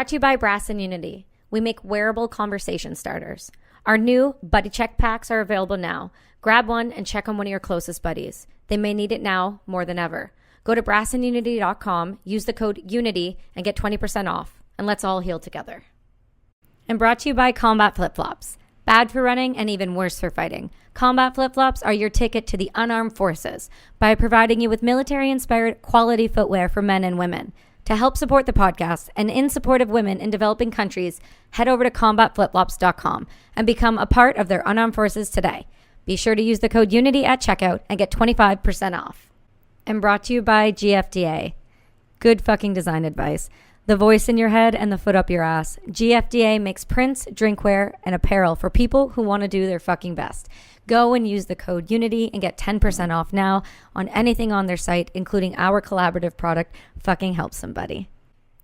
brought to you by Brass and Unity. We make wearable conversation starters. Our new Buddy Check packs are available now. Grab one and check on one of your closest buddies. They may need it now more than ever. Go to brassandunity.com, use the code UNITY, and get 20% off. And let's all heal together. And brought to you by Combat Flip-Flops. Bad for running and even worse for fighting. Combat Flip-Flops are your ticket to the unarmed forces by providing you with military-inspired quality footwear for men and women. To help support the podcast and in support of women in developing countries, head over to combatflipflops.com and become a part of their unarmed forces today. Be sure to use the code UNITY at checkout and get 25% off. And brought to you by GFDA. Good fucking design advice. The voice in your head and the foot up your ass. GFDA makes prints, drinkware, and apparel for people who want to do their fucking best. Go and use the code UNITY and get 10% off now on anything on their site, including our collaborative product, Fucking Help Somebody.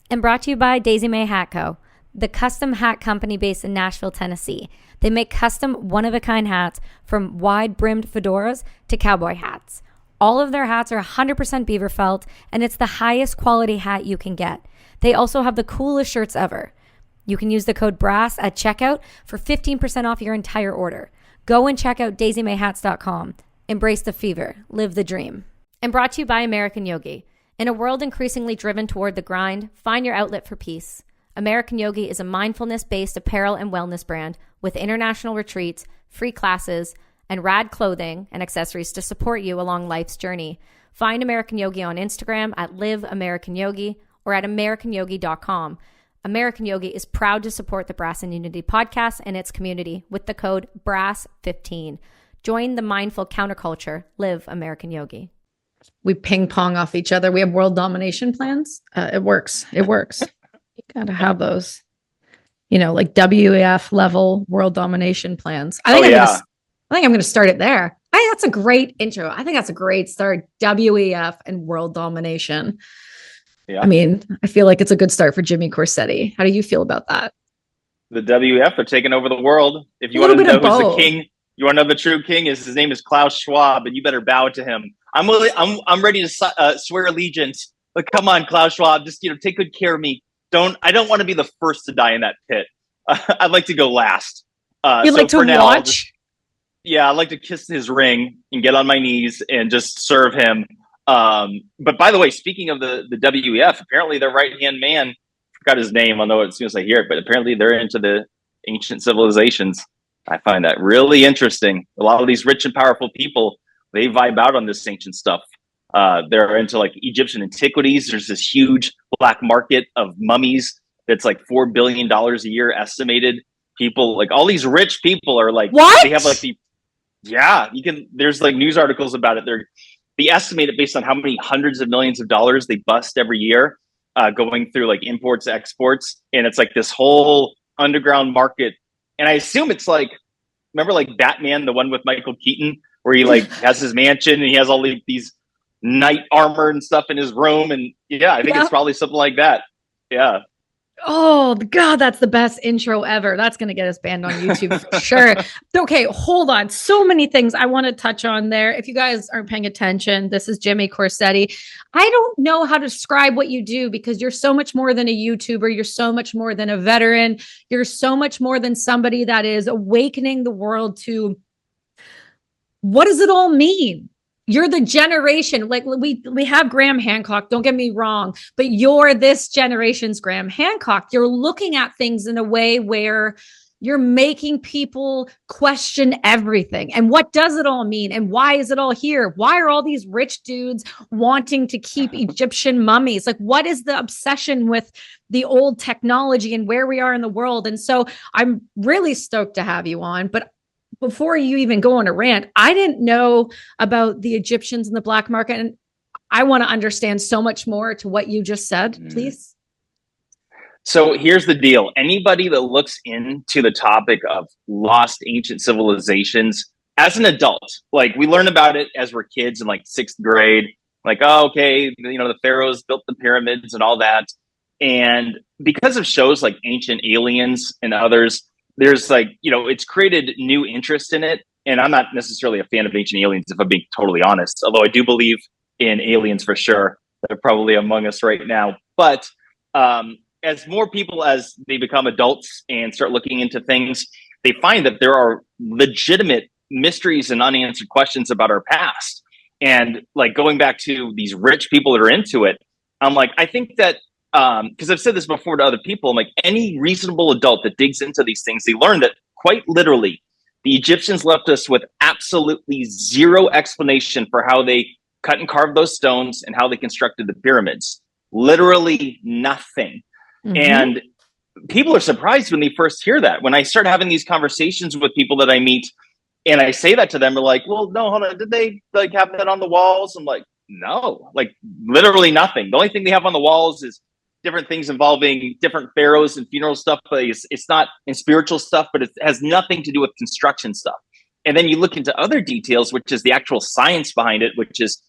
And brought to you by Daisy May Hat Co., the custom hat company based in Nashville, Tennessee. They make custom one-of-a-kind hats from wide-brimmed fedoras to cowboy hats. All of their hats are 100% beaver felt, and it's the highest quality hat you can get. They also have the coolest shirts ever. You can use the code BRASS at checkout for 15% off your entire order. Go and check out daisymayhats.com. Embrace the fever. Live the dream. And brought to you by American Yogi. In a world increasingly driven toward the grind, find your outlet for peace. American Yogi is a mindfulness-based apparel and wellness brand with international retreats, free classes, and rad clothing and accessories to support you along life's journey. Find American Yogi on Instagram at Live American Yogi or at AmericanYogi.com. American Yogi is proud to support the Brass and Unity podcast and its community with the code BRASS15. Join the mindful counterculture. Live American Yogi. We ping pong off each other. We have world domination plans. It works. It works. You gotta have those, like WEF level world domination plans. I think I'm gonna start it there. That's a great intro. I think that's a great start. WEF and world domination. Yeah. I mean, I feel like it's a good start for Jimmy Corsetti. How do you feel about that? The WF are taking over the world. If you want to know who's the king, you want to know the true king is his name is Klaus Schwab, and you better bow to him. I'm ready to swear allegiance. But come on, Klaus Schwab, just take good care of me. I don't want to be the first to die in that pit. I'd like to go last. You'd like to watch? I'd like to kiss his ring and get on my knees and just serve him. But by the way, speaking of the WEF, apparently their right-hand man, forgot his name, I'll know it as soon as I hear it, but apparently they're into the ancient civilizations. I find that really interesting. A lot of these rich and powerful people, they vibe out on this ancient stuff. They're into like Egyptian antiquities. There's this huge black market of mummies that's like $4 billion a year estimated. People, like all these rich people are like, what? They have like there's like news articles about it. They estimate it based on how many hundreds of millions of dollars they bust every year, going through like imports, exports. And it's like this whole underground market. And I assume it's like, remember like Batman, the one with Michael Keaton, where he like has his mansion and he has all these knight armor and stuff in his room. And I think it's probably something like that. Yeah. Oh God, that's the best intro ever. That's going to get us banned on YouTube for sure. Okay, hold on. So many things I want to touch on there. If you guys aren't paying attention, this is Jimmy Corsetti. I don't know how to describe what you do because you're so much more than a YouTuber. You're so much more than a veteran. You're so much more than somebody that is awakening the world to what does it all mean? You're the generation, like we have Graham Hancock, don't get me wrong, but you're this generation's Graham Hancock. You're looking at things in a way where you're making people question everything. And what does it all mean? And why is it all here? Why are all these rich dudes wanting to keep Egyptian mummies? Like, what is the obsession with the old technology and where we are in the world? And so I'm really stoked to have you on, but before you even go on a rant, I didn't know about the Egyptians and the black market. And I want to understand so much more to what you just said, please. So here's the deal. Anybody that looks into the topic of lost ancient civilizations as an adult, like we learn about it as we're kids in like 6th grade, like, oh, okay, the pharaohs built the pyramids and all that. And because of shows like Ancient Aliens and others, there's like, it's created new interest in it. And I'm not necessarily a fan of Ancient Aliens, if I'm being totally honest, although I do believe in aliens for sure. They're probably among us right now. But as more people, as they become adults and start looking into things, they find that there are legitimate mysteries and unanswered questions about our past. And like going back to these rich people that are into it, I'm like, I think that because I've said this before to other people, I'm like, any reasonable adult that digs into these things, they learn that quite literally, the Egyptians left us with absolutely zero explanation for how they cut and carved those stones and how they constructed the pyramids. Literally nothing. Mhm. And people are surprised when they first hear that. When I start having these conversations with people that I meet and I say that to them, they're like, well, no, hold on. Did they like have that on the walls? I'm like, no, like literally nothing. The only thing they have on the walls is different things involving different pharaohs and funeral stuff, but it's not in spiritual stuff, but it has nothing to do with construction stuff. And then you look into other details, which is the actual science behind it, which is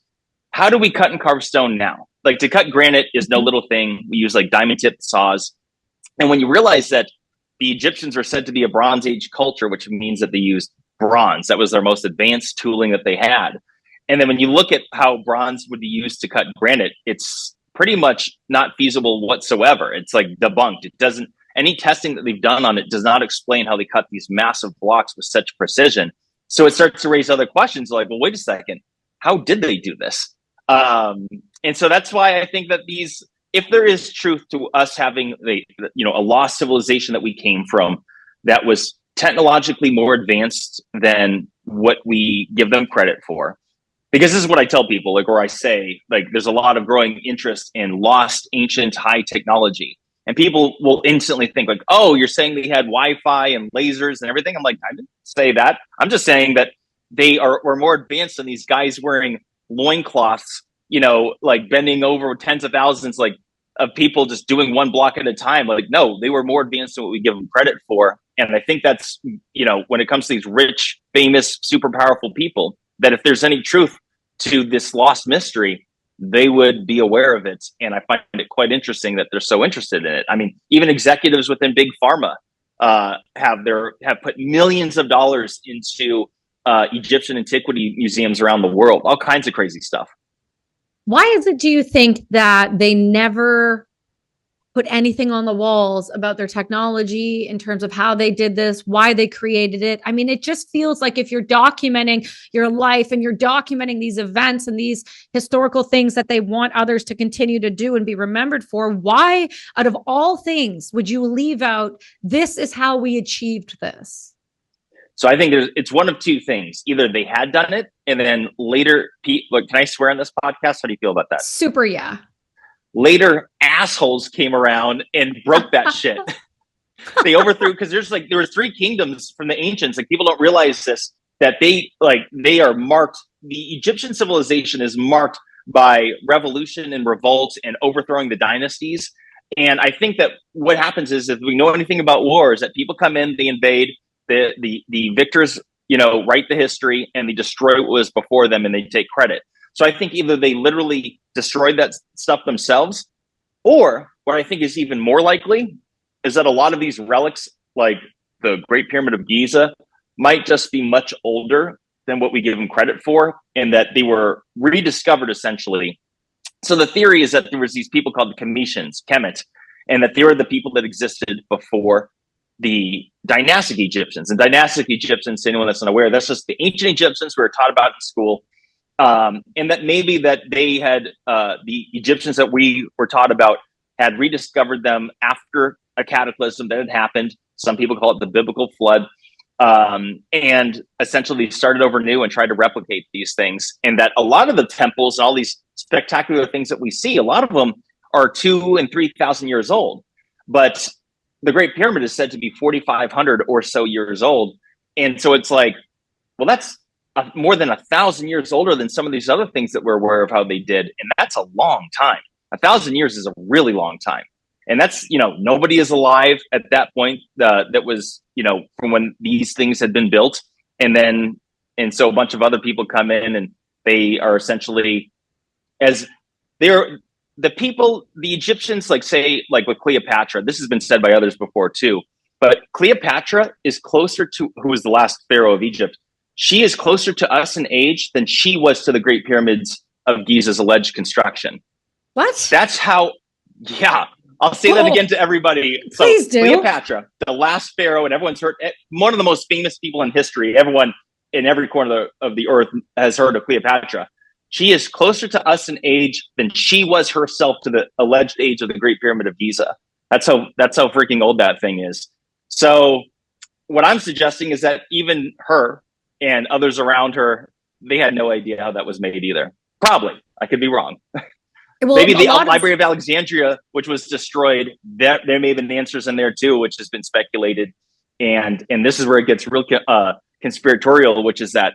how do we cut and carve stone now? Like to cut granite is no little thing. We use like diamond tip saws. And when you realize that the Egyptians are said to be a Bronze Age culture, which means that they used bronze, that was their most advanced tooling that they had. And then when you look at how bronze would be used to cut granite, it's pretty much not feasible whatsoever. It's like debunked. It doesn't, any testing that they've done on it does not explain how they cut these massive blocks with such precision. So it starts to raise other questions like, well, wait a second, how did they do this? And so that's why I think that these, if there is truth to us having a lost civilization that we came from that was technologically more advanced than what we give them credit for, because this is what I tell people, like, or I say, like, there's a lot of growing interest in lost, ancient, high technology. And people will instantly think like, oh, you're saying they had Wi-Fi and lasers and everything. I'm like, I didn't say that. I'm just saying that were more advanced than these guys wearing loincloths, like bending over tens of thousands, like of people just doing one block at a time. Like, no, they were more advanced than what we give them credit for. And I think that's, when it comes to these rich, famous, super powerful people, that if there's any truth to this lost mystery, they would be aware of it. And I find it quite interesting that they're so interested in it. I mean, even executives within big pharma have put millions of dollars into Egyptian antiquity museums around the world, all kinds of crazy stuff. Why is it, do you think, that they never put anything on the walls about their technology in terms of how they did this, why they created it? I mean, it just feels like if you're documenting your life and you're documenting these events and these historical things that they want others to continue to do and be remembered for, why, out of all things, would you leave out, this is how we achieved this? So I think it's one of two things. Either they had done it and then later, can I swear on this podcast? How do you feel about that? Super, yeah. Later assholes came around and broke that shit. They overthrew, because there was three kingdoms from the ancients. Like, people don't realize this, that they are marked. The Egyptian civilization is marked by revolution and revolt and overthrowing the dynasties. And I think that what happens is, if we know anything about wars, that people come in, they invade, the victors, write the history and they destroy what was before them and they take credit. So I think either they literally destroyed that stuff themselves, or what I think is even more likely is that a lot of these relics, like the Great Pyramid of Giza, might just be much older than what we give them credit for, and that they were rediscovered essentially. So the theory is that there was these people called the Kemet, and that they were the people that existed before the dynastic Egyptians. And dynastic Egyptians, to anyone that's unaware, that's just the ancient Egyptians we were taught about in school. And that maybe that they had, the Egyptians that we were taught about had rediscovered them after a cataclysm that had happened. Some people call it the biblical flood. And essentially started over new and tried to replicate these things. And that a lot of the temples and all these spectacular things that we see, a lot of them are 2,000 and 3,000 years old. But the Great Pyramid is said to be 4,500 or so years old. And so it's like, well, that's more than 1,000 years older than some of these other things that we're aware of how they did. And that's a long time. 1,000 years is a really long time. And that's, nobody is alive at that point that was, from when these things had been built. And so a bunch of other people come in and they are essentially, as they're the people, the Egyptians, like with Cleopatra, this has been said by others before too, but Cleopatra is closer to, who was the last pharaoh of Egypt. She is closer to us in age than she was to the Great Pyramids of Giza's alleged construction. What? That's how, yeah. I'll say that again to everybody. Please do. Cleopatra, the last pharaoh, and everyone's heard, one of the most famous people in history. Everyone in every corner of the earth has heard of Cleopatra. She is closer to us in age than she was herself to the alleged age of the Great Pyramid of Giza. That's how freaking old that thing is. So what I'm suggesting is that even her and others around her, they had no idea how that was made either. Probably. I could be wrong. Well, maybe the Library of Alexandria, which was destroyed, there may have been answers in there too, which has been speculated. And this is where it gets real conspiratorial, which is that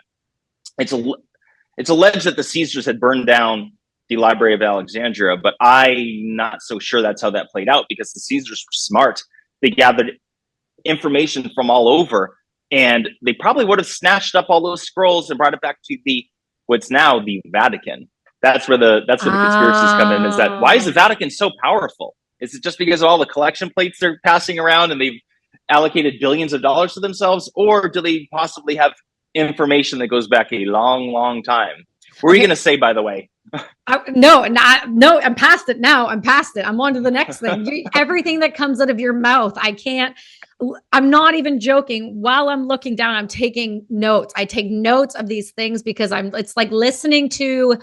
it's alleged that the Caesars had burned down the Library of Alexandria, but I'm not so sure that's how that played out, because the Caesars were smart. They gathered information from all over, and they probably would have snatched up all those scrolls and brought it back to what's now the Vatican. That's where the conspiracies come in. Is that why is the Vatican so powerful? Is it just because of all the collection plates they're passing around and they've allocated billions of dollars to themselves, or do they possibly have information that goes back a long, long time? What were you going to say, by the way? No, I'm past it now. I'm past it. I'm on to the next thing. Everything that comes out of your mouth, I'm not even joking. While I'm looking down, I'm taking notes. I take notes of these things because it's like listening to,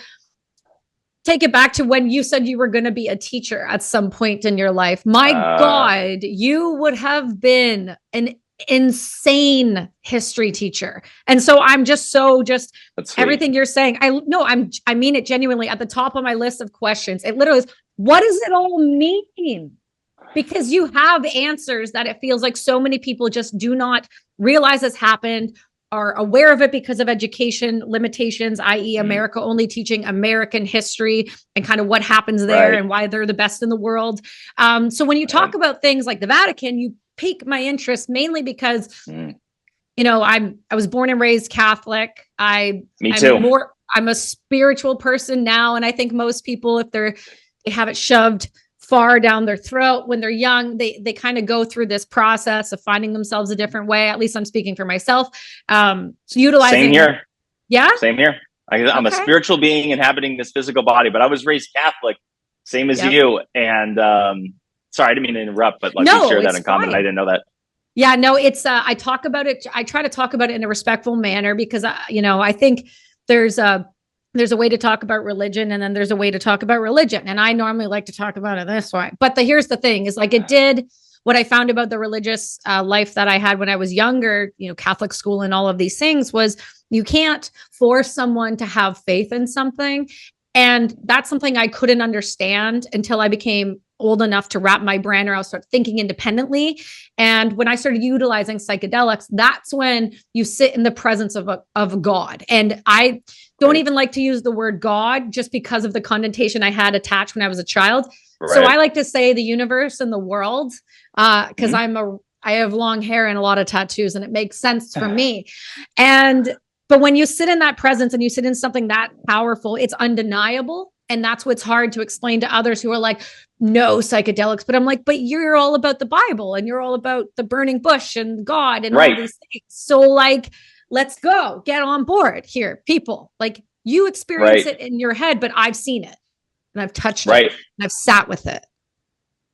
take it back to when you said you were going to be a teacher at some point in your life. My God, you would have been an insane history teacher. And so I'm just everything you're saying. I mean it genuinely. At the top of my list of questions, it literally is, what does it all mean? Because you have answers that it feels like so many people just do not realize has happened, are aware of it because of education limitations, i.e. America only teaching American history and kind of what happens there and why they're the best in the world. So when you talk about things like the Vatican, you pique my interest mainly because, I was born and raised Catholic. Me too. I'm a spiritual person now. And I think most people, if they have it shoved far down their throat when they're young, they kind of go through this process of finding themselves a different way. At least I'm speaking for myself. Utilizing. Same here. Yeah. Same here. I'm a spiritual being inhabiting this physical body, but I was raised Catholic, same as you. And sorry, I didn't mean to interrupt, but we share that in common. I didn't know that. Yeah, no, it's I talk about it. I try to talk about it in a respectful manner because I think there's a way to talk about religion, and then there's a way to talk about religion. And I normally like to talk about it this way. But here's the thing is what I found about the religious life that I had when I was younger, Catholic school and all of these things, was you can't force someone to have faith in something. And that's something I couldn't understand until I became old enough to wrap my brain around, start thinking independently. And when I started utilizing psychedelics, that's when you sit in the presence of God. And I don't even like to use the word God just because of the connotation I had attached when I was a child. Right. So I like to say the universe and the world, because I have long hair and a lot of tattoos, and it makes sense for me. But when you sit in that presence and you sit in something that powerful, it's undeniable. And that's what's hard to explain to others who are like, no psychedelics. But I'm like, but you're all about the Bible and you're all about the burning bush and God and all these things. So let's go, get on board here, people. You experience it in your head, but I've seen it and I've touched it and I've sat with it.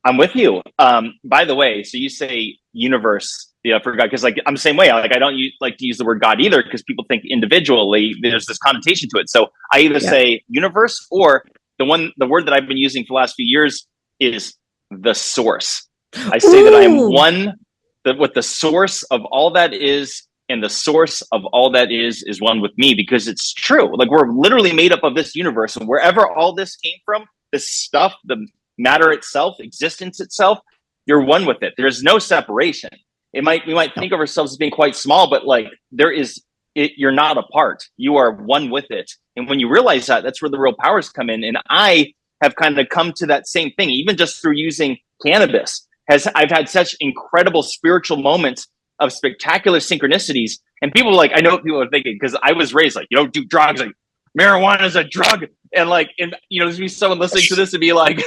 I'm with you. By the way, so you say universe, for God, because I'm the same way. I don't like to use the word God either, because people think individually there's this connotation to it. So I either say universe, or the word that I've been using for the last few years is the source. I say that I am one with the source of all that is, and the source of all that is one with me, because it's true. We're literally made up of this universe, and wherever all this came from, this stuff, the matter itself, existence itself, you're one with it. There's no separation. We might think of ourselves as being quite small, but you're not apart. You are one with it. And when you realize that, that's where the real powers come in. And I have kind of come to that same thing, even just through using cannabis. I've had such incredible spiritual moments of spectacular synchronicities. And people I know what people are thinking, because I was raised you don't do drugs, marijuana is a drug. And there's be someone listening to this and be like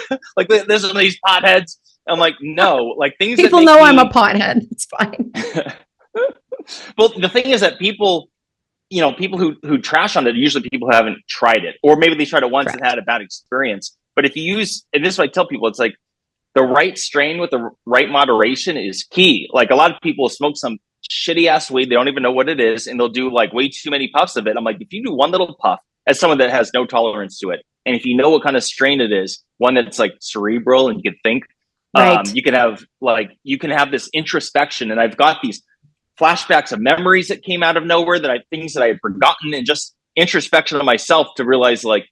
there's some of these potheads. I'm like, no, things. People know I'm a pothead. It's fine. Well, the thing is that people who trash on it are usually people who haven't tried it, or maybe they tried it once and had a bad experience. But if you use, and this is what I tell people, it's the right strain with the right moderation is key. Like a lot of people smoke some shitty ass weed. They don't even know what it is. And they'll do like way too many puffs of it. I'm like, if you do one little puff as someone that has no tolerance to it, and if you know what kind of strain it is, one that's like cerebral and you can think, Right. you can have this introspection. And I've got these flashbacks of memories that came out of nowhere, things that I had forgotten, and just introspection of myself to realize, like,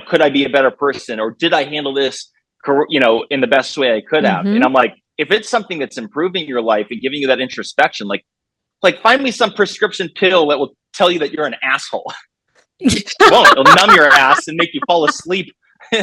could I be a better person, or did I handle this, in the best way I could have? Mhm. And I'm like, if it's something that's improving your life and giving you that introspection, like find me some prescription pill that will tell you that you're an asshole. It won't. It'll numb your ass and make you fall asleep.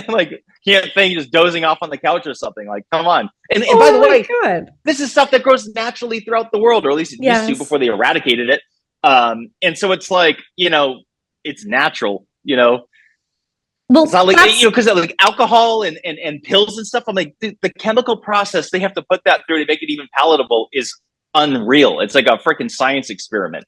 Like, can't think, just dozing off on the couch or something. Like, come on. And by the way, God. this is stuff that grows naturally throughout the world, or at least it used to before they eradicated it. And so it's like, it's natural, Well, it's not like, because like alcohol and pills and stuff. I'm like, the chemical process they have to put that through to make it even palatable is unreal. It's like a freaking science experiment.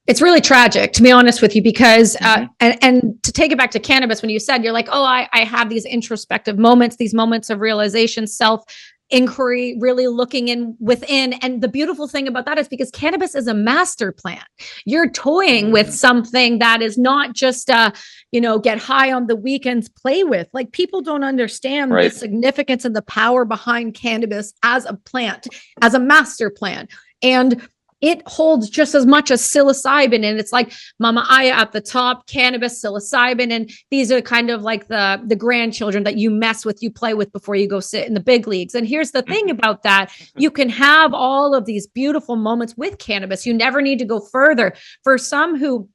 it's really tragic, to be honest with you, because and to take it back to cannabis, when you said, you're like, oh, I have these introspective moments, these moments of realization, self inquiry, really looking in within. And the beautiful thing about that is because cannabis is a master plan. You're toying with something that is not just get high on the weekends, play with. Like, people don't understand the significance and the power behind cannabis as a plant, as a master plan. And it holds just as much as psilocybin. And it's like Mama Aya at the top, cannabis, psilocybin. And these are kind of like the grandchildren that you mess with, you play with before you go sit in the big leagues. And here's the thing about that. You can have all of these beautiful moments with cannabis. You never need to go further. For some who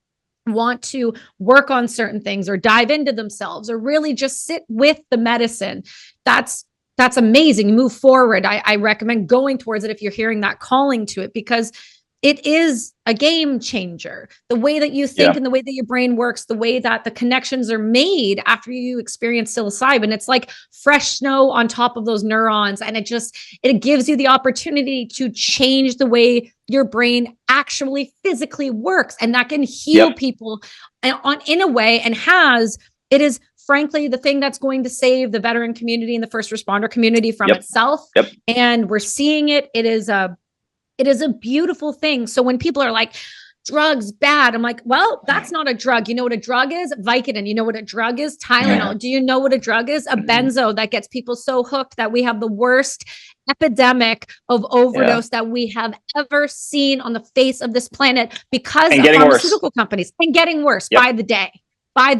want to work on certain things or dive into themselves or really just sit with the medicine, that's amazing. Move forward. I recommend going towards it if you're hearing that calling to it, because it is a game changer. The way that you think and the way that your brain works, the way that the connections are made after you experience psilocybin, it's like fresh snow on top of those neurons. And it gives you the opportunity to change the way your brain actually physically works. And that can heal people in a way, and it is frankly the thing that's going to save the veteran community and the first responder community from itself. And we're seeing it. It is a beautiful thing. So when people are like, drugs bad, I'm like, well, that's not a drug. You know what a drug is? Vicodin. You know what a drug is? Tylenol. Do you know what a drug is? A benzo that gets people so hooked that we have the worst epidemic of overdose that we have ever seen on the face of this planet because of pharmaceutical companies, and getting worse by the day. I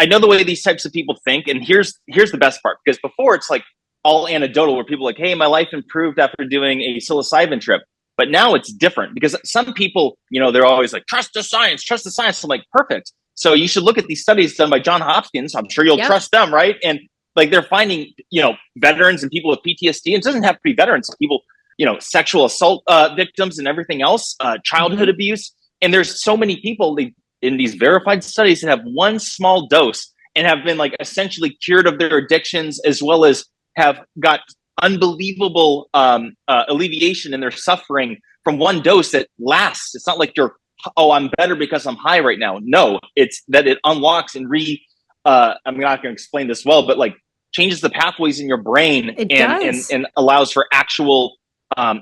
know the way these types of people think, and here's the best part, because before it's like all anecdotal, where people are like, hey, my life improved after doing a psilocybin trip. But now it's different, because some people, they're always like, trust the science. I'm like, perfect. So you should look at these studies done by Johns Hopkins. I'm sure you'll trust them, right? And like, they're finding, veterans and people with PTSD. And it doesn't have to be veterans, people, sexual assault victims and everything else, childhood abuse. And there's so many people in these verified studies that have one small dose and have been like essentially cured of their addictions, as well as have got unbelievable alleviation in their suffering from one dose that lasts. It's not like I'm better because I'm high right now. No, it's that it unlocks and I'm not going to explain this well, but like changes the pathways in your brain and allows for actual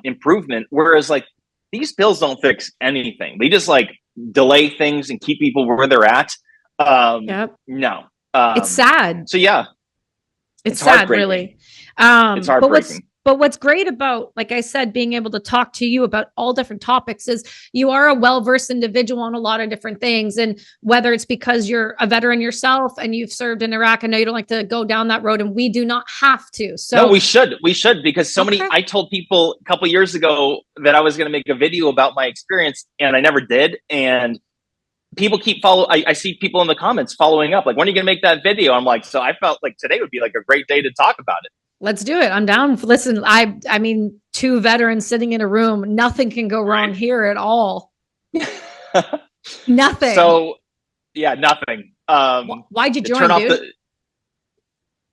improvement. Whereas like these pills don't fix anything. They just like delay things and keep people where they're at. No. It's sad. So yeah. It's sad, really. It's heartbreaking. But what's great about, like I said, being able to talk to you about all different topics is you are a well-versed individual on a lot of different things. And whether it's because you're a veteran yourself and you've served in Iraq, I know you don't like to go down that road, and we do not have to. So no, we should, because I told people a couple of years ago that I was going to make a video about my experience, and I never did. And people keep I see people in the comments following up, like, when are you going to make that video? I'm like, so I felt like today would be like a great day to talk about it. Let's do it. I'm down. Listen, I mean, two veterans sitting in a room, nothing can go wrong here at all. Nothing. So yeah, nothing. Why'd you join, dude?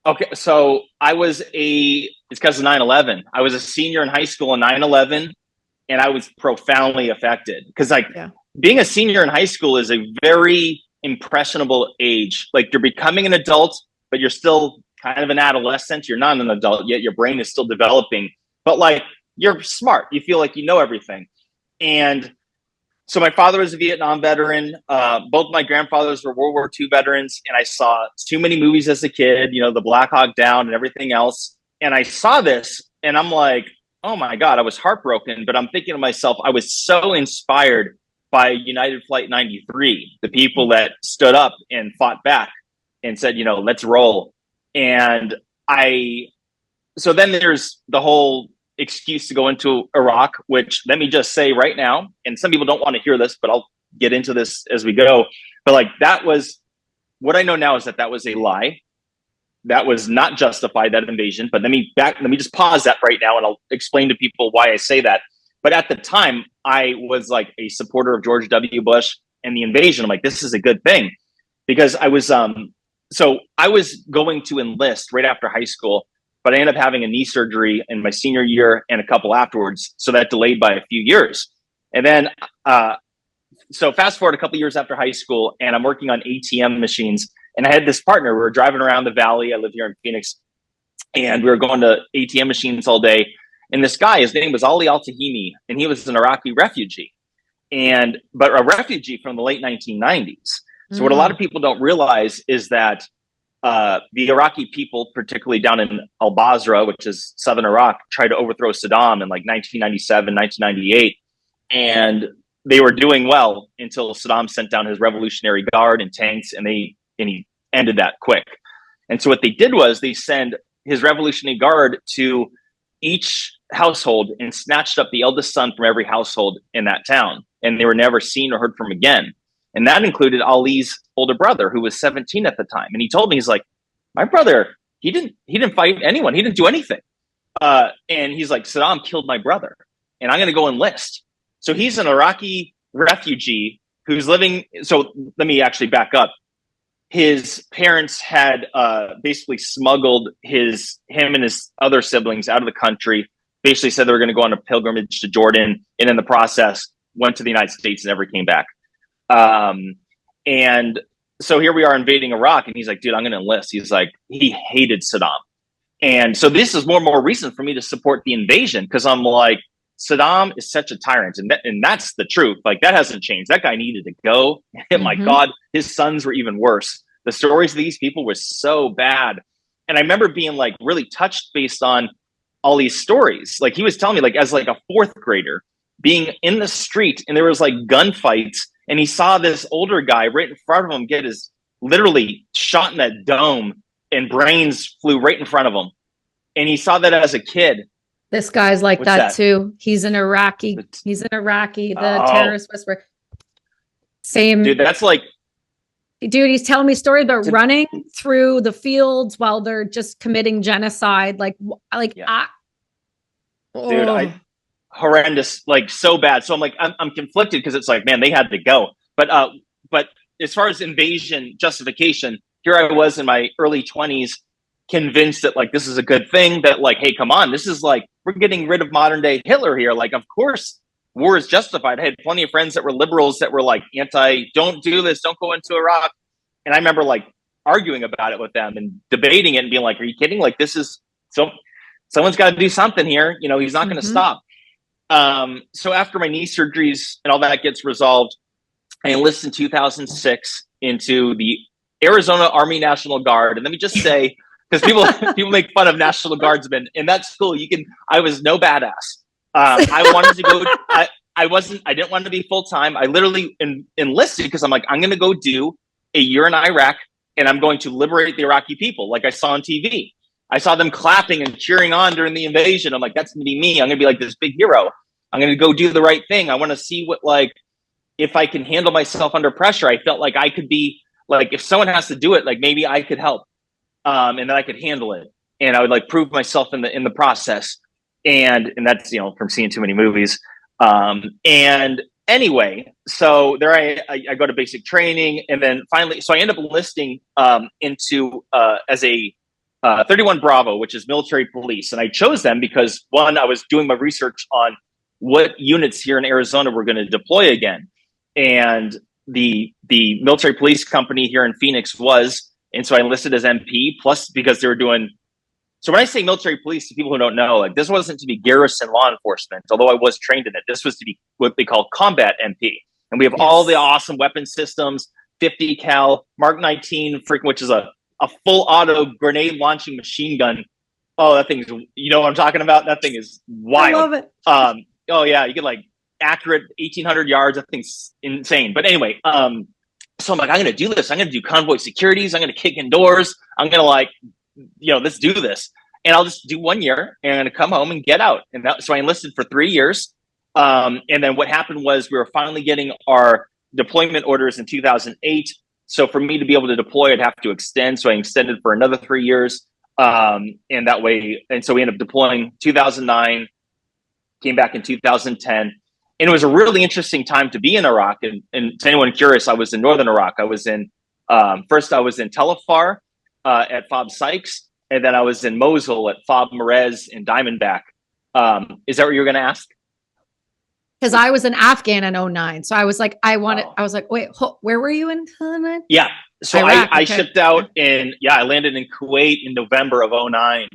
Okay. So it's because of 9/11. I was a senior in high school in 9/11, and I was profoundly affected because being a senior in high school is a very impressionable age. Like, you're becoming an adult, but you're still kind of an adolescent. You're not an adult yet. Your brain is still developing, but like you're smart. You feel like you know everything. And so my father was a Vietnam veteran. Both my grandfathers were World War II veterans. And I saw too many movies as a kid, you know, the Black Hawk Down and everything else. And I saw this and I'm like, oh my God, I was heartbroken. But I'm thinking to myself, I was so inspired by United Flight 93, the people that stood up and fought back and said, you know, let's roll. And so then there's the whole excuse to go into Iraq, which let me just say right now, and some people don't want to hear this, but I'll get into this as we go. But like that was what I know now is that was a lie. That was not justified, that invasion. But let me just pause that right now and I'll explain to people why I say that. But at the time, I was like a supporter of George W. Bush and the invasion. I'm like, this is a good thing because I was going to enlist right after high school. But I ended up having a knee surgery in my senior year and a couple afterwards. So that delayed by a few years. And then, so fast forward a couple years after high school and I'm working on ATM machines. And I had this partner, we were driving around the valley. I live here in Phoenix and we were going to ATM machines all day. And this guy, his name was Ali Al-Tahimi, and he was an Iraqi refugee, but a refugee from the late 1990s. So what a lot of people don't realize is that the Iraqi people, particularly down in al-Basra, which is southern Iraq, tried to overthrow Saddam in like 1997, 1998. And they were doing well until Saddam sent down his Revolutionary Guard and tanks, and he ended that quick. And so what they did was they send his Revolutionary Guard to each household and snatched up the eldest son from every household in that town. And they were never seen or heard from again. And that included Ali's older brother, who was 17 at the time. And he told me, he's like, my brother, he didn't fight anyone. He didn't do anything. And he's like, Saddam killed my brother and I'm going to go enlist. So he's an Iraqi refugee who's living. So let me actually back up. His parents had basically smuggled him and his other siblings out of the country, basically said they were going to go on a pilgrimage to Jordan. And in the process, went to the United States and never came back. And so here we are invading Iraq and he's like, dude, I'm going to enlist. He's like, he hated Saddam. And so this is more and more reason for me to support the invasion. Cause I'm like, Saddam is such a tyrant. And that's the truth. Like that hasn't changed. That guy needed to go. And my God, his sons were even worse. The stories of these people were so bad. And I remember being like really touched based on all these stories. Like he was telling me like, as like a fourth grader being in the street and there was like gunfights. And he saw this older guy right in front of him get his literally shot in that dome and brains flew right in front of him. And he saw that as a kid. This guy's like that too. He's an Iraqi. The terrorist whisperer. Same. Dude, that's like. Dude, he's telling me stories about running through the fields while they're just committing genocide. Horrendous, like so bad. So I'm like, I'm conflicted because it's like, man, they had to go. But as far as invasion justification, here I was in my early 20s, convinced that like this is a good thing. That like, hey, come on, this is like we're getting rid of modern day Hitler here. Like, of course, war is justified. I had plenty of friends that were liberals that were like don't do this, don't go into Iraq. And I remember like arguing about it with them and debating it and being like, are you kidding? Like this is someone's got to do something here. You know, he's not going to stop. So after my knee surgeries and all that gets resolved, I enlisted in 2006 into the Arizona Army National Guard. And let me just say, because people make fun of National Guardsmen, and that's cool. I was no badass. I wanted to go. I didn't want to be full time. I literally enlisted because I'm like, I'm going to go do a year in Iraq, and I'm going to liberate the Iraqi people, like I saw on TV. I saw them clapping and cheering on during the invasion. I'm like, that's going to be me. I'm going to be like this big hero. I'm going to go do the right thing. I want to see if I can handle myself under pressure. I felt like I could be like, if someone has to do it, like maybe I could help, and then I could handle it. And I would like prove myself in the process. And that's, from seeing too many movies. And anyway, so there I go to basic training, and then finally, so I end up enlisting into as a 31 Bravo, which is military police. And I chose them because one, I was doing my research on what units here in Arizona were going to deploy again. And the military police company here in Phoenix was, And so I enlisted as MP, plus because they were doing, so when I say military police, to people who don't know, like this wasn't to be garrison law enforcement, although I was trained in it. This was to be what they call combat MP. And we have all the awesome weapon systems, 50 cal, Mark 19, which is a full auto grenade launching machine gun. Oh, that thing is, you know what I'm talking about? That thing is wild. I love it. Oh yeah, you get like accurate 1,800 yards. That thing's insane. But anyway, so I'm like, I'm going to do this. I'm going to do convoy securities. I'm going to kick in doors. I'm going to like, let's do this. And I'll just do 1 year and I'm going to come home and get out. And so I enlisted for 3 years. And then what happened was we were finally getting our deployment orders in 2008. So for me to be able to deploy, I'd have to extend. So I extended for another 3 years. And that way, and so we ended up deploying 2009, came back in 2010. And it was a really interesting time to be in Iraq. And to anyone curious, I was in Northern Iraq. I was in, first I was in Tel Afar at FOB Sykes. And then I was in Mosul at FOB Marez in Diamondback. Is that what you were going to ask? Because I was an Afghan in 2009. So I was like, I was like, wait, where were you in 2009? Yeah. So Iraq, I shipped out I landed in Kuwait in November of 2009.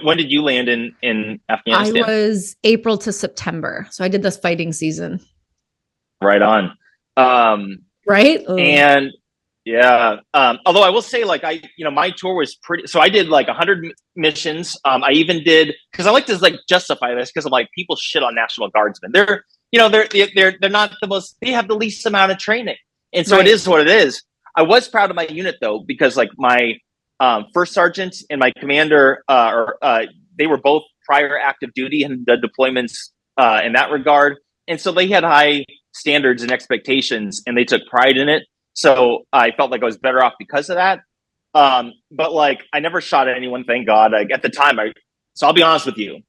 When did you land in Afghanistan? I was April to September. So I did this fighting season. Right on. Right. And although I will say like my tour was pretty, so I did like 100 missions. I even did, cause I like to like justify this because I'm like, people shit on National Guardsmen. They're not the most, they have the least amount of training. And so It is what it is. I was proud of my unit though, because like my first sergeant and my commander, they were both prior active duty and the deployments in that regard. And so they had high standards and expectations and they took pride in it. So I felt like I was better off because of that. But like, I never shot at anyone, thank God. Like at the time, so I'll be honest with you.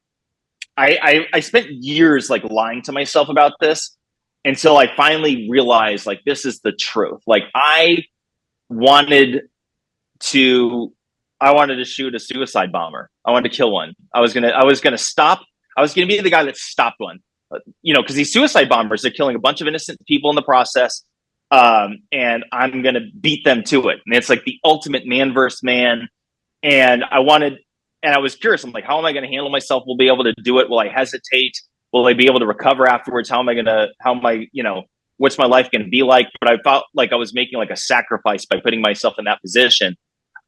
I spent years like lying to myself about this until I finally realized like, this is the truth. Like I wanted to shoot a suicide bomber. I wanted to kill one. I was going to be the guy that stopped one, cause these suicide bombers are killing a bunch of innocent people in the process. And I'm going to beat them to it. And it's like the ultimate man versus man. And I was curious. I'm like, how am I going to handle myself? Will I be able to do it? Will I hesitate? Will I be able to recover afterwards? What's my life going to be like? But I felt like I was making like a sacrifice by putting myself in that position.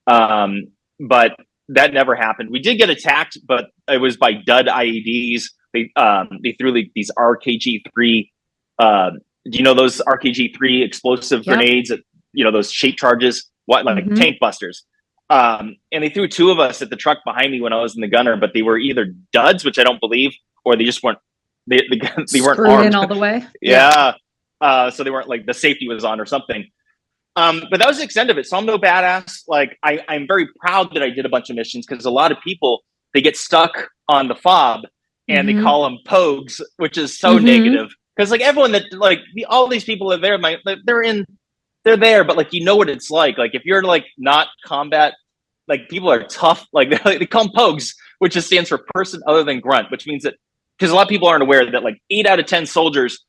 But that never happened. We did get attacked, but it was by dud IEDs. They threw like these RKG-3, do you know those RKG-3 explosive grenades that, those shape charges, tank busters. And they threw two of us at the truck behind me when I was in the gunner, but they were either duds, which I don't believe, or they just weren't, they weren't armed in all the way. Yeah. So they weren't like the safety was on or something. But that was the extent of it. So I'm no badass. Like I'm very proud that I did a bunch of missions because a lot of people, they get stuck on the FOB and they call them pogues, which is so negative. Because like everyone that like all these people are there, they're there, but like what it's like. Like if you're like not combat, like people are tough. Like they call them pogues, which just stands for person other than grunt, which means that because a lot of people aren't aware that like 8 out of 10 soldiers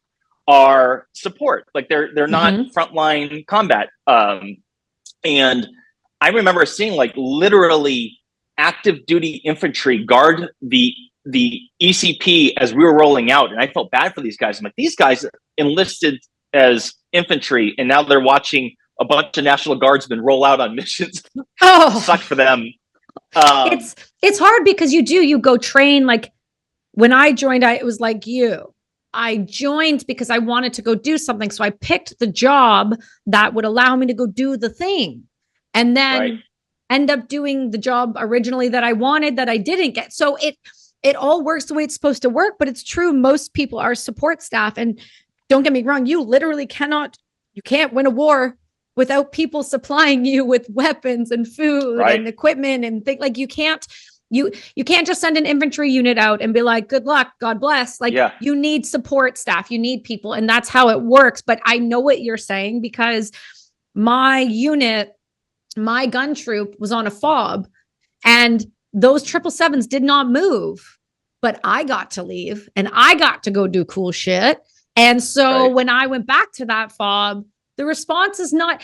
are support. Like they're not frontline combat. And I remember seeing like literally active duty infantry guard the ECP as we were rolling out. And I felt bad for these guys. I'm like, these guys enlisted as infantry and now they're watching a bunch of National Guardsmen roll out on missions. Sucked for them. It's hard because you go train. Like when I joined, it was like I joined because I wanted to go do something. So I picked the job that would allow me to go do the thing and then end up doing the job originally that I wanted that I didn't get. So it all works the way it's supposed to work, but it's true. Most people are support staff. And don't get me wrong, you literally you can't win a war without people supplying you with weapons and food and equipment and things. Like you can't just send an infantry unit out and be like, good luck, God bless. Like you need support staff, you need people. And that's how it works. But I know what you're saying because my unit, my gun troop was on a FOB and those 777s did not move, but I got to leave and I got to go do cool shit. And so when I went back to that FOB, the response is not,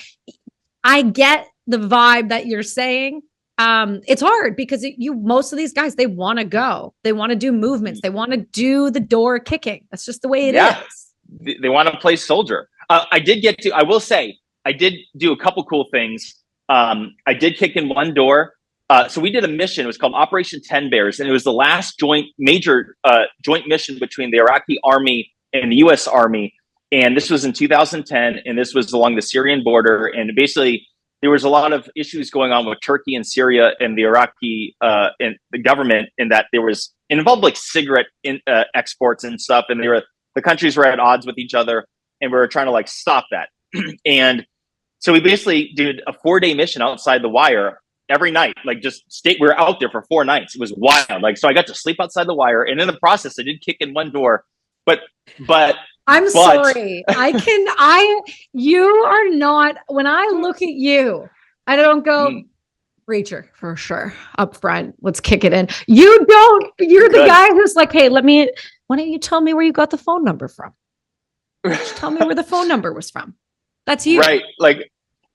I get the vibe that you're saying. It's hard because most of these guys, they want to go, they want to do movements, they want to do the door kicking. That's just the way it is. They want to play soldier. I will say, I did do a couple cool things. I did kick in one door. So we did a mission. It was called Operation 10 Bears, and it was the last major joint mission between the Iraqi army and the U.S. Army. And this was in 2010, and this was along the Syrian border. And basically, there was a lot of issues going on with Turkey and Syria and the Iraqi and the government, in that it involved like cigarette exports and stuff, and the countries were at odds with each other, and we were trying to like stop that. And so we basically did a 4-day mission outside the wire every night, like we were out there for 4 nights. It was wild. Like, so I got to sleep outside the wire, and in the process, I did kick in one door, but sorry. You are not, when I look at you, I don't go preacher for sure up front. Let's kick it in. You're the guy who's like, hey, why don't you tell me where you got the phone number from? Just tell me where the phone number was from. That's you. Right. Like,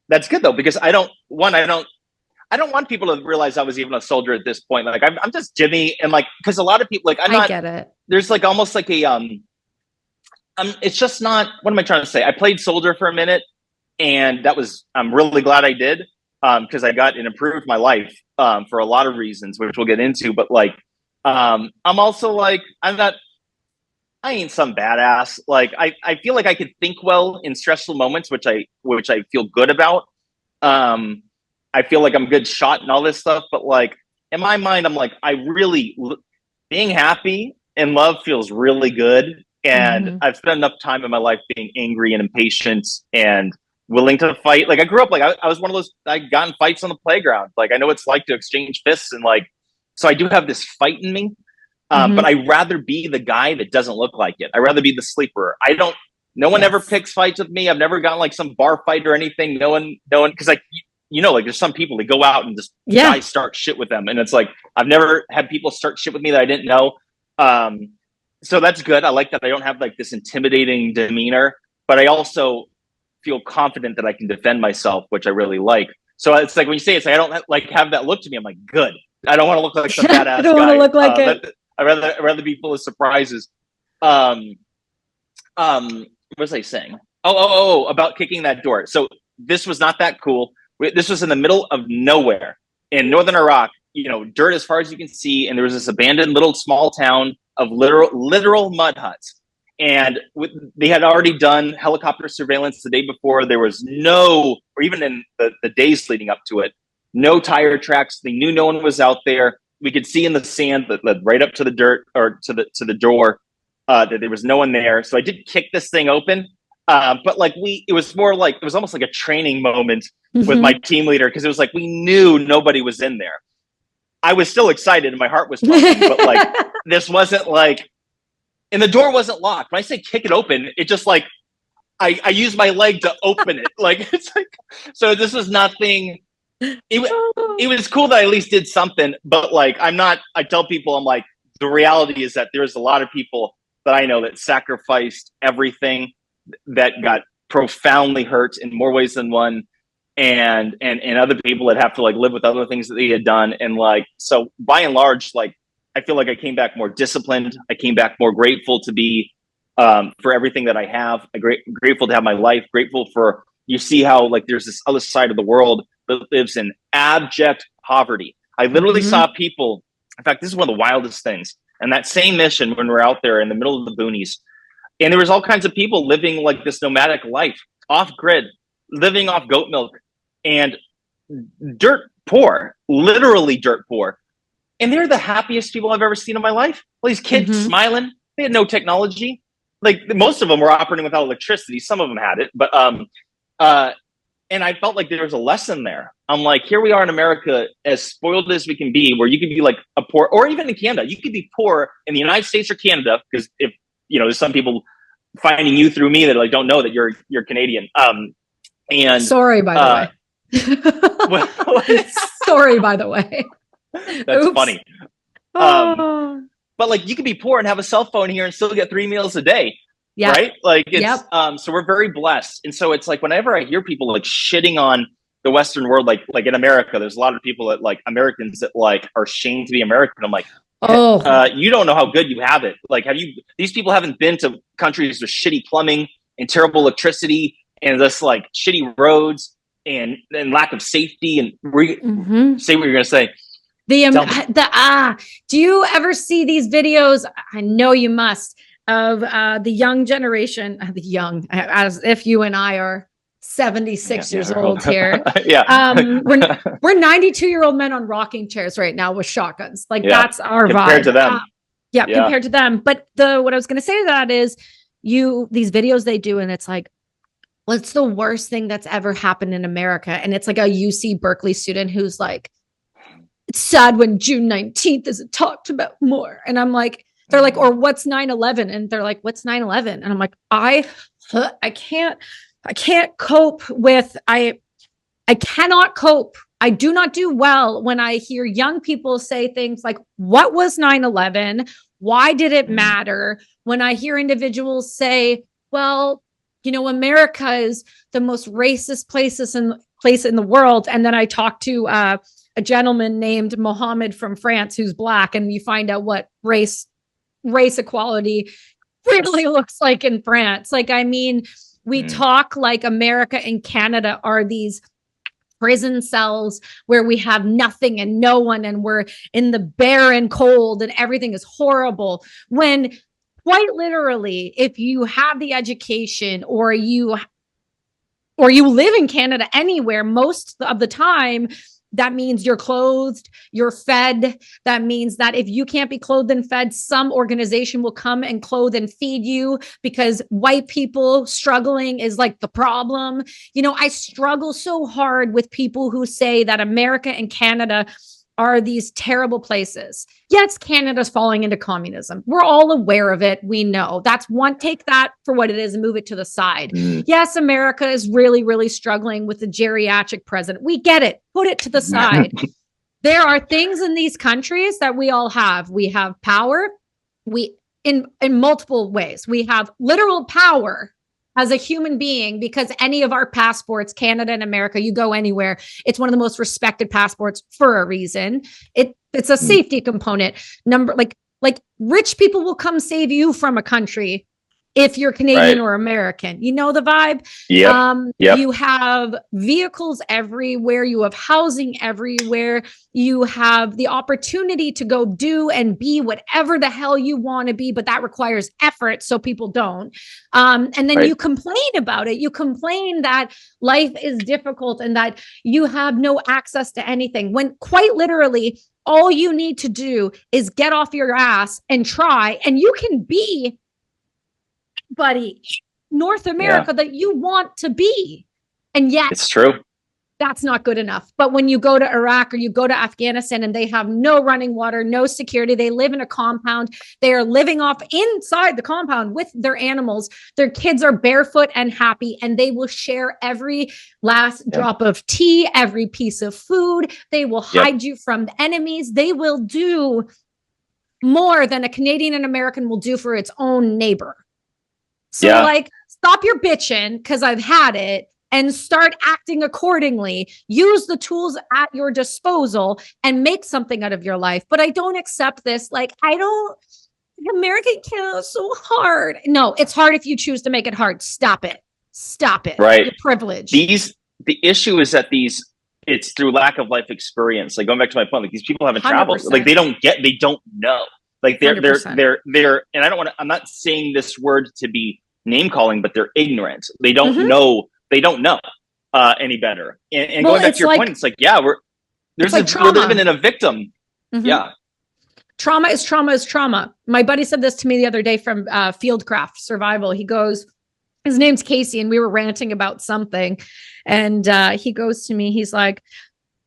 that's good though, because I don't want people to realize I was even a soldier at this point. Like, I'm just Jimmy, and like, because a lot of people, like, I get it. There's like almost like a it's just not. What am I trying to say? I played soldier for a minute, and I'm really glad I did, because it improved my life for a lot of reasons, which we'll get into. But like, I'm also like, I ain't some badass. Like, I feel like I could think well in stressful moments, which I feel good about. I feel like I'm a good shot and all this stuff, but like in my mind, I'm like, being happy and love feels really good. And I've spent enough time in my life being angry and impatient and willing to fight. Like, I grew up, like, I was one of those, I got in fights on the playground. Like, I know what it's like to exchange fists, and like, so I do have this fight in me. But I'd rather be the guy that doesn't look like it. I'd rather be the sleeper. No one ever picks fights with me. I've never gotten like some bar fight or anything. No one, because like, like there's some people that go out and just guys start shit with them. And it's like, I've never had people start shit with me that I didn't know. So that's good. I like that I don't have like this intimidating demeanor, but I also feel confident that I can defend myself, which I really like. So it's like when you say it's like, I don't like have that look to me. I'm like, good. I don't want to look like some badass guy. I don't want to look like it. I'd rather be full of surprises. What was I saying? Oh, about kicking that door. So this was not that cool. This was in the middle of nowhere in northern Iraq. Dirt as far as you can see, and there was this abandoned little small town of literal mud huts. And they had already done helicopter surveillance the day before. There was or even in the days leading up to it, no tire tracks. They knew no one was out there. We could see in the sand that led right up to the dirt or to the door that there was no one there. So I did kick this thing open. But like it was almost like a training moment with my team leader, because it was like we knew nobody was in there. I was still excited and my heart was pumping, but like this wasn't like, and the door wasn't locked. When I say kick it open, it just like I used my leg to open it. Like, it's like, so this was nothing. It was cool that I at least did something, but like I tell people, I'm like, the reality is that there's a lot of people that I know that sacrificed everything, that got profoundly hurt in more ways than one, and other people that have to like live with other things that they had done. And like, so by and large, like, I feel like I came back more disciplined. I came back more grateful to be for everything that I have. Grateful to have my life. Grateful for, you see how like there's this other side of the world that lives in abject poverty. I literally saw people. In fact, this is one of the wildest things. And that same mission, when we're out there in the middle of the boonies, and there was all kinds of people living like this nomadic life, off grid, living off goat milk, and dirt poor, literally dirt poor. And they're the happiest people I've ever seen in my life. All these kids smiling. They had no technology. Like, most of them were operating without electricity. Some of them had it, but and I felt like there was a lesson there. I'm like, here we are in America, as spoiled as we can be, where you could be like a poor, or even in Canada, you could be poor in the United States or Canada, because if there's some people finding you through me that like don't know that you're Canadian. And sorry, by the way. Sorry, by the way. That's funny. But like, you could be poor and have a cell phone here and still get 3 meals a day. Yeah. Right. Like, it's, so we're very blessed. And so it's like, whenever I hear people like shitting on the Western world, like in America, there's a lot of people that like Americans that like are ashamed to be American. I'm like, you don't know how good you have it. Like, these people haven't been to countries with shitty plumbing and terrible electricity and just like shitty roads and lack of safety. And say what you're going to say. Do you ever see these videos? I know you must, of the young generation, as if you and I are 76 years old here. We're 92-year-old men on rocking chairs right now with shotguns. Like that's our compared vibe. To them. Compared to them. But what I was going to say to that is these videos they do, and it's like, what's the worst thing that's ever happened in America? And it's like a UC Berkeley student who's like, it's sad when June 19th isn't talked about more. And I'm like, they're like, or what's 9/11? And they're like, what's 9/11? And I'm like, I can't cope with, I cannot cope. I do not do well when I hear young people say things like, what was 9/11? Why did it matter? When I hear individuals say, well, you know, America is the most racist place in the world. And then I talk to a gentleman named Mohammed from France who's Black, and you find out what race equality really looks like in France. Like, I mean, we talk like America and Canada are these prison cells where we have nothing and no one, and we're in the barren cold and everything is horrible. When quite literally, if you have the education or you live in Canada anywhere, most of the time, that means you're clothed, you're fed. That means that if you can't be clothed and fed, some organization will come and clothe and feed you, because white people struggling is like the problem. You know, I struggle so hard with people who say that America and Canada are these terrible places. Yes, Canada's falling into communism. We're all aware of it. We know. That's one. Take that for what it is and move it to the side. Yes, America is really, really struggling with the geriatric president. We get it. Put it to the side. There are things in these countries that we all have. We have power. In multiple ways. We have literal power as a human being, because any of our passports, Canada and America, you go anywhere, it's one of the most respected passports for a reason. It's a safety component. Like rich people will come save you from a country if you're Canadian or American. You know the vibe? Yep. You have vehicles everywhere. You have housing everywhere. You have the opportunity to go do and be whatever the hell you want to be, but that requires effort, so people don't. And then you complain about it. You complain that life is difficult and that you have no access to anything, when quite literally all you need to do is get off your ass and try, and you can be North America that you want to be. And yet it's true. That's not good enough. But when you go to Iraq or you go to Afghanistan and they have no running water, no security, they live in a compound, they are living off inside the compound with their animals. Their kids are barefoot and happy, and they will share every last drop of tea, every piece of food. They will hide you from the enemies. They will do more than a Canadian and American will do for its own neighbor. So like, stop your bitching, because I've had it, and start acting accordingly. Use the tools at your disposal and make something out of your life. But I don't accept this. Like, American Canada is so hard. No, it's hard if you choose to make it hard. Stop it. Right. Your privilege. The issue is that it's through lack of life experience. Like, going back to my point, like, these people haven't traveled. Like, they don't know. Like, they're, and I'm not saying this word to be name calling, but they're ignorant. They don't know. They don't know any better. And going back to your point, it's like, we're living in a victim. Yeah. Trauma is trauma is trauma. My buddy said this to me the other day from Fieldcraft Survival. He goes, his name's Casey, and we were ranting about something. And he goes to me, he's like,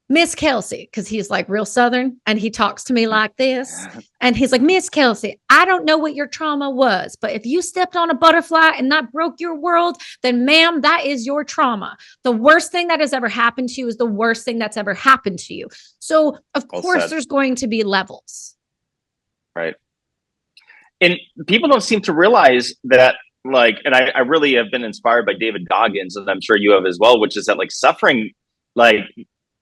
Miss Kelsey, because he's like real Southern, and he talks to me like this. And he's like, Miss Kelsey, I don't know what your trauma was, but if you stepped on a butterfly and that broke your world, then ma'am, that is your trauma. The worst thing that has ever happened to you is the worst thing that's ever happened to you. So of course there's going to be levels. Right. And people don't seem to realize that, like, and I really have been inspired by David Goggins, and I'm sure you have as well, which is that, like, suffering, Like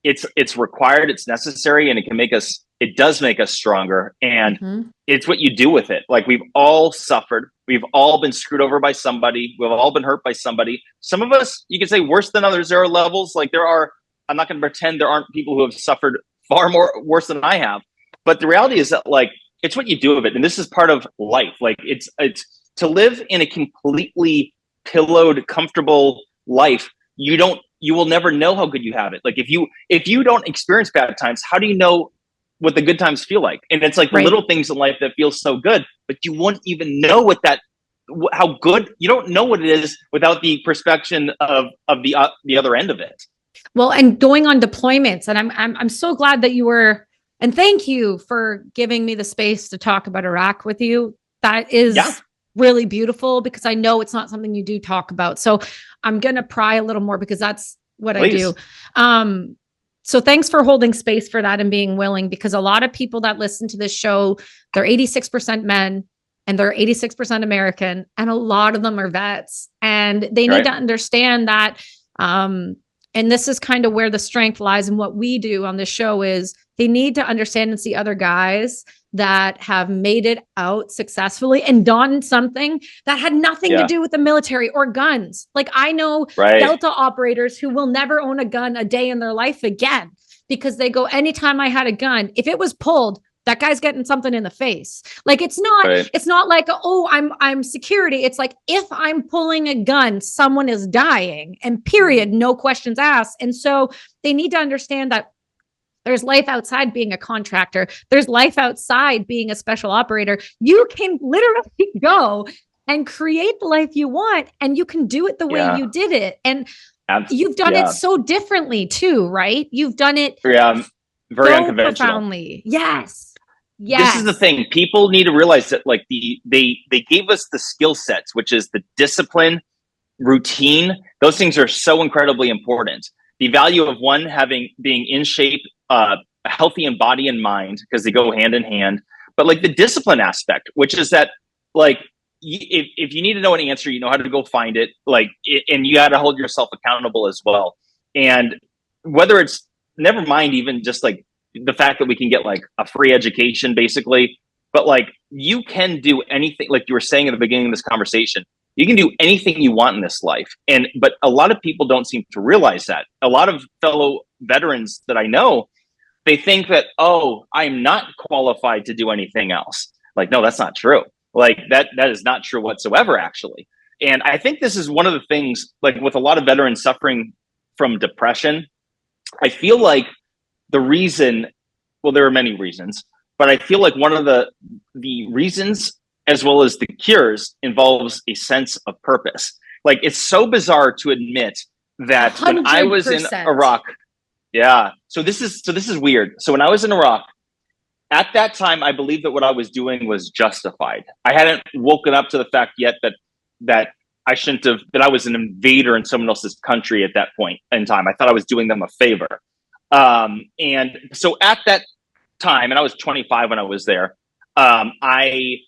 it's required, it's necessary, and it does make us stronger. And it's what you do with it. Like, we've all suffered. We've all been screwed over by somebody. We've all been hurt by somebody. Some of us, you can say worse than others. There are levels. Like, I'm not going to pretend there aren't people who have suffered far more worse than I have. But the reality is that, like, it's what you do with it. And this is part of life. Like, it's to live in a completely pillowed, comfortable life. You will never know how good you have it. Like, if you don't experience bad times, how do you know what the good times feel like? And it's like the little things in life that feel so good, but you wouldn't even know how good. You don't know what it is without the perspective of the other end of it. Well, and going on deployments, and I'm so glad that you were, and thank you for giving me the space to talk about Iraq with you. That is really beautiful, because I know it's not something you do talk about. So I'm going to pry a little more, because that's what I do. So thanks for holding space for that and being willing, because a lot of people that listen to this show, they're 86% men and they're 86% American. And a lot of them are vets, and they need to understand that. And this is kind of where the strength lies in what we do on this show, is they need to understand and see other guys that have made it out successfully and done something that had nothing to do with the military or guns. Like, I know Delta operators who will never own a gun a day in their life again, because they go, anytime I had a gun, if it was pulled, that guy's getting something in the face. Like, it's not like, oh, I'm security. It's like, if I'm pulling a gun, someone is dying, and period, no questions asked. And so they need to understand that there's life outside being a contractor. There's life outside being a special operator. You can literally go and create the life you want, and you can do it the way you did it. And you've done it so differently too, right? You've done it very so unconventional. Profoundly. Yes. This is the thing. People need to realize that, like, they gave us the skill sets, which is the discipline, routine. Those things are so incredibly important. The value of one being in shape, healthy in body and mind, because they go hand in hand. But, like, the discipline aspect, which is that, like, if you need to know an answer, you know how to go find it. Like, and you got to hold yourself accountable as well. And whether it's, never mind even just like the fact that we can get like a free education, basically, but like, you can do anything. Like you were saying at the beginning of this conversation, you can do anything you want in this life. But a lot of people don't seem to realize that. A lot of fellow veterans that I know, they think that, oh, I'm not qualified to do anything else. Like, no, that's not true. Like that is not true whatsoever, actually. And I think this is one of the things, like with a lot of veterans suffering from depression, I feel like the reason, well, there are many reasons, but I feel like one of the reasons, as well as the cures, involves a sense of purpose. Like, it's so bizarre to admit that 100%. When I was in Iraq, so this is weird. So when I was in Iraq, at that time, I believed that what I was doing was justified. I hadn't woken up to the fact yet that I shouldn't have, that I was an invader in someone else's country at that point in time. I thought I was doing them a favor. And so at that time, and I was 25 when I was there, I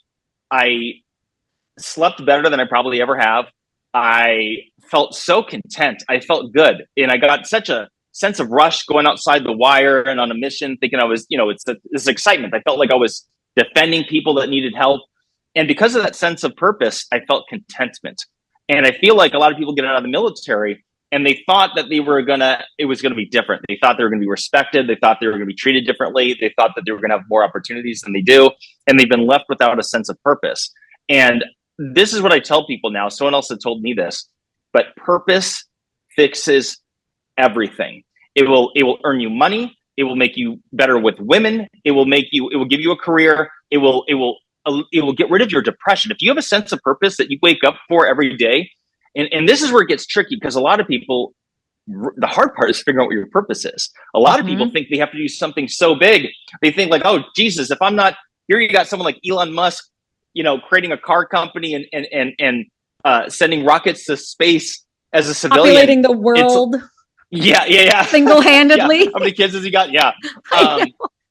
slept better than I probably ever have. I felt so content. I felt good. And I got such a sense of rush going outside the wire and on a mission, thinking I was, it's this excitement. I felt like I was defending people that needed help. And because of that sense of purpose, I felt contentment. And I feel like a lot of people get out of the military and they thought that it was going to be different. They thought they were going to be respected. They thought they were going to be treated differently. They thought that they were going to have more opportunities than they do. And they've been left without a sense of purpose. And this is what I tell people now. Someone else had told me this, but purpose fixes everything. It will earn you money. It will make you better with women. It will give you a career. It will get rid of your depression. If you have a sense of purpose that you wake up for every day, and this is where it gets tricky, because a lot of people, the hard part is figuring out what your purpose is. A lot of people think they have to do something so big. They think like, oh, Jesus, if I'm not here, you got someone like Elon Musk, creating a car company and sending rockets to space as a civilian. Populating the world. Yeah. Single-handedly. Yeah. How many kids has he got? Yeah.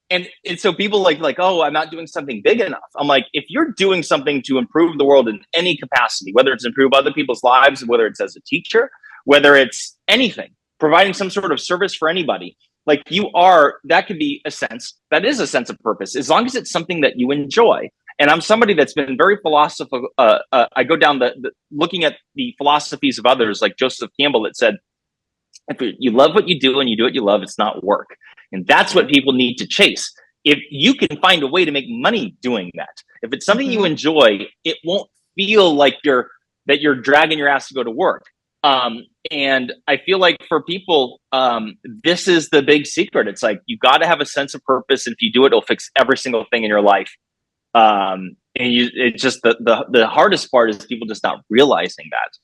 And so people like, oh, I'm not doing something big enough. I'm like, if you're doing something to improve the world in any capacity, whether it's improve other people's lives, whether it's as a teacher, whether it's anything, providing some sort of service for anybody. Like that could be that is a sense of purpose, as long as it's something that you enjoy. And I'm somebody that's been very philosophical. I go down looking at the philosophies of others, like Joseph Campbell, that said, if you love what you do and you do what you love, it's not work. And that's what people need to chase. If you can find a way to make money doing that, if it's something you enjoy, it won't feel like you're dragging your ass to go to work. And I feel like for people, this is the big secret. It's like, you got to have a sense of purpose. And if you do it, it'll fix every single thing in your life. It's just the hardest part is people just not realizing that.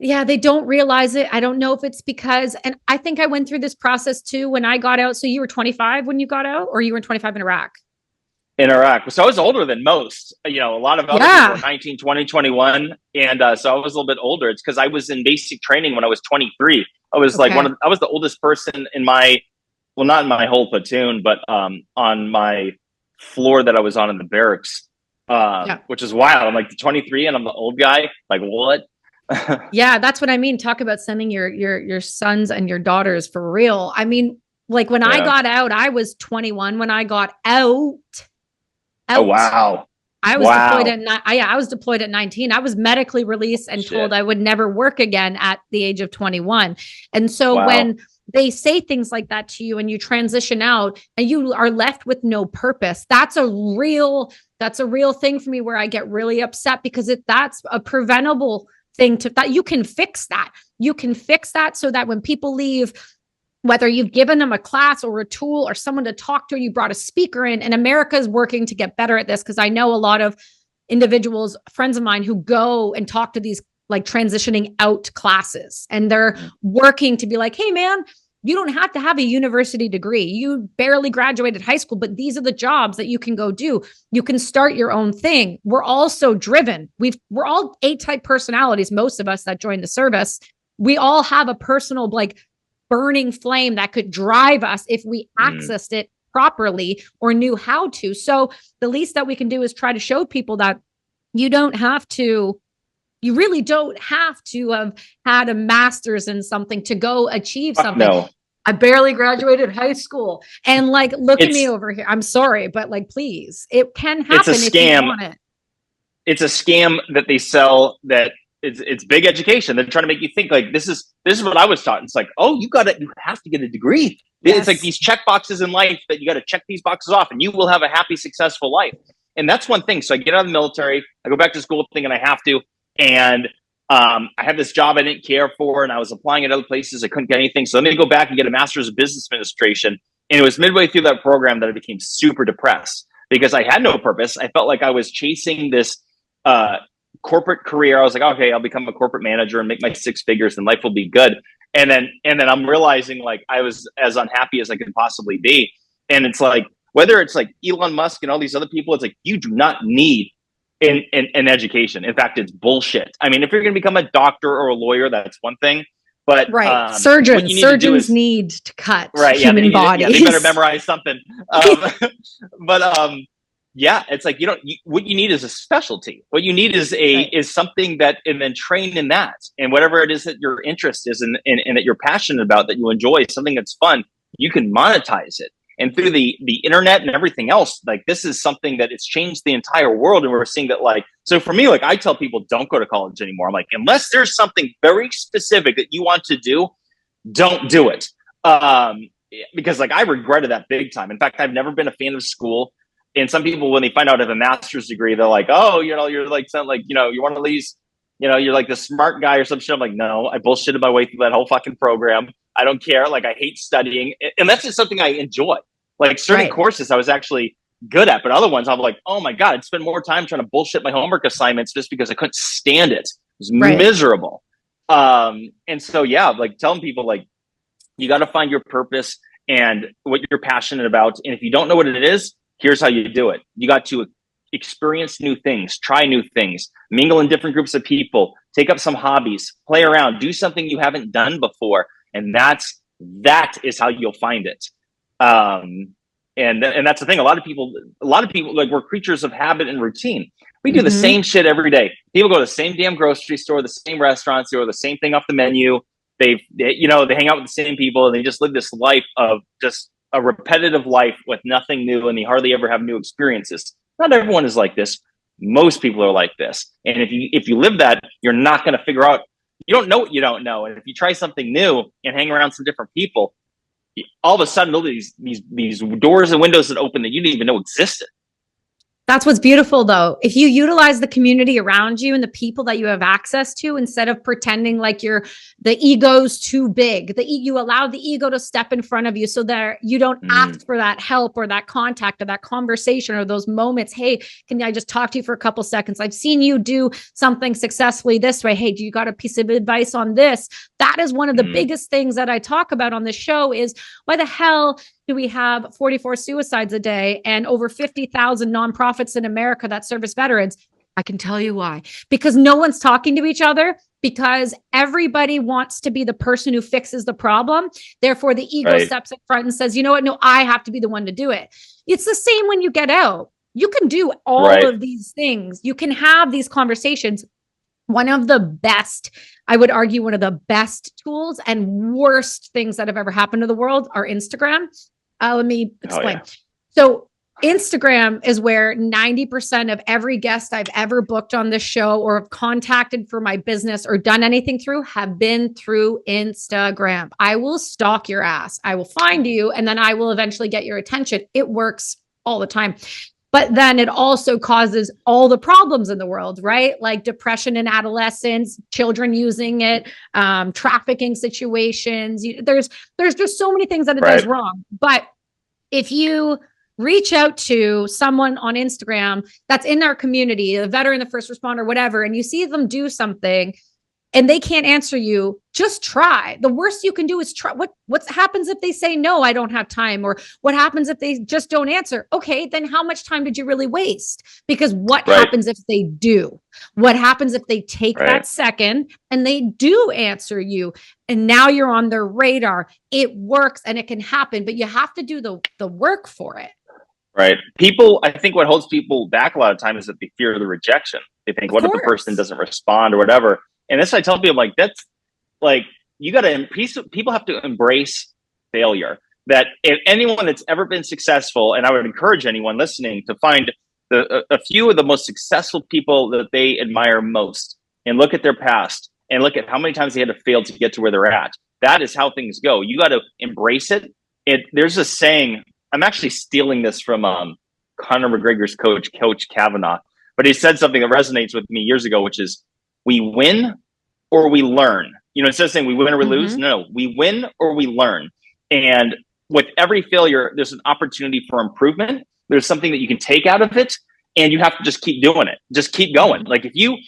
Yeah, they don't realize it. I don't know if it's because, and I think I went through this process too when I got out. So you were 25 when you got out, or you were 25 in Iraq? In Iraq. So I was older than most, a lot of other people were 19, 20, 21. And so I was a little bit older. It's because I was in basic training when I was 23. I was I was the oldest person in not in my whole platoon, but on my floor that I was on in the barracks, which is wild. I'm like 23 and I'm the old guy. Like, what? Yeah, that's what I mean. Talk about sending your sons and your daughters for real. I mean, like when I got out, I was 21 when I got out. Oh, wow. I was deployed I was deployed at 19. I was medically released and told I would never work again at the age of 21. And so when they say things like that to you and you transition out and you are left with no purpose, that's a real thing for me, where I get really upset, because that's a preventable thing that you can fix that. You can fix that so that when people leave, whether you've given them a class or a tool or someone to talk to, you brought a speaker in, and America is working to get better at this, because I know a lot of individuals, friends of mine, who go and talk to these like transitioning out classes, and they're working to be like, hey man, you don't have to have a university degree. You barely graduated high school, but these are the jobs that you can go do. You can start your own thing. We're all so driven. We're all A-type personalities. Most of us that join the service, we all have a personal like burning flame that could drive us if we accessed it properly or knew how to. So the least that we can do is try to show people that you really don't have to have had a master's in something to go achieve something. No. I barely graduated high school. And like, look at me over here. I'm sorry, but like, please, it can happen if you want it. It's a scam that they sell that it's big education. They're trying to make you think like, this is what I was taught. It's like, oh, you have to get a degree. Yes. It's like these check boxes in life that you got to check these boxes off and you will have a happy, successful life. And that's one thing. So I get out of the military, I go back to school thinking I have to. And I have this job I didn't care for, and I was applying at other places. I couldn't get anything. So let me go back and get a master's of business administration. And it was midway through that program that I became super depressed because I had no purpose. I felt like I was chasing this corporate career. I was like, okay, I'll become a corporate manager and make my 6 figures and life will be good. And then I'm realizing like I was as unhappy as I could possibly be. And it's like, whether it's like Elon Musk and all these other people, it's like, you do not need in education. In fact, it's bullshit. I mean, if you're going to become a doctor or a lawyer, that's one thing. But surgeons need to cut human bodies. They better memorize something. Yeah, it's like what you need is a specialty. What you need is something that, and then train in that, and whatever it is that your interest is and that you're passionate about, that you enjoy, something that's fun, you can monetize it. And through the internet and everything else, like this is something that it's changed the entire world. And we're seeing that, like, so for me, like I tell people, don't go to college anymore. I'm like, unless there's something very specific that you want to do, don't do it. Because like I regretted that big time. In fact, I've never been a fan of school. And some people, when they find out I have a master's degree, they're like, oh, you're like, you're one of these, you're like the smart guy or some shit. I'm like, no, I bullshitted my way through that whole fucking program. I don't care. Like, I hate studying. And that's just something I enjoy. Like certain courses I was actually good at, but other ones I'm like, oh my God, I'd spend more time trying to bullshit my homework assignments just because I couldn't stand it. It was miserable. And so, yeah, like telling people like, you got to find your purpose and what you're passionate about. And if you don't know what it is, here's how you do it. You got to experience new things, try new things, mingle in different groups of people, take up some hobbies, play around, do something you haven't done before. And that is how you'll find it. And that's the thing. A lot of people, like, we're creatures of habit and routine. We do the same shit every day. People go to the same damn grocery store, the same restaurants, or the same thing off the menu. you know, they hang out with the same people and they just live this life of just a repetitive life with nothing new, and they hardly ever have new experiences. Not everyone is like this. Most people are like this. And if you live that, you're not going to figure out, you don't know what you don't know. And if you try something new and hang around some different people, all of a sudden, all these doors and windows that open that you didn't even know existed. That's what's beautiful, though. If you utilize the community around you and the people that you have access to, instead of pretending like the ego's too big, you allow the ego to step in front of you so that you don't ask for that help or that contact or that conversation or those moments. Hey, can I just talk to you for a couple seconds? I've seen you do something successfully this way. Hey, do you got a piece of advice on this? That is one of the biggest things that I talk about on the show is why the hell do we have 44 suicides a day and over 50,000 nonprofits in America that service veterans? I can tell you why. Because no one's talking to each other, because everybody wants to be the person who fixes the problem. Therefore, the ego steps in front and says, you know what? No, I have to be the one to do it. It's the same when you get out. You can do all of these things. You can have these conversations. One of the best, I would argue, one of the best tools and worst things that have ever happened to the world are Instagram. Let me explain. So Instagram is where 90% of every guest I've ever booked on this show or have contacted for my business or done anything through have been through Instagram. I will stalk your ass. I will find you, and then I will eventually get your attention. It works all the time. But then it also causes all the problems in the world, right? Like depression in adolescents, children using it, trafficking situations. There's just so many things that it does wrong. But if you reach out to someone on Instagram that's in our community, a veteran, the first responder, whatever, and you see them do something and they can't answer you, just try. The worst you can do is try. What happens if they say, no, I don't have time? Or what happens if they just don't answer? Okay, then how much time did you really waste? Because what happens if they do? What happens if they take that second and they do answer you? And now you're on their radar. It works and it can happen, but you have to do the work for it. Right. I think what holds people back a lot of time is that they fear the rejection. They think, what if the person doesn't respond or whatever? And that's why I tell people, like, that's like, people have to embrace failure. That if anyone that's ever been successful, and I would encourage anyone listening to find a few of the most successful people that they admire most and look at their past and look at how many times they had to fail to get to where they're at. That is how things go. You got to embrace it. There's a saying, I'm actually stealing this from Conor McGregor's Coach Kavanaugh, but he said something that resonates with me years ago, which is, we win or we learn. You know, instead of saying we win or we lose, no, we win or we learn. And with every failure, there's an opportunity for improvement. There's something that you can take out of it, and you have to just keep doing it. Just keep going. Like if you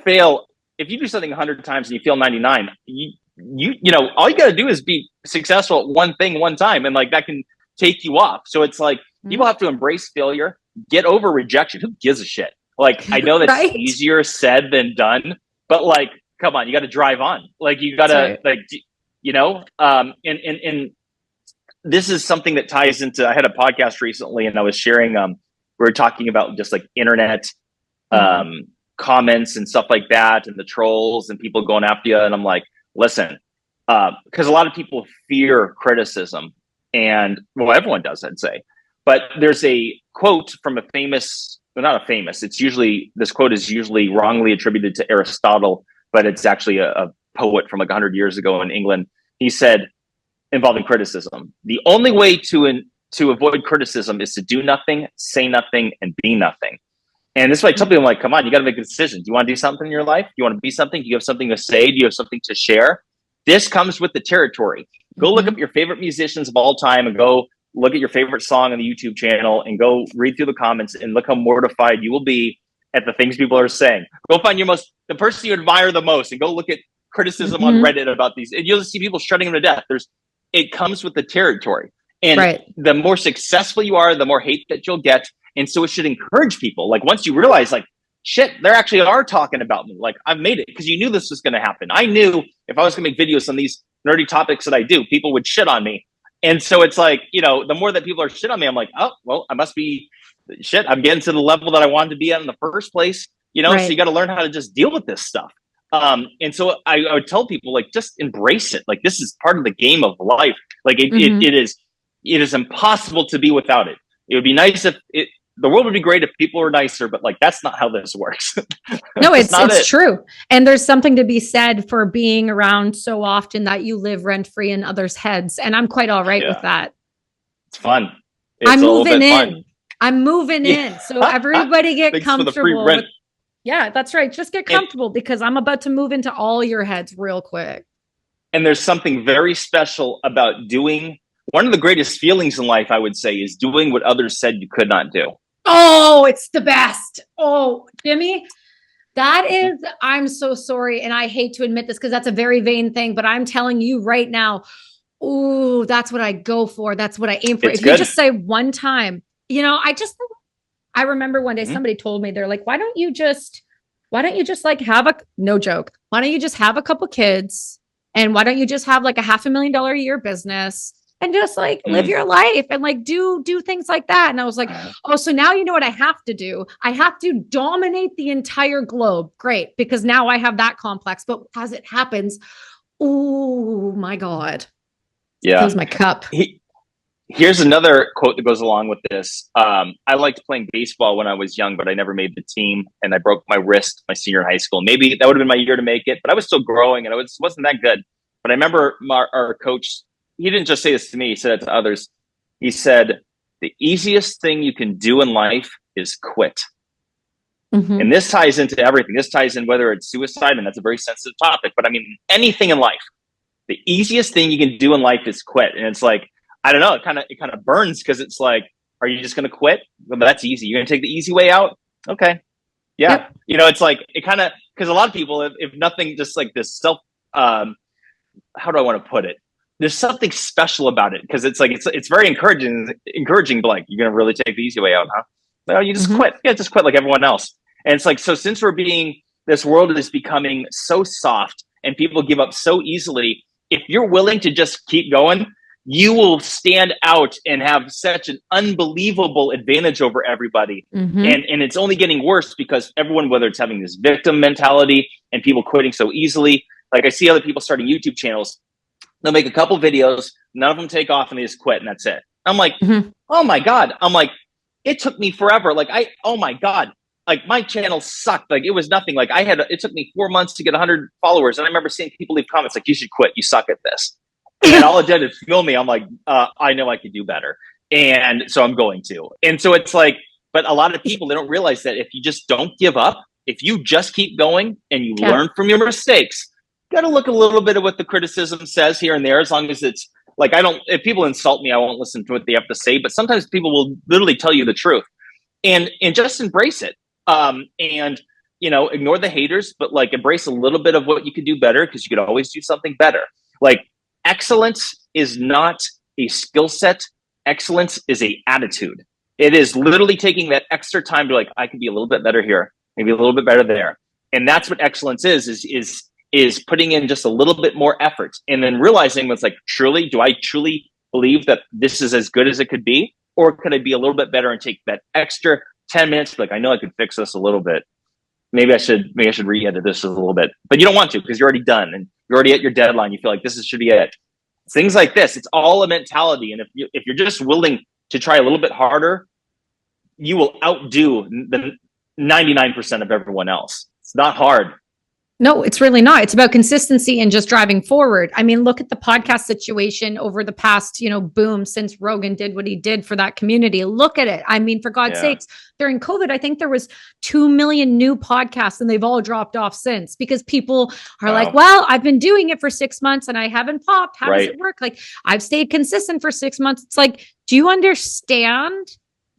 fail, if you do something 100 times and you fail 99, you know, all you got to do is be successful at one thing one time, and like that can take you off. So it's like people have to embrace failure, get over rejection. Who gives a shit? Like, I know that's easier said than done, but like, come on, you got to drive on. Like, you got to, like, you know, and this is something that ties into, I had a podcast recently and I was sharing, we were talking about just like internet, comments and stuff like that, and the trolls and people going after you. And I'm like, listen, because a lot of people fear criticism, and well, everyone does, I'd say, but there's a quote from this quote is usually wrongly attributed to Aristotle, but it's actually a poet from like 100 years ago in England. He said, involving criticism, the only way to avoid criticism is to do nothing, say nothing, and be nothing. And this is why I tell people, I'm like, come on, you got to make a decision. Do you want to do something in your life? Do you want to be something? Do you have something to say? Do you have something to share? This comes with the territory. Go look up your favorite musicians of all time and go look at your favorite song on the YouTube channel and go read through the comments and look how mortified you will be at the things people are saying. Go find the person you admire the most and go look at criticism on Reddit about these. And you'll see people shutting them to death. It comes with the territory. And the more successful you are, the more hate that you'll get. And so it should encourage people. Like, once you realize, like, shit, they actually are talking about me. Like, I've made it, because you knew this was going to happen. I knew if I was going to make videos on these nerdy topics that I do, people would shit on me. And so it's like, you know, the more that people are shit on me, I'm like, oh, well, I must be shit. I'm getting to the level that I wanted to be at in the first place. You know, so you got to learn how to just deal with this stuff. And so I would tell people, like, just embrace it. Like, this is part of the game of life. Like it is impossible to be without it. It would be nice if the world would be great if people were nicer, but like, that's not how this works. No, it's true. And there's something to be said for being around so often that you live rent free in others' heads. And I'm quite all right with that. It's fun. It's I'm moving in. Fun. I'm moving in. So everybody get comfortable. Yeah, that's right. Just get comfortable because I'm about to move into all your heads real quick. And there's something very special about doing. One of the greatest feelings in life, I would say, is doing what others said you could not do. Oh, it's the best. Oh, Jimmy, that is, I'm so sorry. And I hate to admit this because that's a very vain thing, but I'm telling you right now, oh, that's what I go for. That's what I aim for. If you just say one time, I remember one day somebody told me, they're like, why don't you just like no joke. Why don't you just have a couple kids? And why don't you just have like a $500,000 a year business? And just like live your life and like do things like that. And I was like, oh, so now you know what I have to do? I have to dominate the entire globe. Great. Because now I have that complex. But as it happens, oh my God. Yeah. Fills my cup. Here's another quote that goes along with this. I liked playing baseball when I was young, but I never made the team. And I broke my wrist my senior in high school. Maybe that would have been my year to make it, but I was still growing and I wasn't that good. But I remember our coach, he didn't just say this to me, he said it to others. He said, the easiest thing you can do in life is quit. And this ties into everything. This ties in whether it's suicide, and that's a very sensitive topic, but I mean, anything in life, the easiest thing you can do in life is quit. And it's like, I don't know, it kind of burns because it's like, are you just going to quit? Well, that's easy. You're going to take the easy way out? Okay. Yeah. Yep. It's like, it kind of, because a lot of people, if nothing, just like this self, how do I want to put it? There's something special about it because it's like it's very encouraging, but like, you're gonna really take the easy way out, huh? No, you just quit. Yeah, just quit like everyone else. And it's like, so since this world is becoming so soft and people give up so easily, if you're willing to just keep going, you will stand out and have such an unbelievable advantage over everybody. And it's only getting worse because everyone, whether it's having this victim mentality and people quitting so easily, like I see other people starting YouTube channels. They'll make a couple videos, none of them take off, and they just quit, and that's it. I'm like, oh my God. I'm like, it took me forever. Like, oh my God. Like, my channel sucked. Like, it was nothing. Like, it took me 4 months to get 100 followers. And I remember seeing people leave comments like, you should quit. You suck at this. And all it did is fuel me. I'm like, I know I could do better. And so I'm going to. And so it's like, but a lot of people, they don't realize that if you just don't give up, if you just keep going and you learn from your mistakes, got to look a little bit at what the criticism says here and there, as long as it's like, if people insult me, I won't listen to what they have to say, but sometimes people will literally tell you the truth and just embrace it. And ignore the haters, but like embrace a little bit of what you could do better, because you could always do something better. Like, excellence is not a skill set. Excellence is a attitude. It is literally taking that extra time to like, I could be a little bit better here, maybe a little bit better there. And that's what excellence is putting in just a little bit more effort, and then realizing what's like, do I truly believe that this is as good as it could be? Or could I be a little bit better and take that extra 10 minutes? Like, I know I could fix this a little bit. Maybe I should re-edit this a little bit, but you don't want to, because you're already done and you're already at your deadline. You feel like should be it. Things like this, it's all a mentality. And if you're just willing to try a little bit harder, you will outdo the 99% of everyone else. It's not hard. No, it's really not. It's about consistency and just driving forward. I mean, look at the podcast situation over the past, boom, since Rogan did what he did for that community. Look at it. I mean, for God's sakes, during COVID, I think there was 2 million new podcasts, and they've all dropped off since, because people are like, well, I've been doing it for 6 months and I haven't popped. How does it work? Like, I've stayed consistent for 6 months. It's like, do you understand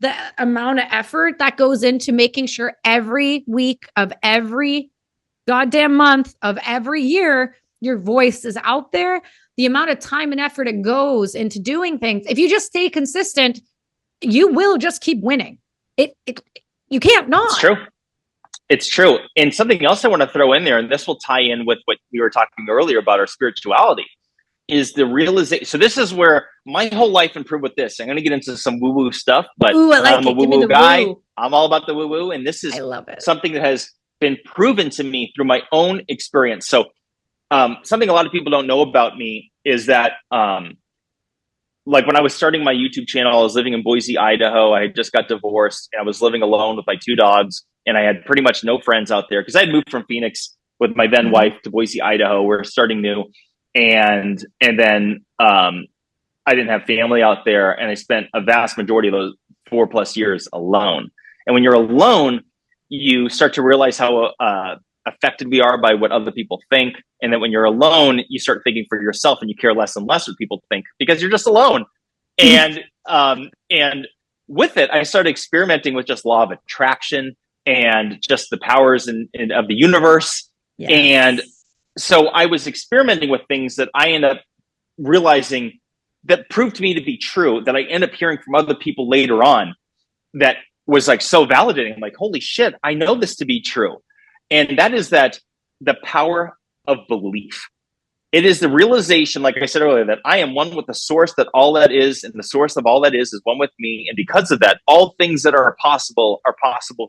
the amount of effort that goes into making sure every week of every goddamn month of every year, your voice is out there? The amount of time and effort it goes into doing things. If you just stay consistent, you will just keep winning. You can't not. It's true. And something else I want to throw in there, and this will tie in with what we were talking earlier about our spirituality, is the realization. So this is where my whole life improved with this. I'm going to get into some woo-woo stuff, but I'm a woo-woo guy. I'm all about the woo-woo. And this is something that has been proven to me through my own experience. So something a lot of people don't know about me is that like when I was starting my YouTube channel, I was living in Boise, Idaho. I had just got divorced and I was living alone with my 2 dogs, and I had pretty much no friends out there because I had moved from Phoenix with my then wife to Boise, Idaho. We're starting new. And then I didn't have family out there, and I spent a vast majority of those 4+ years alone. And when you're alone, you start to realize how affected we are by what other people think. And then when you're alone, you start thinking for yourself, and you care less and less what people think because you're just alone. And with it, I started experimenting with just law of attraction and just the powers of the universe. Yes. And so I was experimenting with things that I ended up realizing that proved to me to be true, that I end up hearing from other people later on, that was like so validating. I'm like, holy shit, I know this to be true. And that is that the power of belief. It is the realization, like I said earlier, that I am one with the source that all that is, and the source of all that is one with me. And because of that, all things that are possible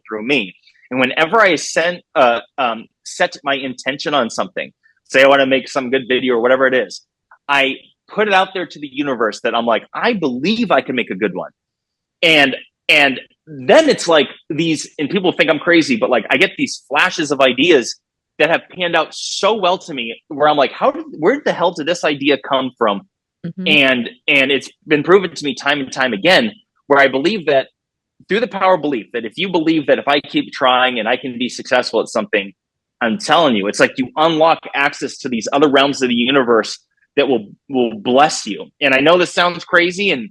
through me. And whenever I set my intention on something, say I want to make some good video or whatever it is, I put it out there to the universe that I'm like, I believe I can make a good one. And then it's like these, and people think I'm crazy, but like I get these flashes of ideas that have panned out so well to me, where I'm like, where the hell did this idea come from? And it's been proven to me time and time again, where I believe that through the power of belief, that if you believe that if I keep trying and I can be successful at something, I'm telling you, it's like you unlock access to these other realms of the universe that will bless you. And I know this sounds crazy, and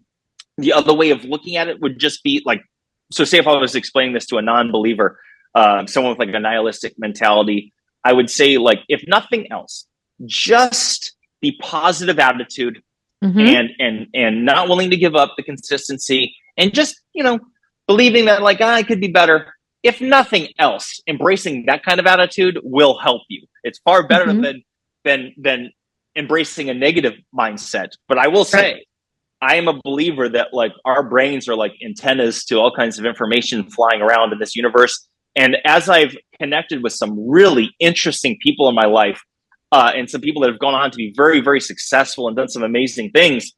the other way of looking at it would just be like, so say if I was explaining this to a non-believer, someone with like a nihilistic mentality, I would say, like, if nothing else, just the positive attitude and not willing to give up the consistency, and just, believing that like, I could be better. If nothing else, embracing that kind of attitude will help you. It's far better than embracing a negative mindset. But I will say, I am a believer that like our brains are like antennas to all kinds of information flying around in this universe. And as I've connected with some really interesting people in my life, and some people that have gone on to be very, very successful and done some amazing things,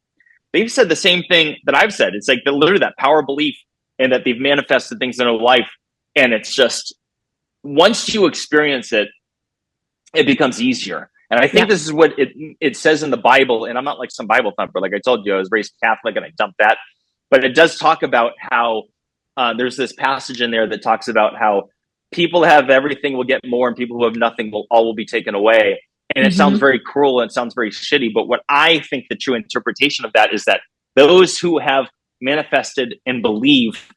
they've said the same thing that I've said. It's like literally that power of belief, and that they've manifested things in their life. And it's just, once you experience it, it becomes easier. And I think this is what it says in the Bible. And I'm not like some Bible thumper. Like I told you, I was raised Catholic and I dumped that. But it does talk about how there's this passage in there that talks about how people who have everything will get more, and people who have nothing will be taken away. And it sounds very cruel and it sounds very shitty. But what I think the true interpretation of that is that those who have manifested and believe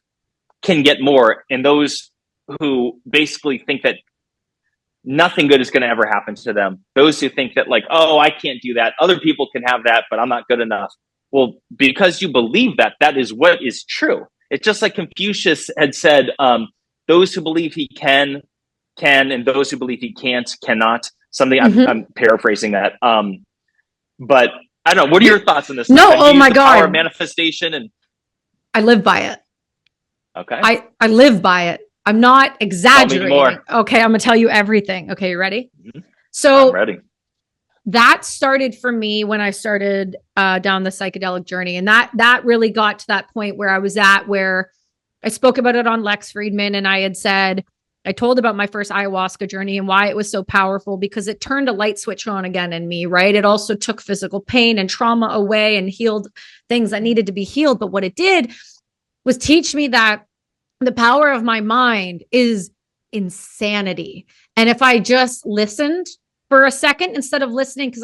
can get more. And those who basically think that nothing good is going to ever happen to them, those who think that like, oh, I can't do that, other people can have that, but I'm not good enough. Well, because you believe that, that is what is true. It's just like Confucius had said, those who believe he can, and those who believe he can't, cannot. Something I'm paraphrasing that. But I don't know. What are your thoughts on this? No, oh my God. Power of manifestation, and I live by it. Okay. I live by it. I'm not exaggerating. Okay, I'm gonna tell you everything. Okay, you ready? So I'm ready. That started for me when I started down the psychedelic journey. And that really got to that point where I was at, where I spoke about it on Lex Friedman, and I told about my first ayahuasca journey and why it was so powerful, because it turned a light switch on again in me, right? It also took physical pain and trauma away and healed things that needed to be healed. But what it did was teach me that the power of my mind is insanity. And if I just listened for a second instead of listening, because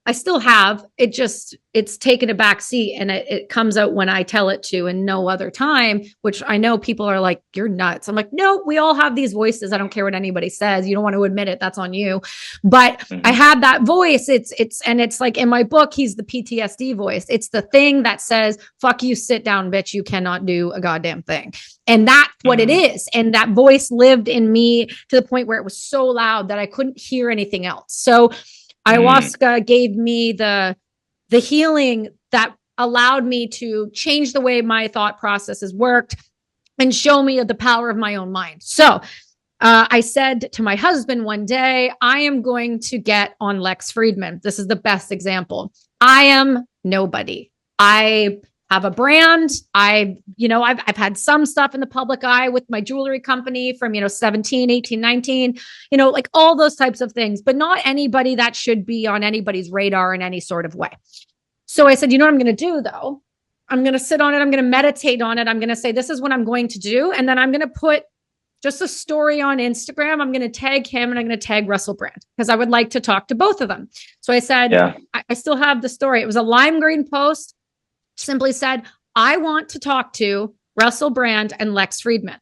I still have, it's taken a back seat, and it comes out when I tell it to, and no other time, which I know people are like, you're nuts. I'm like, no, we all have these voices. I don't care what anybody says. You don't want to admit it. That's on you. But I had that voice. It's like in my book, he's the PTSD voice. It's the thing that says, fuck you, sit down, bitch. You cannot do a goddamn thing. And that's what it is. And that voice lived in me to the point where it was so loud that I couldn't hear anything else. So ayahuasca gave me the healing that allowed me to change the way my thought processes worked and show me the power of my own mind. So I said to my husband one day, I am going to get on Lex Fridman. This is the best example. I am nobody. I have a brand. I've had some stuff in the public eye with my jewelry company from, 17, 18, 19, like all those types of things, but not anybody that should be on anybody's radar in any sort of way. So I said, you know what I'm going to do though? I'm going to sit on it. I'm going to meditate on it. I'm going to say, this is what I'm going to do. And then I'm going to put just a story on Instagram. I'm going to tag him and I'm going to tag Russell Brand because I would like to talk to both of them. So I said, I still have the story. It was a lime green post. Simply said, I want to talk to Russell Brand and Lex Fridman.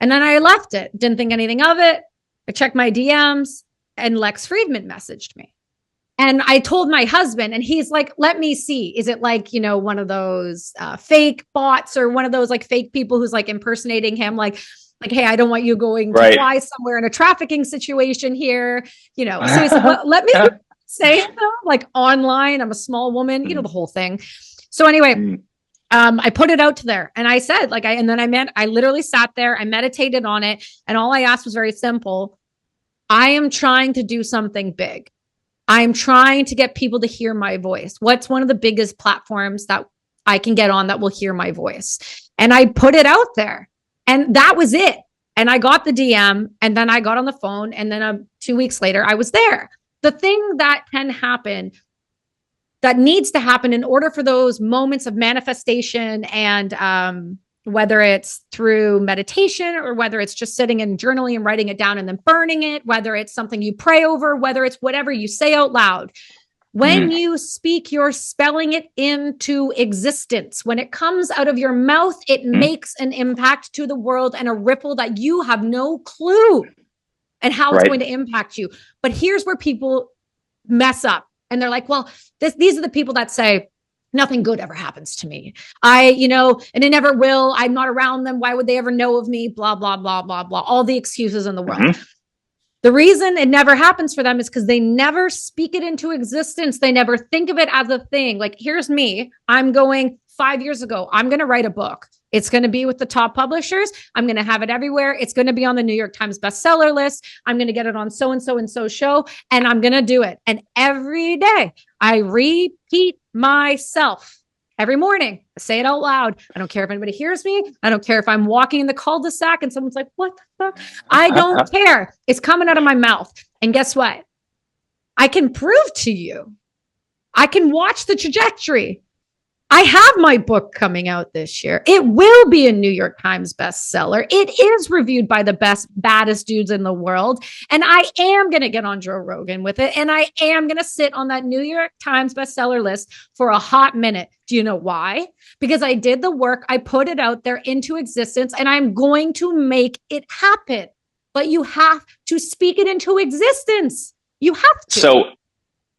And then I left it. Didn't think anything of it. I checked my DMs and Lex Fridman messaged me. And I told my husband, and he's like, let me see. Is it like, one of those fake bots or one of those like fake people who's like impersonating him? Like, hey, I don't want you going to fly somewhere in a trafficking situation here. So he said, well, let me say it though, like online. I'm a small woman, the whole thing. So anyway, I put it out to there and I said, I literally sat there, I meditated on it. And all I asked was very simple. I am trying to do something big. I'm trying to get people to hear my voice. What's one of the biggest platforms that I can get on that will hear my voice? And I put it out there. And that was it. And I got the DM and then I got on the phone and then 2 weeks later, I was there. The thing that can happen, that needs to happen in order for those moments of manifestation and whether it's through meditation or whether it's just sitting and journaling and writing it down and then burning it, whether it's something you pray over, whether it's whatever you say out loud. When you speak, you're spelling it into existence. When it comes out of your mouth, it makes an impact to the world and a ripple that you have no clue and how it's going to impact you. But here's where people mess up. And they're like, well, these are the people that say, nothing good ever happens to me. And it never will. I'm not around them. Why would they ever know of me? Blah, blah, blah, blah, blah. All the excuses in the world. The reason it never happens for them is because they never speak it into existence. They never think of it as a thing. Like, here's me. I'm going 5 years ago. I'm going to write a book. It's going to be with the top publishers. I'm going to have it everywhere. It's going to be on the New York Times bestseller list. I'm going to get it on so-and-so and so show, and I'm going to do it. And every day I repeat myself. Every morning, I say it out loud. I don't care if anybody hears me. I don't care if I'm walking in the cul-de-sac and someone's like, what the fuck? I don't care. It's coming out of my mouth. And guess what? I can prove to you. I can watch the trajectory. I have my book coming out this year. It will be a New York Times bestseller. It is reviewed by the baddest dudes in the world. And I am going to get on Joe Rogan with it. And I am going to sit on that New York Times bestseller list for a hot minute. Do you know why? Because I did the work. I put it out there into existence and I'm going to make it happen. But you have to speak it into existence. You have to. So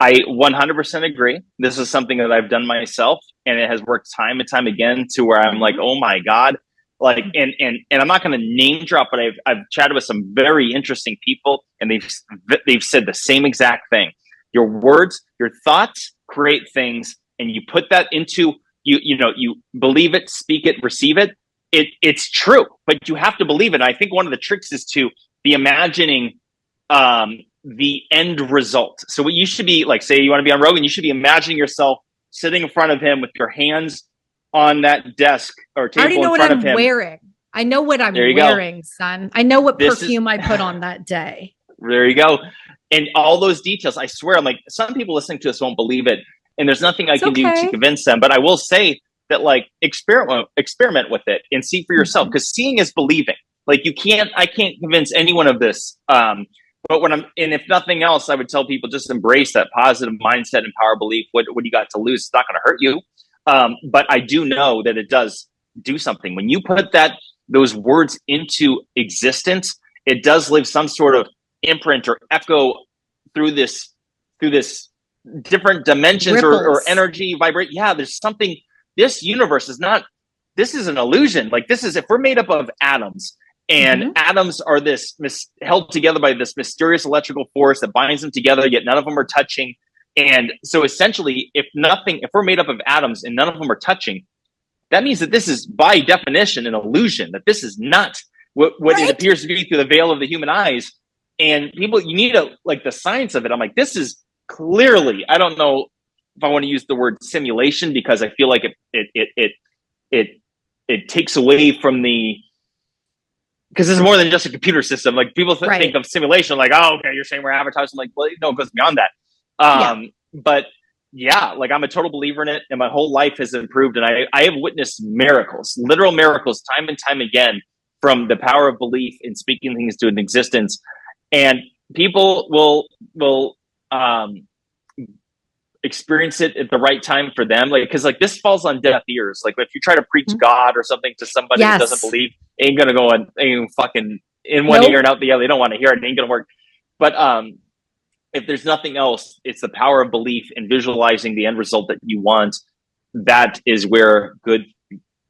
I 100% agree. This is something that I've done myself, and it has worked time and time again to where I'm like, oh my God. Like, and I'm not going to name drop, but I've chatted with some very interesting people, and they've said the same exact thing. Your words, your thoughts create things, and you put that into you believe it, speak it, receive it. It's true, but you have to believe it. And I think one of the tricks is to be imagining the end result. So what you should be like, say you want to be on Rogan, you should be imagining yourself sitting in front of him with your hands on that desk or table in front of him. Wearing. I know what I'm wearing, son. I know what perfume I put on that day. There you go. And all those details, I swear, like some people listening to us won't believe it. And there's nothing I can do to convince them. But I will say that like experiment with it and see for yourself, because seeing is believing. Like I can't convince anyone of this. But and if nothing else, I would tell people just embrace that positive mindset and power belief. What do you got to lose? It's not going to hurt you. But I do know that it does do something. When you put those words into existence, it does leave some sort of imprint or echo through this different dimensions or energy vibrate. Yeah, there's something. This universe is not. This is an illusion. Like if we're made up of atoms. And atoms are held together by this mysterious electrical force that binds them together, yet none of them are touching. And so essentially, if we're made up of atoms and none of them are touching, that means that this is by definition an illusion, that this is not what it appears to be through the veil of the human eyes. And people, you need the science of it. I'm like, this is clearly, I don't know if I want to use the word simulation, because I feel like it takes away from because it's more than just a computer system. Like people think of simulation, like, oh, okay, you're saying we're advertising. Like, well, no, it goes beyond that. But yeah, like I'm a total believer in it, and my whole life has improved. And I have witnessed miracles, literal miracles, time and time again, from the power of belief in speaking things to an existence. And people will experience it at the right time for them. Like, cause like this falls on deaf ears. Like if you try to preach God or something to somebody who doesn't believe, ain't gonna go on, ain't fucking in one ear and out the other. They don't want to hear it. It ain't gonna work. But if there's nothing else, it's the power of belief and visualizing the end result that you want. That is where good,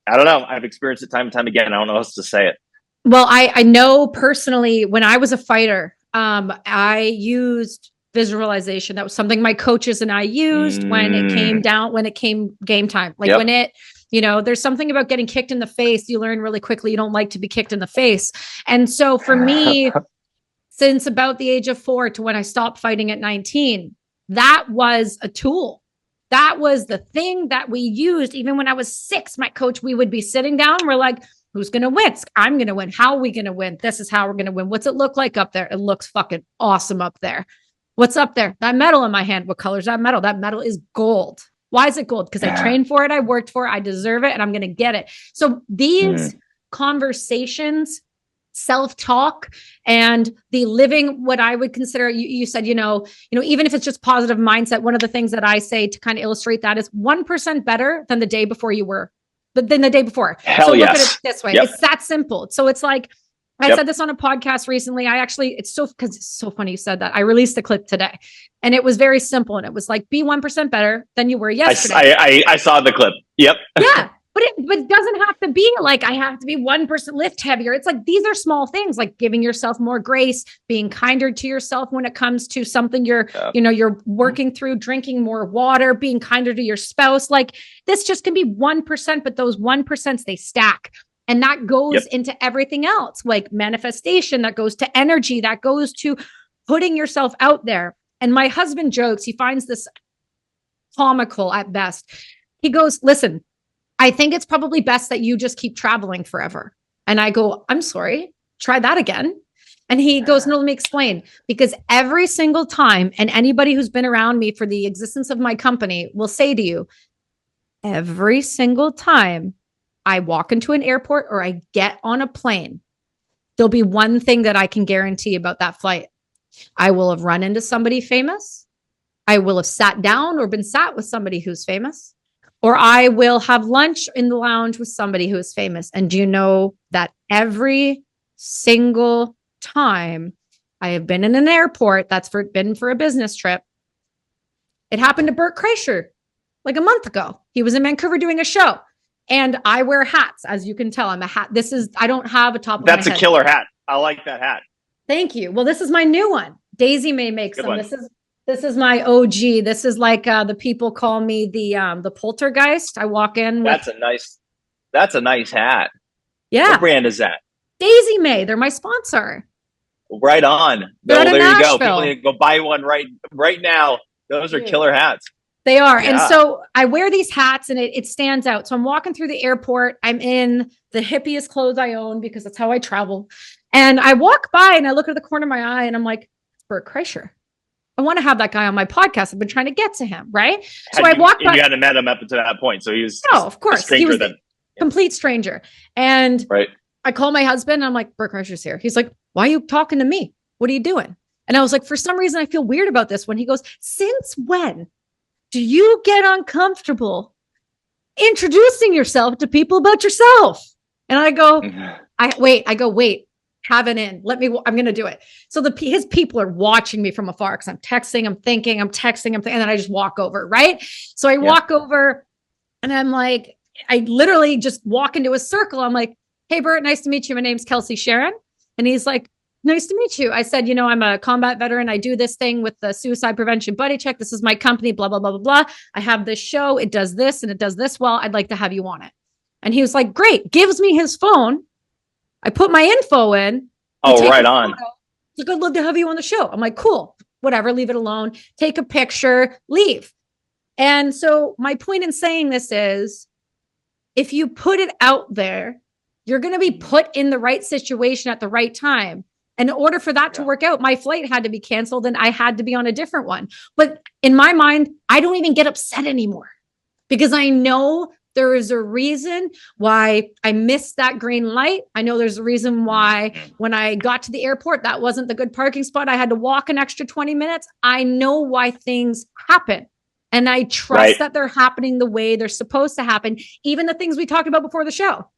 I don't know. I've experienced it time and time again. I don't know how else to say it. Well, I know personally, when I was a fighter, I used visualization. That was something my coaches and I used when it came game time. Like when it, there's something about getting kicked in the face. You learn really quickly you don't like to be kicked in the face. And so for me, since about the age of 4 to when I stopped fighting at 19, that was a tool. That was the thing that we used. Even when I was 6, my coach, we would be sitting down. We're like, who's going to win? I'm going to win. How are we going to win? This is how we're going to win. What's it look like up there? It looks fucking awesome up there. What's up there? That medal in my hand. What color is that medal? That medal is gold. Why is it gold? Because I trained for it. I worked for it. I deserve it. And I'm going to get it. So these conversations, self-talk, and the living what I would consider, you said, even if it's just positive mindset, one of the things that I say to kind of illustrate that is 1% better than the day before you were, than the day before. Hell so yes. Look at it this way. Yep. It's that simple. So it's like, I said this on a podcast recently. Because it's so funny you said that. I released the clip today and it was very simple. And it was like, be 1% better than you were yesterday. I saw the clip. Yep. Yeah. But it doesn't have to be like, I have to be 1% lift heavier. It's like, these are small things, like giving yourself more grace, being kinder to yourself when it comes to something you're working through, drinking more water, being kinder to your spouse. Like this just can be 1%, but those 1%, they stack. And that goes into everything else, like manifestation, that goes to energy, that goes to putting yourself out there. And my husband jokes, he finds this comical at best. He goes, listen, I think it's probably best that you just keep traveling forever. And I go, I'm sorry, try that again. And he goes, no, let me explain. Because every single time, and anybody who's been around me for the existence of my company will say to you, every single time I walk into an airport or I get on a plane, there'll be one thing that I can guarantee about that flight. I will have run into somebody famous. I will have sat down or been sat with somebody who's famous. Or I will have lunch in the lounge with somebody who is famous. And do you know that every single time I have been in an airport that's been for a business trip, it happened to Bert Kreischer like a month ago. He was in Vancouver doing a show. And I wear hats, as you can tell. I'm a hat. I don't have a top of my head. That's a killer hat. I like that hat. Thank you. Well, this is my new one. Daisy May makes them. This is my OG. This is like the people call me the poltergeist. I walk in with. That's a nice hat. Yeah. What brand is that? Daisy May. They're my sponsor. Right on. They're there you Nashville. go. People need to go buy one right now. Those are killer hats. They are. Yeah. And so I wear these hats and it stands out. So I'm walking through the airport. I'm in the hippiest clothes I own because that's how I travel. And I walk by and I look at the corner of my eye and I'm like, it's Bert Kreischer. I want to have that guy on my podcast. I've been trying to get to him. Right. So I walk by. You hadn't met him up to that point. So he was of course. He was a complete stranger. And I call my husband and I'm like, Bert Kreischer's here. He's like, why are you talking to me? What are you doing? And I was like, for some reason, I feel weird about this one. He goes, since when do you get uncomfortable introducing yourself to people about yourself? And I go, wait, have it in. I'm going to do it. So his people are watching me from afar because I'm texting, I'm thinking, and then I just walk over. Right. So I walk over and I'm like, I literally just walk into a circle. I'm like, hey, Bert, nice to meet you. My name's Kelsey Sharon. And he's like, nice to meet you. I said, I'm a combat veteran. I do this thing with the suicide prevention buddy check. This is my company, blah, blah, blah, blah, blah. I have this show. It does this and it does this well. I'd like to have you on it. And he was like, great. Gives me his phone. I put my info in. Oh, right on. It's like, I'd love to have you on the show. I'm like, cool, whatever, leave it alone. Take a picture, leave. And so my point in saying this is, if you put it out there, you're going to be put in the right situation at the right time. And in order for that to work out, my flight had to be canceled and I had to be on a different one. But in my mind, I don't even get upset anymore because I know there is a reason why I missed that green light. I know there's a reason why when I got to the airport, that wasn't the good parking spot. I had to walk an extra 20 minutes. I know why things happen. And I trust that they're happening the way they're supposed to happen. Even the things we talked about before the show.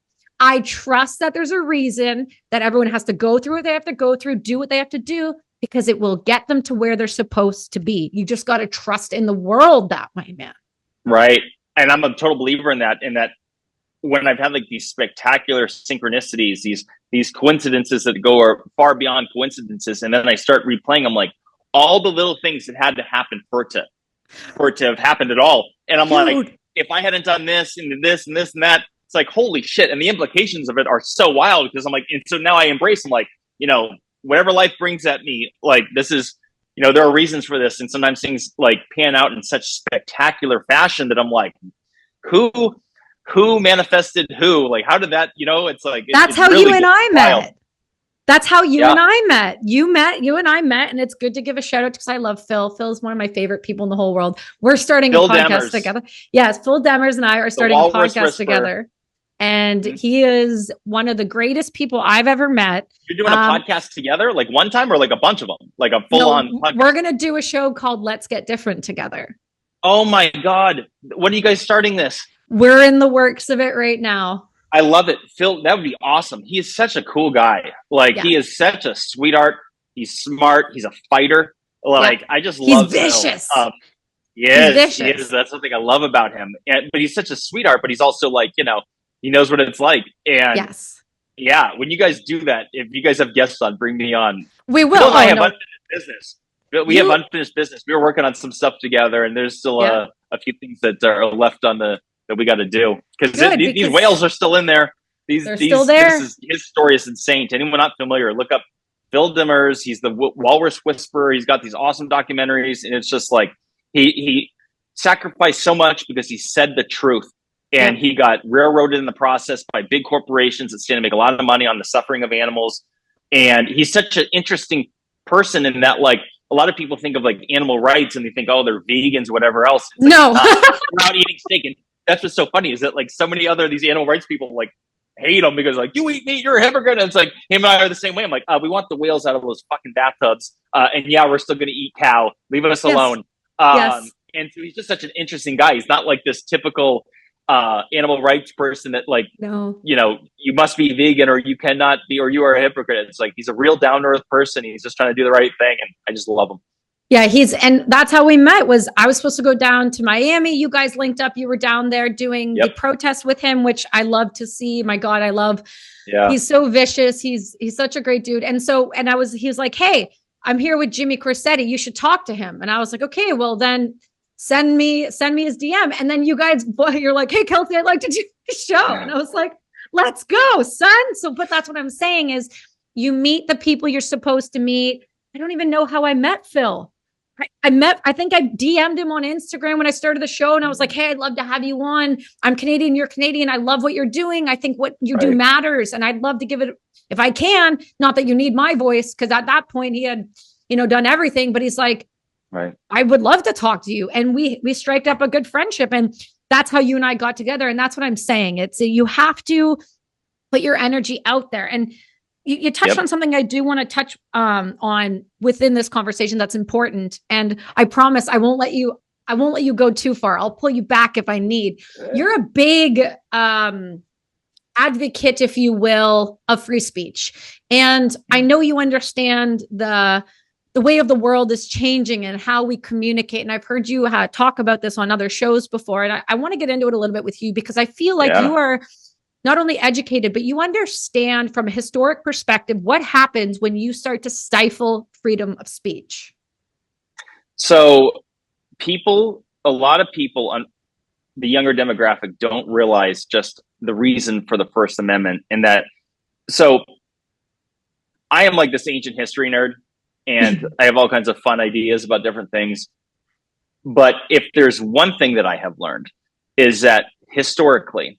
I trust that there's a reason that everyone has to go through what they have to go through, do what they have to do, because it will get them to where they're supposed to be. You just got to trust in the world that way, man. Right. And I'm a total believer in that when I've had like these spectacular synchronicities, these coincidences that go far beyond coincidences. And then I start replaying them, like all the little things that had to happen for it to have happened at all. And I'm like, if I hadn't done this and this and this and that, it's like, holy shit. And the implications of it are so wild because I'm like, and so now I embrace them, like, whatever life brings at me, like this is, there are reasons for this. And sometimes things like pan out in such spectacular fashion that I'm like, who manifested who? Like, how did that, it's like, that's how really you and I met. That's how you and I met. You and I met, and it's good to give a shout out because I love Phil. Phil's one of my favorite people in the whole world. We're starting a podcast together. Yes, Phil Demers and I are starting a podcast together. And he is one of the greatest people I've ever met. You're doing a podcast together, like one time or like a bunch of them, like a full-on podcast? We're going to do a show called Let's Get Different together. Oh my God. When are you guys starting this? We're in the works of it right now. I love it. Phil, that would be awesome. He is such a cool guy. Like he is such a sweetheart. He's smart. He's a fighter. Like I just love Phil. He's vicious. Yes, he is. That's something I love about him. But he's such a sweetheart, but he's also like, he knows what it's like. And when you guys do that, if you guys have guests on, bring me on. We will. Phil and I have unfinished business. We have unfinished business. We were working on some stuff together, and there's still a few things that are left on that we got to do because these whales are still in there. They're still there. His story is insane. To anyone not familiar, look up Phil Demers. He's the Walrus Whisperer. He's got these awesome documentaries, and it's just like he sacrificed so much because he said the truth. And he got railroaded in the process by big corporations that stand to make a lot of money on the suffering of animals. And he's such an interesting person in that, like, a lot of people think of like animal rights and they think, oh, they're vegans, whatever else. It's no, we're out eating steak. And that's what's so funny is that like so many other these animal rights people like hate him because like you eat meat, you're a hypocrite. And it's like him and I are the same way. I'm like, we want the whales out of those fucking bathtubs. And we're still going to eat cow. Leave us alone. And so he's just such an interesting guy. He's not like this typical animal rights person that like, you must be vegan or you cannot be, or you are a hypocrite. It's like, he's a real down to earth person. He's just trying to do the right thing. And I just love him. Yeah, and that's how we met. I was supposed to go down to Miami. You guys linked up. You were down there doing the protest with him, which I love to see. My God, I love. Yeah, he's so vicious. He's such a great dude. And he was like, hey, I'm here with Jimmy Corsetti. You should talk to him. And I was like, okay, well then send me his DM. And then you're like, hey, Kelsey, I'd like to do a show. And I was like, let's go, son. So, but that's what I'm saying is you meet the people you're supposed to meet. I don't even know how I met Phil. I think I DM'd him on Instagram when I started the show and I was like, hey, I'd love to have you on. I'm Canadian, you're Canadian. I love what you're doing. I think what you do matters. And I'd love to give it, if I can, not that you need my voice. Cause at that point he had, done everything, but he's like, I would love to talk to you. And we striked up a good friendship and that's how you and I got together. And that's what I'm saying. You have to put your energy out there. And you touched on something I do want to touch on within this conversation that's important. And I promise I won't let you go too far. I'll pull you back if I need. You're a big advocate, if you will, of free speech. And I know you understand the way of the world is changing and how we communicate. And I've heard you talk about this on other shows before. And I want to get into it a little bit with you because I feel like you are not only educated, but you understand from a historic perspective what happens when you start to stifle freedom of speech. So a lot of people on the younger demographic don't realize just the reason for the First Amendment and that So I am like this ancient history nerd, and I have all kinds of fun ideas about different things. But if there's one thing that I have learned is that historically,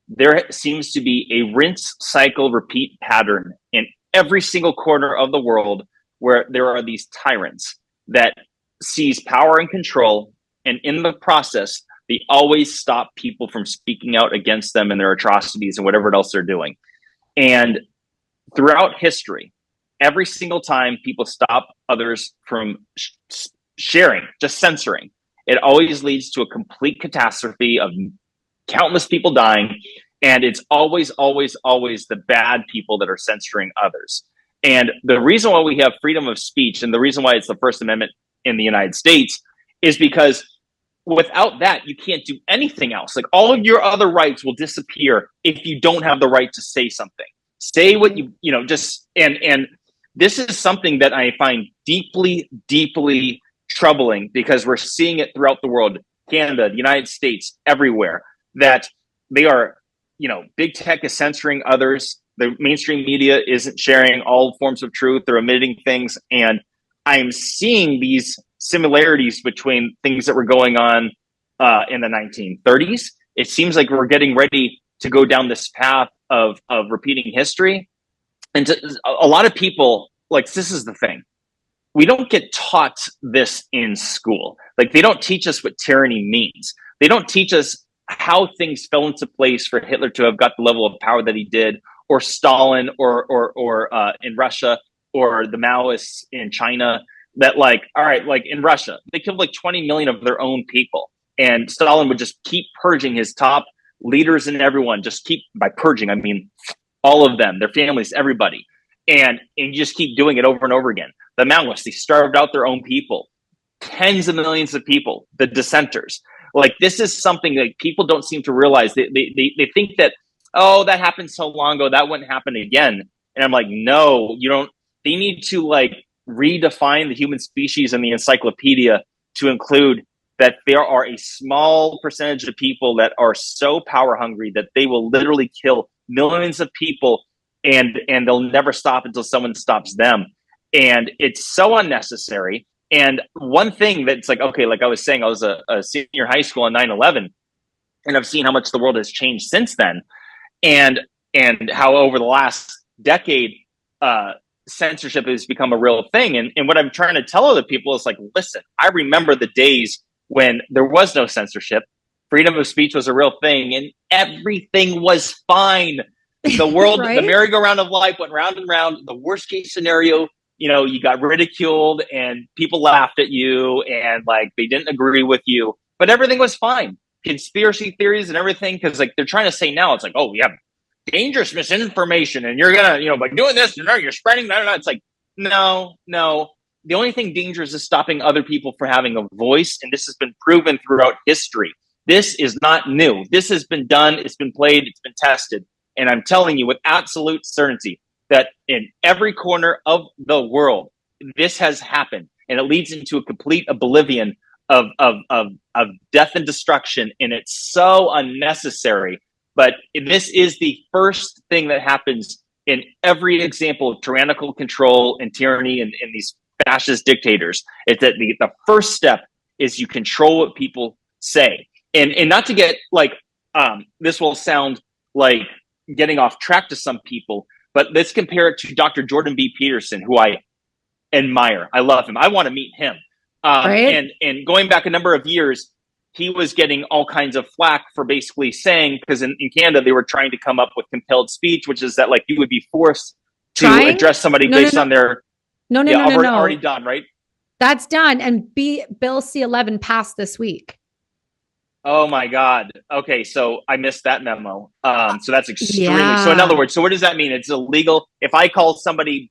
there seems to be a rinse, cycle, repeat pattern in every single corner of the world where there are these tyrants that seize power and control. And in the process, they always stop people from speaking out against them and their atrocities and whatever else they're doing. And throughout history, every single time people stop others from sharing, just censoring, it always leads to a complete catastrophe of countless people dying. And it's always, always, always the bad people that are censoring others. And the reason why we have freedom of speech and the reason why it's the First Amendment in the United States is because without that, you can't do anything else. Like all of your other rights will disappear if you don't have the right to say something. Say what and this is something that I find deeply, deeply troubling because we're seeing it throughout the world, Canada, the United States, everywhere, that they are, big tech is censoring others. The mainstream media isn't sharing all forms of truth. They're omitting things. And I'm seeing these similarities between things that were going on in the 1930s. It seems like we're getting ready to go down this path of repeating history. And a lot of people, like, this is the thing. We don't get taught this in school. Like, they don't teach us what tyranny means. They don't teach us how things fell into place for Hitler to have got the level of power that he did, or Stalin, or in Russia, or the Maoists in China. That, like, all right, like in Russia, they killed like 20 million of their own people, and Stalin would just keep purging his top leaders and everyone. Just keep, by purging, I mean all of them, their families, everybody, and you just keep doing it over and over again. The Maoists, they starved out their own people, tens of millions of people, the dissenters. Like, this is something that people don't seem to realize. They think that, oh, that happened so long ago, that wouldn't happen again. And I'm like, no, you don't. They need to, like, redefine the human species in the encyclopedia to include that there are a small percentage of people that are so power hungry that they will literally kill millions of people, and they'll never stop until someone stops them. And it's so unnecessary. And one thing that's like, okay, like I was saying, I was a senior high school on 9/11, and I've seen how much the world has changed since then, and how over the last decade, censorship has become a real thing. And what I'm trying to tell other people is, like, listen, I remember the days when there was no censorship, freedom of speech was a real thing, and everything was fine. The world, Right? The merry-go-round of life went round and round. The worst case scenario, you got ridiculed and people laughed at you and, like, they didn't agree with you, but everything was fine. Conspiracy theories and everything, because, like, they're trying to say now, it's like, oh, we have dangerous misinformation and you're gonna, by doing this, you're spreading that. It's like, no. The only thing dangerous is stopping other people from having a voice, and this has been proven throughout history. This is not new. This has been done. It's been played. It's been tested. And I'm telling you with absolute certainty that in every corner of the world, this has happened, and it leads into a complete oblivion of death and destruction. And it's so unnecessary. But this is the first thing that happens in every example of tyrannical control and tyranny and these fascist dictators. It's that the first step is you control what people say. And not to get, like, this will sound like getting off track to some people, but let's compare it to Dr. Jordan B. Peterson, who I admire. I love him. I want to meet him. Right? And going back a number of years, he was getting all kinds of flack for basically saying, because in Canada, they were trying to come up with compelled speech, which is that, like, you would be forced to address somebody based on their... No. Already done, right? That's done. And Bill C-11 passed this week. Oh my God. Okay, so I missed that memo. So that's extremely... Yeah. So in other words, so what does that mean? It's illegal. If I call somebody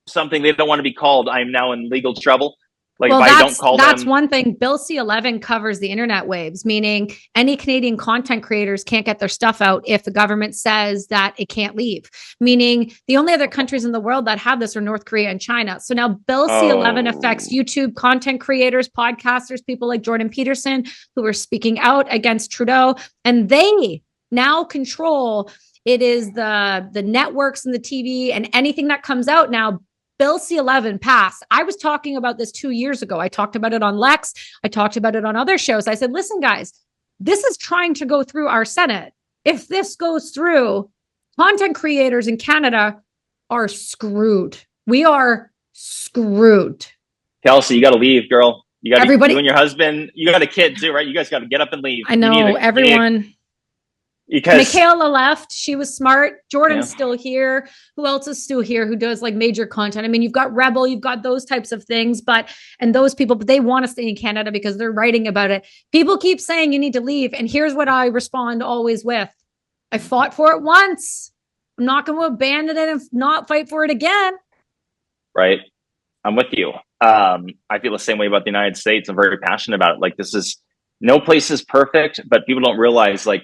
something they don't want to be called, I'm now in legal trouble? Like, well, if I don't call that's them... one thing. Bill C-11 covers the internet waves, meaning any Canadian content creators can't get their stuff out if the government says that it can't leave. Meaning the only other countries in the world that have this are North Korea and China. So now Bill C-11 affects YouTube content creators, podcasters, people like Jordan Peterson, who are speaking out against Trudeau, and they now control It is the networks and the TV and anything that comes out now. Bill C-11 passed. I was talking about this 2 years ago. I talked about it on Lex. I talked about it on other shows. I said, listen, guys, this is trying to go through our Senate. If this goes through, content creators in Canada are screwed. We are screwed. Kelsey, you got to leave, girl. You got everybody. You and your husband. You got a kid too, right? You guys got to get up and leave. I know everyone. Because Michaela left. She was smart. Jordan's still here. Who else is still here who does like major content? I mean, you've got Rebel, you've got those types of things, and those people, but they want to stay in Canada because they're writing about it. People keep saying you need to leave. And here's what I respond always with. I fought for it once. I'm not going to abandon it and not fight for it again. Right. I'm with you. I feel the same way about the United States. I'm very passionate about it. Like, no place is perfect, but people don't realize like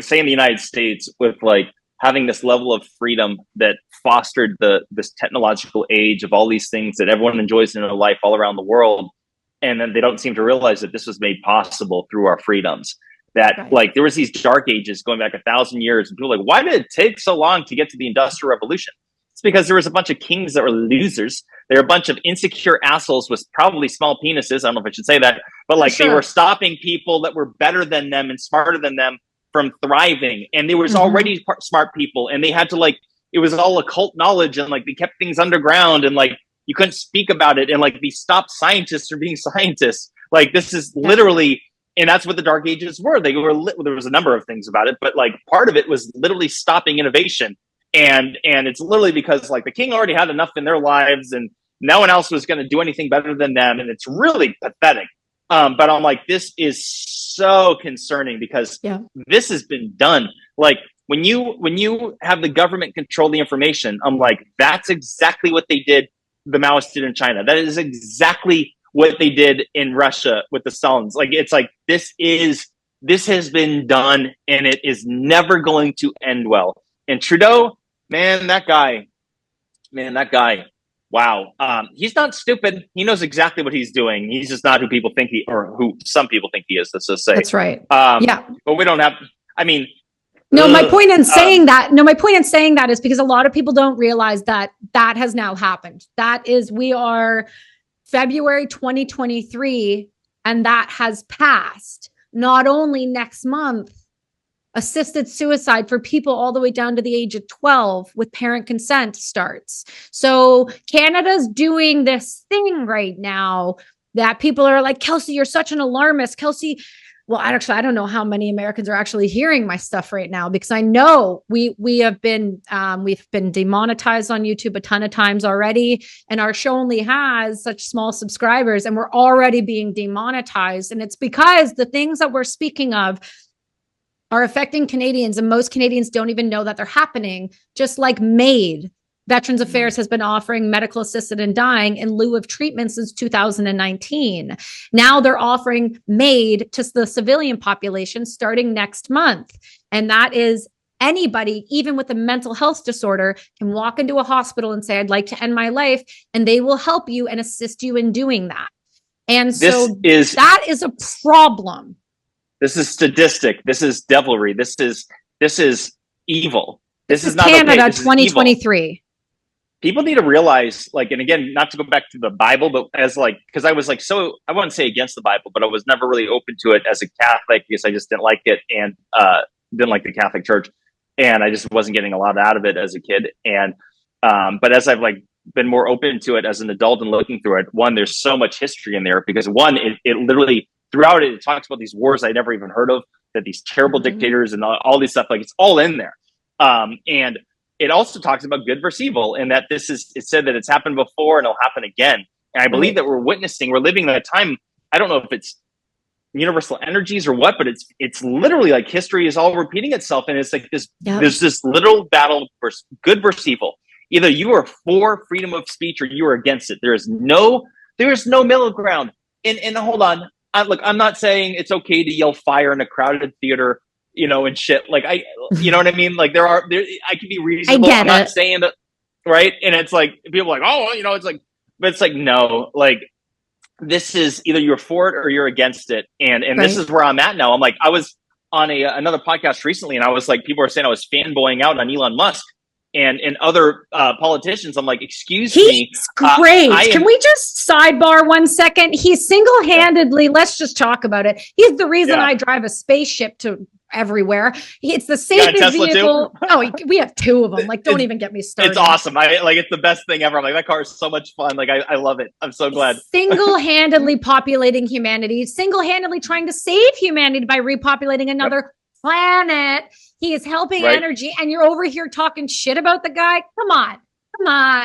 say in the United States with like having this level of freedom that fostered this technological age of all these things that everyone enjoys in their life all around the world. And then they don't seem to realize that this was made possible through our freedoms. That like there was these dark ages going back 1,000 years, and people were like, why did it take so long to get to the Industrial Revolution? It's because there was a bunch of kings that were losers. There were a bunch of insecure assholes with probably small penises. I don't know if I should say that, but like they were stopping people that were better than them and smarter than them from thriving. And there was already smart people, and they had to like, it was all occult knowledge, and like they kept things underground, and like you couldn't speak about it. And like they stopped scientists from being scientists. Like this is literally, and that's what the Dark Ages were. They were, there was a number of things about it, but like part of it was literally stopping innovation. And it's literally because like the king already had enough in their lives, and no one else was going to do anything better than them. And it's really pathetic. But I'm like, this is so concerning because this has been done. Like when you have the government control the information, I'm like, that's exactly what they did. The Maoists did in China. That is exactly what they did in Russia with the Stalins. Like, it's like, this has been done, and it is never going to end well. And Trudeau, man, that guy, wow. He's not stupid. He knows exactly what he's doing. He's just not who people think who some people think he is. Let's just say. That's right. But we don't have, I mean. No, my point in saying that is because a lot of people don't realize that has now happened. We are February 2023, and that has passed. Not only next month, assisted suicide for people all the way down to the age of 12 with parent consent starts. So Canada's doing this thing right now that people are like, Kelsey, you're such an alarmist. Kelsey, well, actually, I don't know how many Americans are actually hearing my stuff right now, because I know we've been demonetized on YouTube a ton of times already, and our show only has such small subscribers, and we're already being demonetized. And it's because the things that we're speaking of are affecting Canadians, and most Canadians don't even know that they're happening. Just like MAID, Veterans Affairs has been offering medical assisted in dying in lieu of treatment since 2019. Now they're offering MAID to the civilian population starting next month. And that is anybody, even with a mental health disorder, can walk into a hospital and say, I'd like to end my life, and they will help you and assist you in doing that. And so that is a problem. This is sadistic. This is devilry. This is evil. This is not Canada, okay. 2023. People need to realize, like, and again, not to go back to the Bible, but as like, because I was like, so I wouldn't say against the Bible, but I was never really open to it as a Catholic because I just didn't like it, and didn't like the Catholic Church, and I just wasn't getting a lot out of it as a kid. And but as I've like been more open to it as an adult and looking through it, one, there's so much history in there, because one, it literally throughout it talks about these wars I never even heard of, that these terrible dictators and all these stuff, like it's all in there. And it also talks about good versus evil, and that it said that it's happened before and it'll happen again. And I believe that we're living in a time, I don't know if it's universal energies or what, but it's literally like history is all repeating itself. And it's like there's this literal battle for good versus evil. Either you are for freedom of speech or you are against it. There is no middle ground. And hold on. I'm not saying it's okay to yell fire in a crowded theater, and shit. Like you know what I mean? Like I can be reasonable. I'm not saying that, right? And it's like people are like, oh, it's like, but it's like, no, like this is either you're for it or you're against it. And this is where I'm at now. I'm like, I was on another podcast recently, and I was like, people were saying I was fanboying out on Elon Musk and other politicians. I'm like, excuse me. He's great. Can we just sidebar 1 second? He's single-handedly, let's just talk about it. He's the reason I drive a spaceship to everywhere. It's the safest vehicle. Oh, we have 2 of them. Like, don't even get me started. It's awesome. It's the best thing ever. I'm like, that car is so much fun. Like, I love it. I'm so glad. Single-handedly populating humanity, single-handedly trying to save humanity by repopulating another planet. He is helping energy, and you're over here talking shit about the guy. Come on.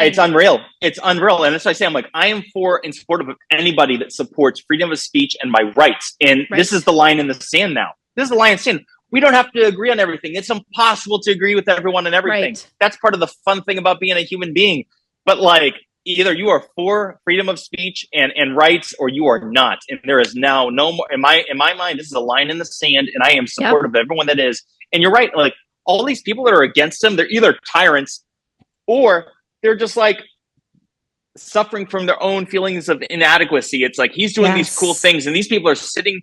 It's unreal. And that's why I say, I'm like, I am for and supportive of anybody that supports freedom of speech and my rights. And this is the line in the sand now. This is the line in the sand. We don't have to agree on everything. It's impossible to agree with everyone and everything. That's part of the fun thing about being a human being. But like, either you are for freedom of speech and rights, or you are not. And there is now no more. In my mind, this is a line in the sand, and I am supportive of everyone that is. And you're right. Like, all these people that are against him, they're either tyrants or they're just like suffering from their own feelings of inadequacy. It's like, he's doing these cool things, and these people are sitting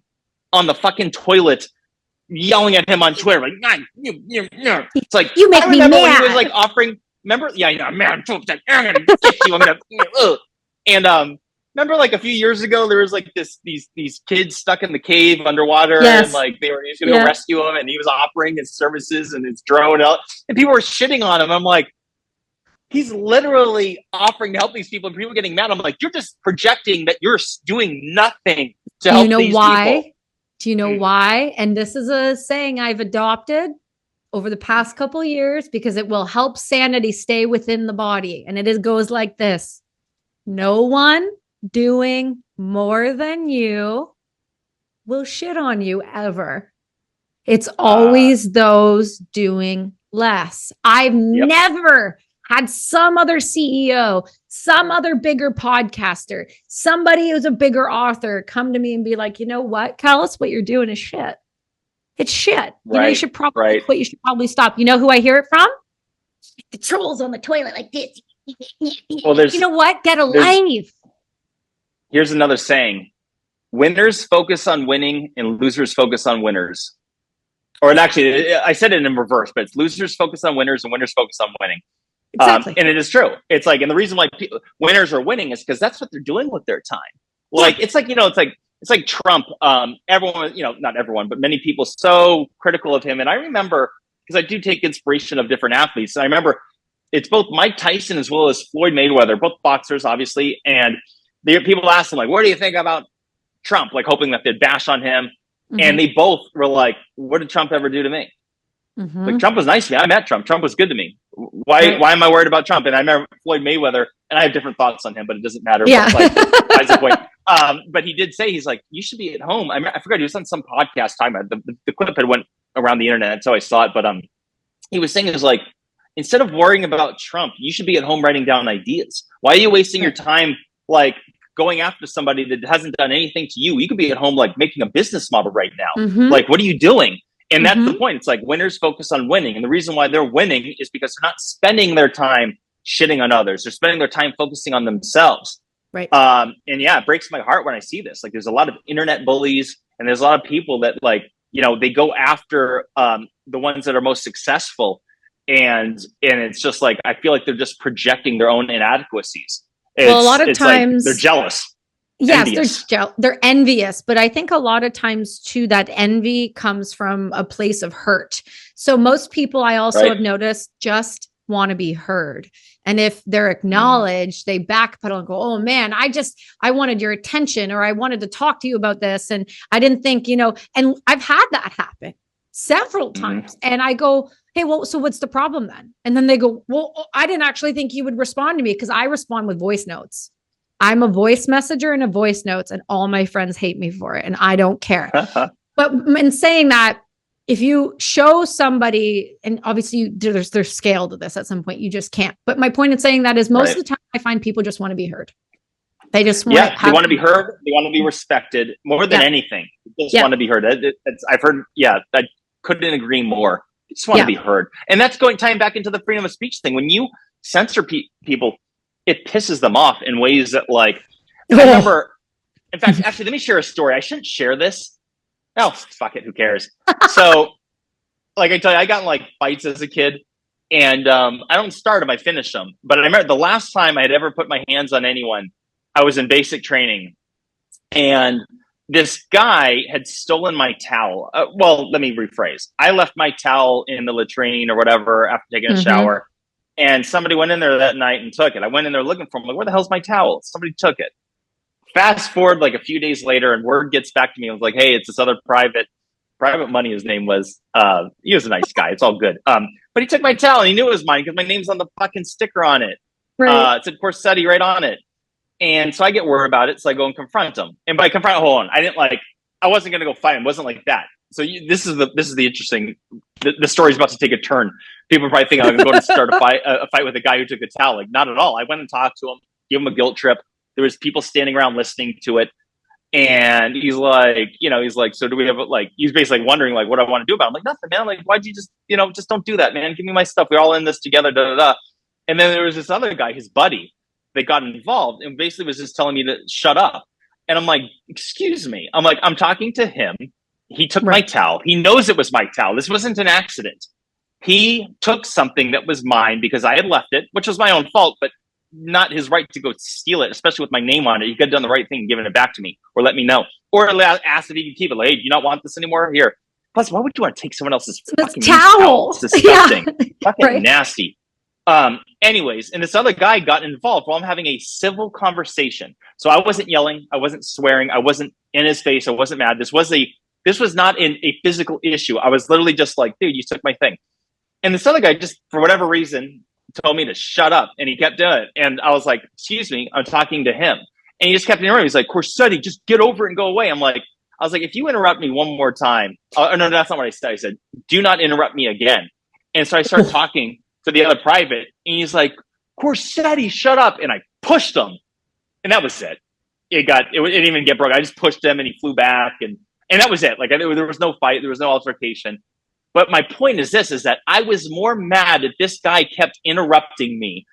on the fucking toilet yelling at him on Twitter, like, it's like, you make me mad. When he was like offering, remember? Yeah, man, I'm gonna get you. I'm gonna, and remember, like a few years ago, there was like these kids stuck in the cave underwater, and like he was gonna go rescue them, and he was offering his services and his drone out, and people were shitting on him. I'm like, he's literally offering to help these people, and people getting mad. I'm like, you're just projecting that you're doing nothing to help these people. Do you know why? And this is a saying I've adopted over the past couple of years because it will help sanity stay within the body. And it goes like this. No one doing more than you will shit on you ever. It's always those doing less. I've never had some other CEO, some other bigger podcaster, somebody who's a bigger author come to me and be like, you know what, Callus, what you're doing is shit. It's shit. You know, you should probably quit. You should probably stop. You know who I hear it from? The trolls on the toilet like this. Well, you know what? Get a life. Here's another saying. Winners focus on winning and losers focus on winners. Or actually, I said it in reverse, but it's losers focus on winners and winners focus on winning. Exactly. And it is true. It's like, and the reason why winners are winning is because that's what they're doing with their time. Like, it's like, it's like Trump. Everyone, not everyone, but many people so critical of him. And I remember, because I do take inspiration of different athletes. And I remember it's both Mike Tyson as well as Floyd Mayweather, both boxers, obviously. And people asked him, like, what do you think about Trump? Like, hoping that they'd bash on him. Mm-hmm. And they both were like, what did Trump ever do to me? Mm-hmm. Like, Trump was nice to me. I met Trump. Trump was good to me. Why am I worried about Trump? And I remember Floyd Mayweather, and I have different thoughts on him, but it doesn't matter. Yeah. But, that's the point. But he did say, he's like, you should be at home. I forgot, he was on some podcast talking about it. The clip had went around the internet. That's how I saw it. But he was saying, it was like, instead of worrying about Trump, you should be at home writing down ideas. Why are you wasting your time, like, going after somebody that hasn't done anything to you? You could be at home, like, making a business model right now. Mm-hmm. Like, what are you doing? And that's the point. It's like, winners focus on winning. And the reason why they're winning is because they're not spending their time shitting on others. They're spending their time focusing on themselves. Right. And it breaks my heart when I see this. Like, there's a lot of internet bullies, and there's a lot of people that, like, they go after the ones that are most successful. And it's just like, I feel like they're just projecting their own inadequacies. Well, a lot of times like, they're jealous. Yes, they're envious, but I think a lot of times too, that envy comes from a place of hurt. So most people, I also have noticed, just want to be heard. And if they're acknowledged, they backpedal and go, oh man, I wanted your attention, or I wanted to talk to you about this. And I didn't think, and I've had that happen several times. And I go, hey, well, so what's the problem then? And then they go, well, I didn't actually think you would respond to me, because I respond with voice notes. I'm a voice messenger and a voice notes, and all my friends hate me for it, and I don't care. But in saying that, if you show somebody, and obviously there's scale to this at some point, you just can't. But my point in saying that is most of the time I find people just want to be heard. They just want they want to be heard. They want to be respected more than anything. They just want to be heard. I've heard, I couldn't agree more. They just want to be heard. And that's tying back into the freedom of speech thing. When you censor people, it pisses them off in ways that, like, I remember, in fact, actually, let me share a story. I shouldn't share this, Oh, fuck it, who cares? So, like I tell you, I got in like fights as a kid, and I don't start them, I finish them. But I remember the last time I had ever put my hands on anyone, I was in basic training, and this guy had stolen my towel. Well, let me rephrase. I left my towel in the latrine or whatever after taking a shower, and somebody went in there that night and took it. I went in there looking for him. I'm like, where the hell's my towel? Somebody took it. Fast forward like a few days later, and word gets back to me. I was like, hey, it's this other private money. His name was. He was a nice guy. It's all good. But he took my towel, and he knew it was mine because my name's on the fucking sticker on it. Right. It said Corsetti right on it. And so I get word about it. So I go and confront him. And by confront, hold on, I wasn't going to go fight him. It wasn't like that. So this is the interesting. The story's about to take a turn. People probably think I'm going to start a fight with a guy who took a towel. Like, not at all. I went and talked to him, gave him a guilt trip. There was people standing around listening to it. And he's like, so do we have he's basically wondering like what I want to do about it. I'm like, nothing, man. Like, why'd you just don't do that, man. Give me my stuff. We're all in this together. Da, da, da. And then there was this other guy, his buddy, that got involved and basically was just telling me to shut up. And I'm like, excuse me. I'm like, I'm talking to him. He took my towel. He knows it was my towel. This wasn't an accident. He took something that was mine because I had left it, which was my own fault, but not his right to go steal it, especially with my name on it. He could have done the right thing and given it back to me or let me know. Or asked if he could keep it. Like, hey, do you not want this anymore? Here. Plus, why would you want to take someone else's fucking towel? It's disgusting. Fucking nasty. Anyways, and this other guy got involved while I'm having a civil conversation. So I wasn't yelling, I wasn't swearing, I wasn't in his face, I wasn't mad. This was not a physical issue. I was literally just like, dude, you took my thing. And this other guy just, for whatever reason, told me to shut up, and he kept doing it. And I was like, excuse me, I'm talking to him. And he just kept interrupting. He's like, Corsetti, just get over it and go away. I was like, if you interrupt me one more time, no, that's not what I said. I said, do not interrupt me again. And so I started talking to the other private, and he's like, Corsetti, shut up. And I pushed him, and that was it. It didn't even get broke. I just pushed him, and he flew back, and that was it. Like, there was no fight, there was no altercation. But my point is that I was more mad that this guy kept interrupting me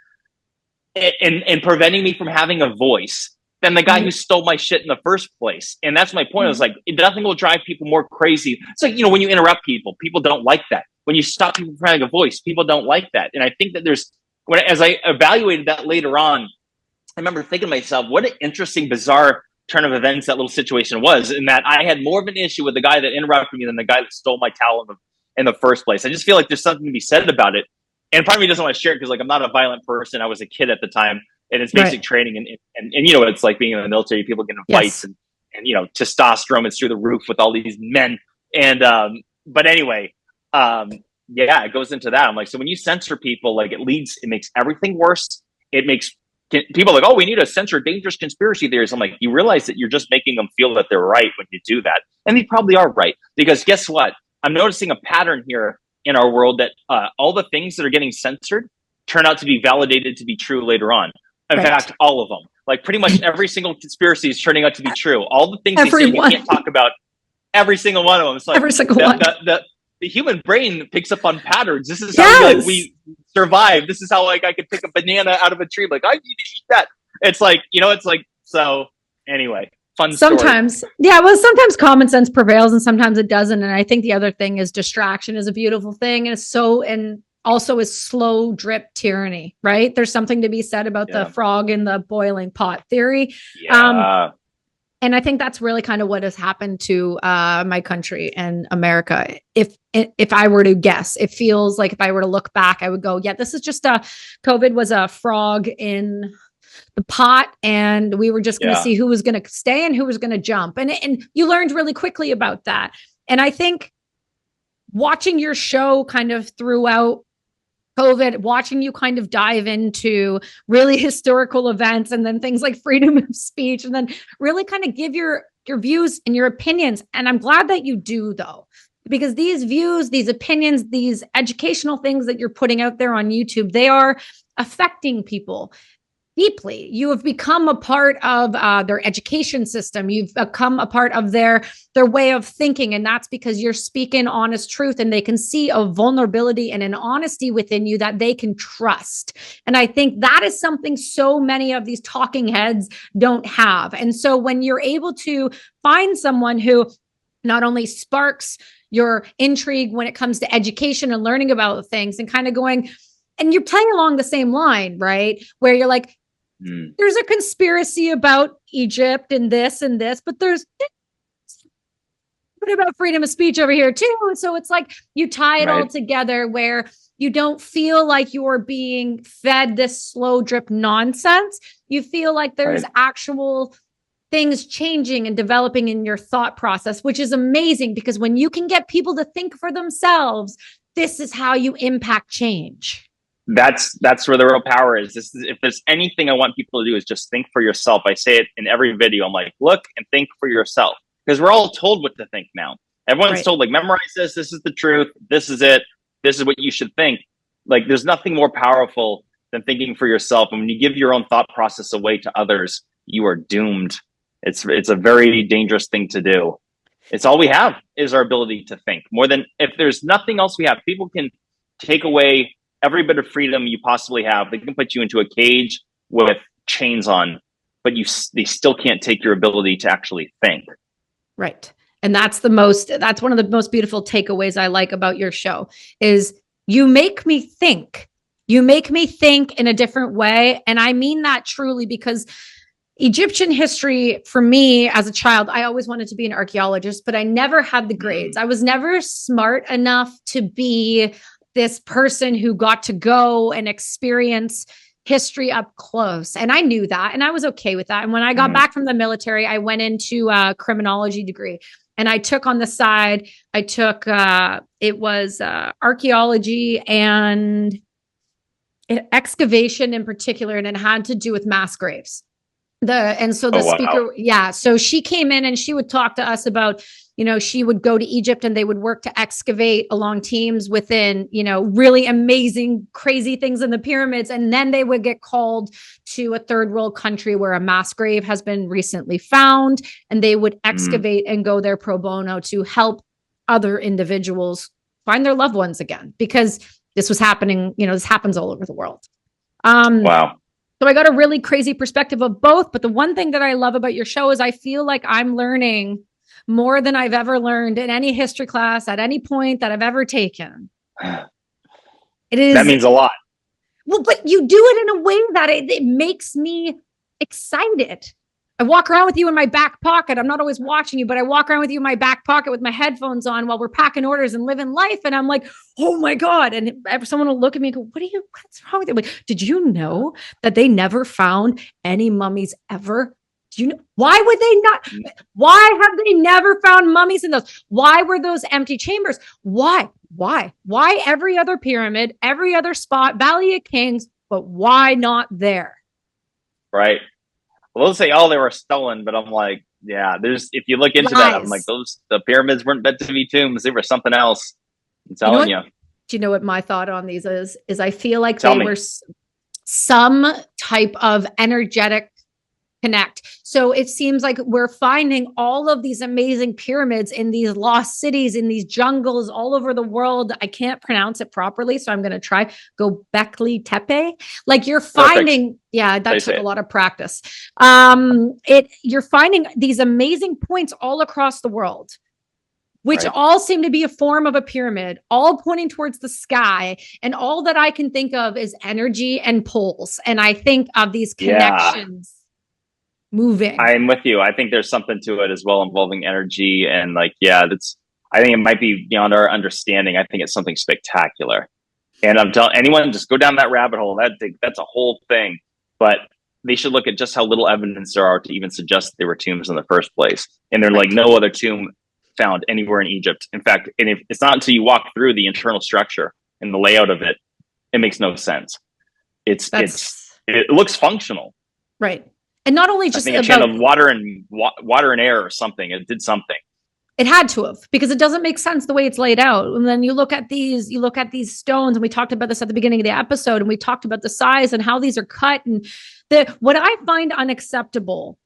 and preventing me from having a voice than the guy who stole my shit in the first place. And that's my point. I was like, nothing will drive people more crazy. It's like, when you interrupt people don't like that. When you stop people from having a voice, people don't like that. And I think that as I evaluated that later on, I remember thinking to myself, what an interesting, bizarre turn of events that little situation was, in that I had more of an issue with the guy that interrupted me than the guy that stole my towel in the first place. I just feel like there's something to be said about it. And part of me doesn't want to share it because I'm not a violent person. I was a kid at the time, and it's basic training. And it's like being in the military, people get in fights and testosterone is through the roof with all these men. And, but anyway, it goes into that. I'm like, so when you censor people, like it makes everything worse. It makes people like, oh, we need to censor dangerous conspiracy theories. I'm like, you realize that you're just making them feel that they're right when you do that. And they probably are right, because guess what? I'm noticing a pattern here in our world that all the things that are getting censored turn out to be validated to be true later on. In fact, all of them. Like pretty much every single conspiracy is turning out to be true. All the things they say you can't talk about, every single one of them. It's like every single one. The human brain picks up on patterns. This is how we survive. This is how I could pick a banana out of a tree. Like, I need to eat that. It's like, so anyway. Sometimes common sense prevails and sometimes it doesn't. And I think the other thing is distraction is a beautiful thing. And also is slow drip tyranny, right? There's something to be said about the frog in the boiling pot theory. Yeah. And I think that's really kind of what has happened to my country and America. If I were to guess, it feels like if I were to look back, I would go, yeah, this is just COVID was a frog in the pot, and we were just going to see who was going to stay and who was going to jump. And you learned really quickly about that. And I think watching your show kind of throughout COVID, watching you kind of dive into really historical events and then things like freedom of speech, and then really kind of give your views and your opinions. And I'm glad that you do, though, because these views, these opinions, these educational things that you're putting out there on YouTube, they are affecting people deeply. You have become a part of their education system. You've become a part of their way of thinking. And that's because you're speaking honest truth, and they can see a vulnerability and an honesty within you that they can trust. And I think that is something so many of these talking heads don't have. And so when you're able to find someone who not only sparks your intrigue when it comes to education and learning about things and kind of going, and you're playing along the same line, right? Where you're like, there's a conspiracy about Egypt and this, but there's about freedom of speech over here too. And so it's like you tie it all together where you don't feel like you're being fed this slow drip nonsense. You feel like there's actual things changing and developing in your thought process, which is amazing because when you can get people to think for themselves, this is how you impact change. That's where the real power is. If there's anything I want people to do is just think for yourself. I say it in every video. I'm like, look and think for yourself. Because we're all told what to think now. Everyone's told, like, memorize this. This is the truth. This is it. This is what you should think. Like, there's nothing more powerful than thinking for yourself. And when you give your own thought process away to others, you are doomed. It's a very dangerous thing to do. It's all we have is our ability to think. More than, if there's nothing else we have, people can take away every bit of freedom you possibly have. They can put you into a cage with chains on, but they still can't take your ability to actually think. Right. And that's one of the most beautiful takeaways I like about your show is you make me think. You make me think in a different way. And I mean that truly because Egyptian history for me as a child, I always wanted to be an archaeologist, but I never had the grades. I was never smart enough to be this person who got to go and experience history up close. And I knew that. And I was okay with that. And when I got back from the military, I went into a criminology degree and I took on the side, it was archaeology and excavation in particular. And it had to do with mass graves. So she came in and she would talk to us about, she would go to Egypt and they would work to excavate along teams within, really amazing, crazy things in the pyramids. And then they would get called to a third world country where a mass grave has been recently found. And they would excavate and go there pro bono to help other individuals find their loved ones again, because this was happening, this happens all over the world. Wow. So I got a really crazy perspective of both. But the one thing that I love about your show is I feel like I'm learning more than I've ever learned in any history class at any point that I've ever taken. That means a lot. Well, but you do it in a way that it makes me excited. I walk around with you in my back pocket. I'm not always watching you, but I walk around with you in my back pocket with my headphones on while we're packing orders and living life. And I'm like, oh my God. And someone will look at me and go, what's wrong with you? Like, did you know that they never found any mummies ever? Do you know? Why would they not? Why have they never found mummies in those? Why were those empty chambers? Why every other pyramid, every other spot, Valley of Kings, but why not there? Right. Well, they'll say, they were stolen, but I'm like, yeah, if you look into that, I'm like, the pyramids weren't meant to be tombs. They were something else. I'm telling you. Do you know what my thought on these is I feel like they were some type of energetic connect. So it seems like we're finding all of these amazing pyramids in these lost cities, in these jungles all over the world. I can't pronounce it properly, so I'm going to try. Göbekli Tepe. Like you're finding, that took a lot of practice. You're finding these amazing points all across the world, which all seem to be a form of a pyramid, all pointing towards the sky. And all that I can think of is energy and poles. And I think of these connections. Moving. I'm with you. I think there's something to it as well involving energy and I think it might be beyond our understanding. I think it's something spectacular. And I'm telling anyone, just go down that rabbit hole. That's a whole thing. But they should look at just how little evidence there are to even suggest there were tombs in the first place. And there's no other tomb found anywhere in Egypt. In fact, it's not until you walk through the internal structure and the layout of it, it makes no sense. It looks functional. Right. And not only just a chain of water and air or something. It did something. It had to have, because it doesn't make sense the way it's laid out. And then you look at these stones, and we talked about this at the beginning of the episode, and we talked about the size and how these are cut. And what I find unacceptable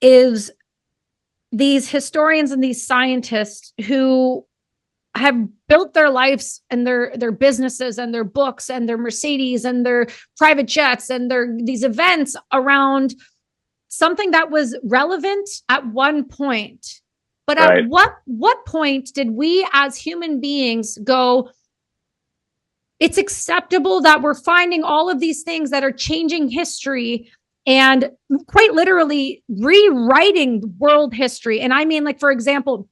is these historians and these scientists who have built their lives and their businesses and their books and their Mercedes and their private jets and these events around something that was relevant at one point But at what point did we as human beings go, it's acceptable that we're finding all of these things that are changing history and quite literally rewriting world history? And I mean, like, for example,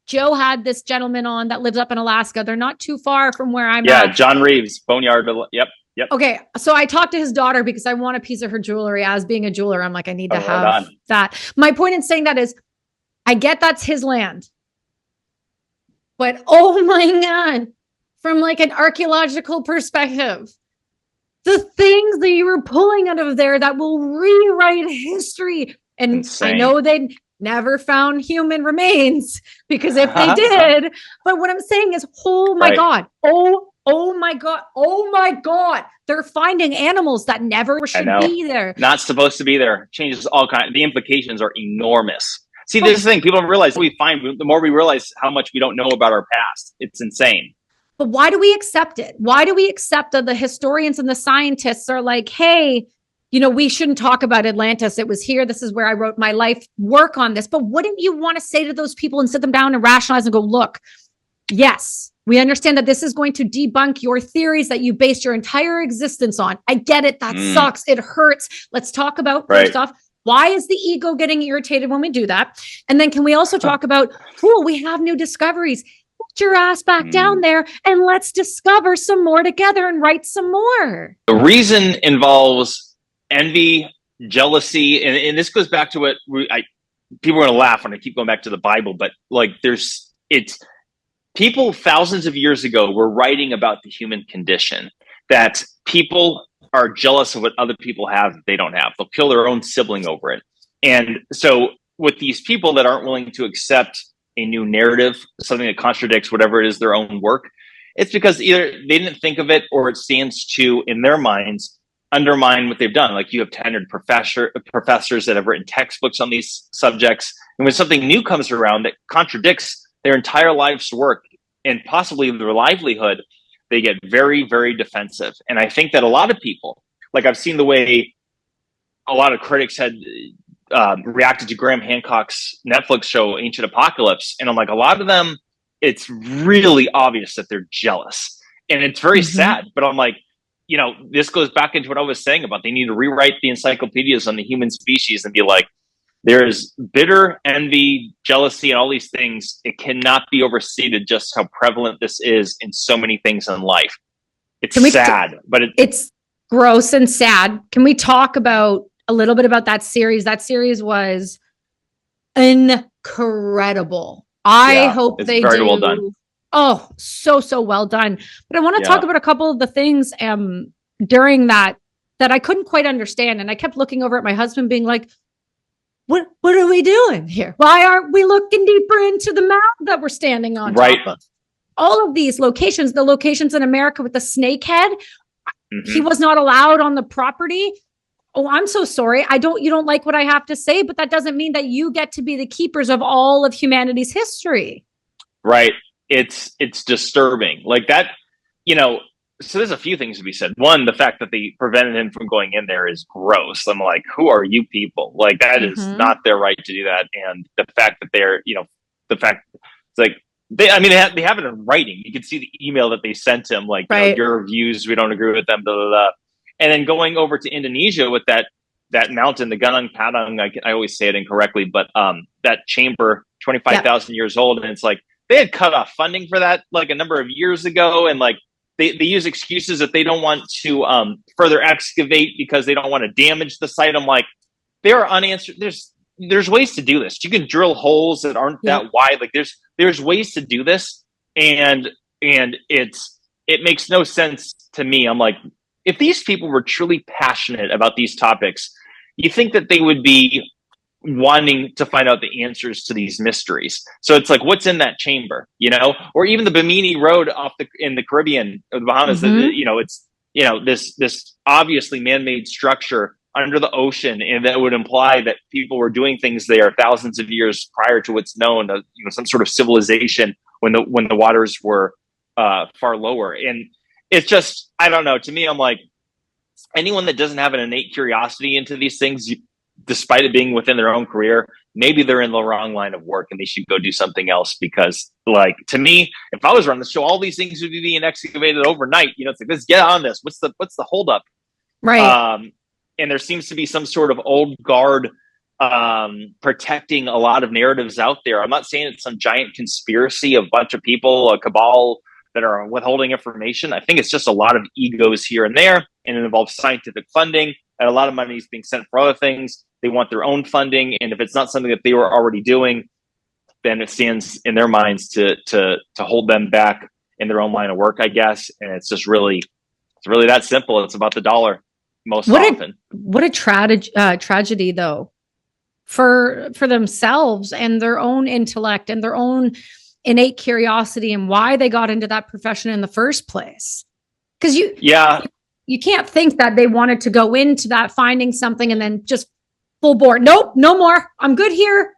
Joe had this gentleman on that lives up in Alaska. They're not too far from where I'm at. Yeah, John Reeves, Boneyard. Yep. Okay, so I talked to his daughter because I want a piece of her jewelry. As being a jeweler, I'm like, I need to have that. My point in saying that is, I get that's his land. But oh my God, from like an archaeological perspective, the things that you were pulling out of there that will rewrite history. And insane. I know they never found human remains, because if they did, but what I'm saying is, oh my God, oh my God, they're finding animals that never should be there. Not supposed to be there. Changes all kinds. The implications are enormous. See, this is the thing. People don't realize the more we realize how much we don't know about our past. It's insane. But why do we accept it? Why do we accept that the historians and the scientists are like, hey, we shouldn't talk about Atlantis. It was here. This is where I wrote my life work on this. But wouldn't you want to say to those people and sit them down and rationalize and go, look, yes, we understand that this is going to debunk your theories that you based your entire existence on. I get it. That sucks. It hurts. Let's talk about, first off, why is the ego getting irritated when we do that? And then can we also talk about, cool, we have new discoveries. Put your ass back down there and let's discover some more together and write some more. The reason involves envy, jealousy, and this goes back to what people are going to laugh when I keep going back to the Bible, but like people thousands of years ago were writing about the human condition, that people are jealous of what other people have that they don't have. They'll kill their own sibling over it. And so with these people that aren't willing to accept a new narrative, something that contradicts whatever it is their own work, it's because either they didn't think of it or it stands to, in their minds, undermine what they've done. Like, you have tenured professors that have written textbooks on these subjects. And when something new comes around that contradicts their entire life's work and possibly their livelihood, they get very, very defensive. And I think that a lot of people, like, I've seen the way a lot of critics had reacted to Graham Hancock's Netflix show, Ancient Apocalypse. And I'm like, a lot of them, it's really obvious that they're jealous. And it's very sad. But I'm like, this goes back into what I was saying about they need to rewrite the encyclopedias on the human species and be like, there's bitter envy, jealousy, and all these things. It cannot be overstated just how prevalent this is in so many things in life. It's sad, but it's gross and sad. Can we talk about a little bit about that series? That series was incredible. I hope they do. Very well done. Oh, so well done. But I want to talk about a couple of the things during that I couldn't quite understand. And I kept looking over at my husband being like, what are we doing here? Why aren't we looking deeper into the mountain that we're standing on top of? All of these locations, the locations in America with the snake head, he was not allowed on the property. Oh, I'm so sorry. You don't like what I have to say, but that doesn't mean that you get to be the keepers of all of humanity's history. Right. It's disturbing. Like that, so there's a few things to be said. One, the fact that they prevented him from going in there is gross. I'm like, who are you people? Like, that is not their right to do that. And the fact that they're, the fact it's like, they have it in writing. You can see the email that they sent him, like, your views, we don't agree with them, blah, blah, blah. And then going over to Indonesia with that mountain, the Gunung Padang, I always say it incorrectly, but that chamber, 25,000 years old. And it's like, they had cut off funding for that like a number of years ago. And like, they use excuses that they don't want to further excavate because they don't want to damage the site. I'm like, they are unanswered. There's ways to do this. You can drill holes that aren't that wide. Like there's ways to do this, and it makes no sense to me. I'm like, if these people were truly passionate about these topics, you think that they would be wanting to find out the answers to these mysteries. So it's like, what's in that chamber, or even the Bimini Road in the Caribbean or the Bahamas, it's, this obviously man-made structure under the ocean. And that would imply that people were doing things there thousands of years prior to what's known, some sort of civilization when the waters were far lower. And it's just, I don't know, to me, I'm like, anyone that doesn't have an innate curiosity into these things, despite it being within their own career, maybe they're in the wrong line of work and they should go do something else. Because, like, to me, if I was running the show, all these things would be being excavated overnight. You know, it's like, let's get on this. What's the holdup? Right. And there seems to be some sort of old guard protecting a lot of narratives out there. I'm not saying it's some giant conspiracy of a bunch of people, a cabal that are withholding information. I think it's just a lot of egos here and there, and it involves scientific funding, and a lot of money is being sent for other things. They want their own funding, and if it's not something that they were already doing, then it stands in their minds to hold them back in their own line of work, I guess. And it's really that simple. It's about the dollar most often. What a tragedy, though, for themselves and their own intellect and their own innate curiosity and why they got into that profession in the first place. Because you can't think that they wanted to go into that finding something and then just full bore. Nope, no more. I'm good here.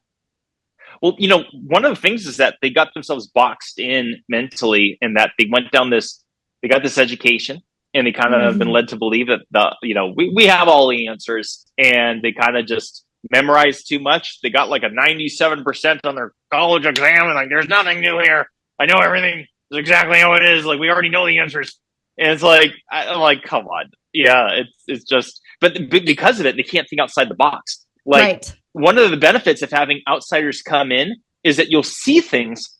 Well, you know, one of the things is that they got themselves boxed in mentally, and that they went down they got this education, and they kind of have been led to believe that we have all the answers, and they kind of just memorized too much. They got like a 97% on their college exam, and like, there's nothing new here. I know everything is exactly how it is. Like, we already know the answers. And it's like, I'm like, come on. Yeah, it's just, but because of it, they can't think outside the box. Like, right. One of the benefits of having outsiders come in is that you'll see things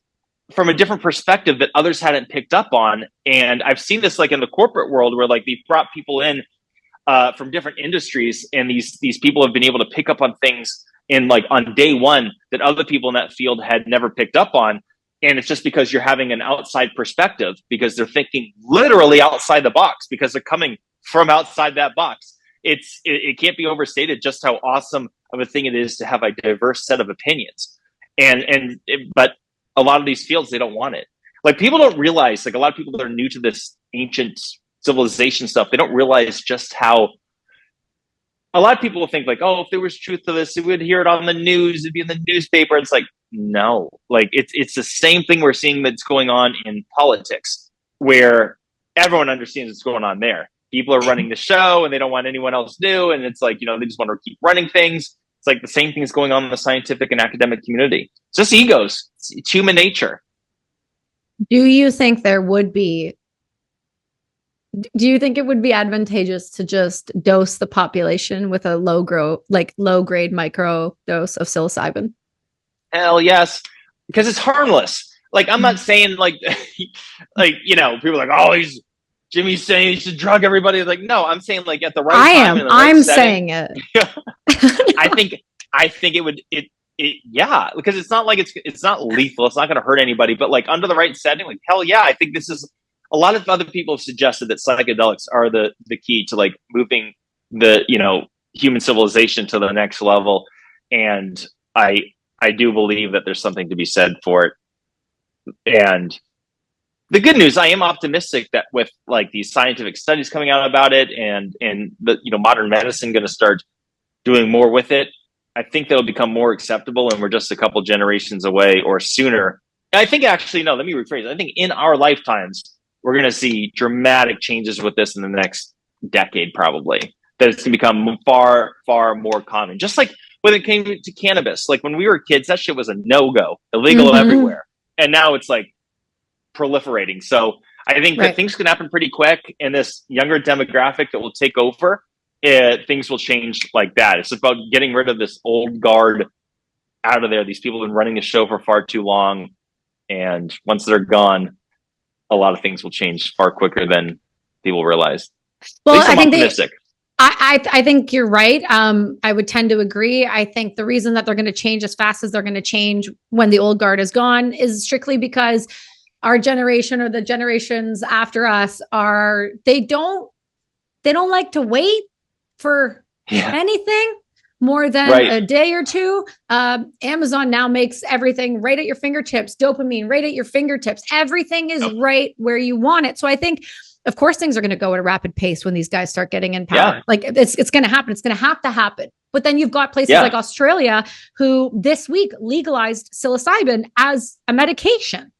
from a different perspective that others hadn't picked up on. And I've seen this like in the corporate world where like they've brought people in from different industries, and these people have been able to pick up on things in like on day one that other people in that field had never picked up on. And it's just because you're having an outside perspective, because they're thinking literally outside the box, because they're coming from outside that box. It can't be overstated just how awesome of a thing it is to have a diverse set of opinions. But a lot of these fields, they don't want it. Like, people don't realize, like, a lot of people that are new to this ancient civilization stuff, they don't realize just how a lot of people will think like, oh, if there was truth to this, we would hear it on the news, it'd be in the newspaper. It's like, no, like it's the same thing we're seeing that's going on in politics, where everyone understands what's going on there. People are running the show and they don't want anyone else new. And it's like, they just want to keep running things. It's like the same thing is going on in the scientific and academic community. It's just egos. It's human nature. Do you think it would be advantageous to just dose the population with a low grade micro dose of psilocybin? Hell yes, because it's harmless. Like, I'm not saying like people are like, oh, Jimmy's saying he should drug everybody. Like, no, I'm saying like at the right time. I'm saying it. I think it would yeah, because it's not like it's not lethal. It's not going to hurt anybody. But like under the right setting, like, hell yeah, I think this is. A lot of other people have suggested that psychedelics are the key to like moving the human civilization to the next level, and I do believe that there's something to be said for it. And the good news, I am optimistic that with like these scientific studies coming out about it, and the modern medicine going to start doing more with it, I think that'll become more acceptable, and we're just a couple generations away or sooner. And I think actually, no, let me rephrase it. I think in our lifetimes, we're going to see dramatic changes with this in the next decade, probably. That it's going to become far, far more common. Just like when it came to cannabis, like when we were kids, that shit was a no-go, illegal everywhere. And now it's like proliferating. So I think that things can happen pretty quick, and this younger demographic that will take over, things will change like that. It's about getting rid of this old guard out of there. These people have been running the show for far too long. And once they're gone, a lot of things will change far quicker than people realize. Well, I think optimistic. I think you're right. I would tend to agree. I think the reason that they're going to change as fast as they're going to change when the old guard is gone is strictly because our generation or the generations after us they don't like to wait for anything more than a day or two. Amazon now makes everything right at your fingertips, dopamine right at your fingertips. Everything is right where you want it. So I think, of course, things are going to go at a rapid pace when these guys start getting in power. Yeah. Like it's going to happen. It's going to have to happen. But then you've got places like Australia who this week legalized psilocybin as a medication.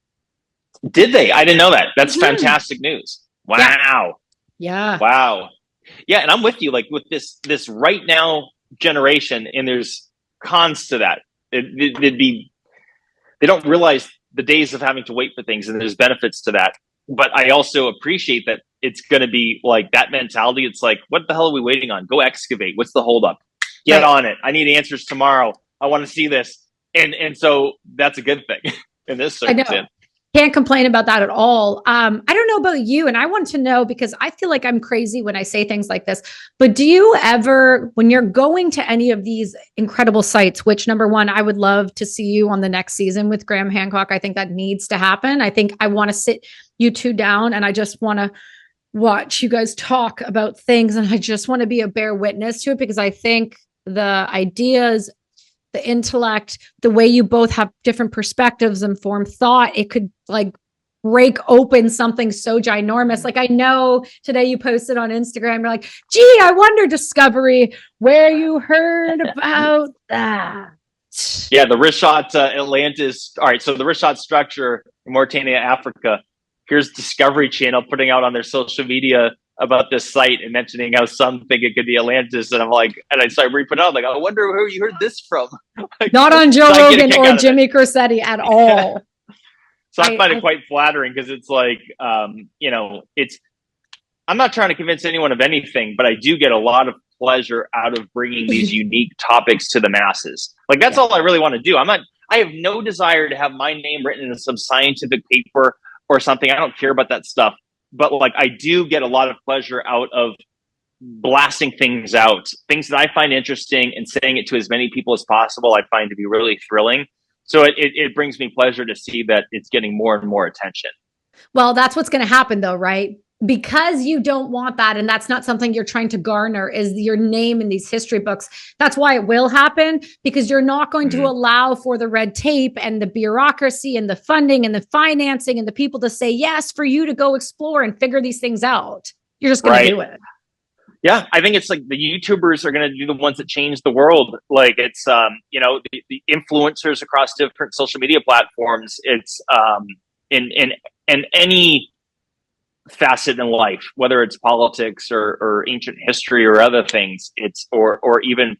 Did they? I didn't know that. That's fantastic news. Wow. Yeah. Wow. Yeah. And I'm with you, like with this right now generation, and there's cons to that. they don't realize the days of having to wait for things, and there's benefits to that. But I also appreciate that it's going to be like that mentality. It's like, what the hell are we waiting on? Go excavate. What's the holdup? Get on it. I need answers tomorrow. I want to see this. And so that's a good thing in this circumstance. Can't complain about that at all. I don't know about you, and I want to know, because I feel like I'm crazy when I say things like this, but do you ever, when you're going to any of these incredible sites, which, number one, I would love to see you on the next season with Graham Hancock. I think that needs to happen. I think I want to sit you two down and I just want to watch you guys talk about things, and I just want to be a bear witness to it, because I think the ideas, the intellect, the way you both have different perspectives and form thought, it could like break open something so ginormous. Like, I know today you posted on Instagram, you're like, gee, I wonder, Discovery, where you heard about that. Yeah, the Rishat Atlantis. All right, so the Rishat structure in Mauritania, Africa. Here's Discovery Channel putting out on their social media about this site and mentioning how some think it could be Atlantis. And I'm like, and I started re-putting out, like, I wonder who you heard this from. Like, not on Joe Rogan or Jimmy Corsetti at all. So I find it quite flattering, because it's like, you know, I'm not trying to convince anyone of anything, but I do get a lot of pleasure out of bringing these unique topics to the masses. Like, that's all I really want to do. I have no desire to have my name written in some scientific paper or something. I don't care about that stuff. But like, I do get a lot of pleasure out of blasting things out, things that I find interesting, and saying it to as many people as possible. I find to be really thrilling. So it brings me pleasure to see that it's getting more and more attention. Well, that's what's going to happen though, right? Because you don't want that, and that's not something you're trying to garner, is your name in these history books. That's why it will happen, because you're not going to allow for the red tape and the bureaucracy and the funding and the financing and the people to say yes for you to go explore and figure these things out. You're just going to do it. Yeah, I think it's like the YouTubers are going to be the ones that change the world. Like, it's you know, the influencers across different social media platforms. It's in any facet in life, whether it's politics or ancient history or other things. It's or even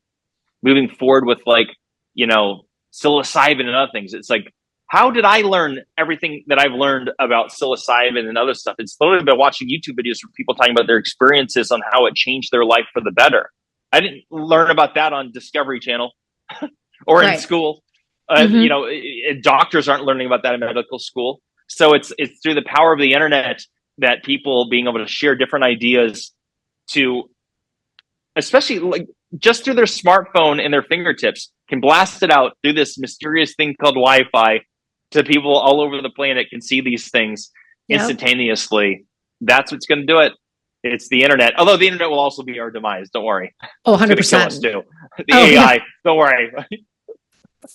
moving forward with, like, you know, psilocybin and other things. It's like, how did I learn everything that I've learned about psilocybin and other stuff? It's literally by watching YouTube videos from people talking about their experiences on how it changed their life for the better. I didn't learn about that on Discovery Channel or in school. You know, doctors aren't learning about that in medical school. So it's through the power of the internet that people being able to share different ideas to, especially like just through their smartphone and their fingertips, can blast it out through this mysterious thing called Wi-Fi to people all over the planet, can see these things instantaneously. That's what's going to do it. It's the internet. Although the internet will also be our demise. Don't worry. Oh, 100%. The AI. Don't worry.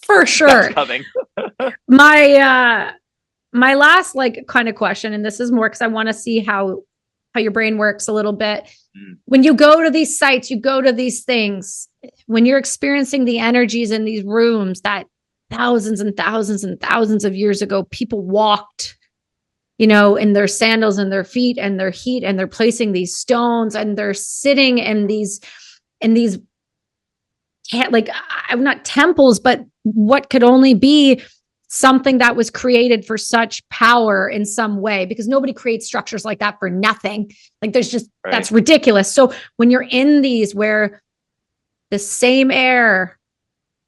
For sure. That's coming. My last like kind of question, and this is more because I want to see how your brain works a little bit. When you go to these sites, you go to these things, when you're experiencing the energies in these rooms that thousands and thousands and thousands of years ago, people walked, you know, in their sandals and their feet and their heat, and they're placing these stones and they're sitting in these like, I'm not temples, but what could only be something that was created for such power in some way, because nobody creates structures like that for nothing. Like, there's just, that's ridiculous. So when you're in these where the same air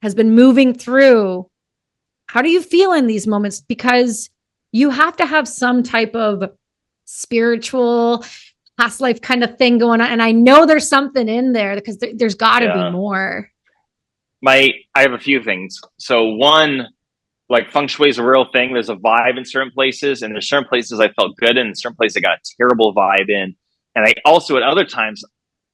has been moving through, how do you feel in these moments? Because you have to have some type of spiritual past life kind of thing going on. And I know there's something in there, because there's got to be more. I have a few things. So one, like, feng shui is a real thing. There's a vibe in certain places, and there's certain places I felt good in, and certain places I got a terrible vibe in. And I also, at other times,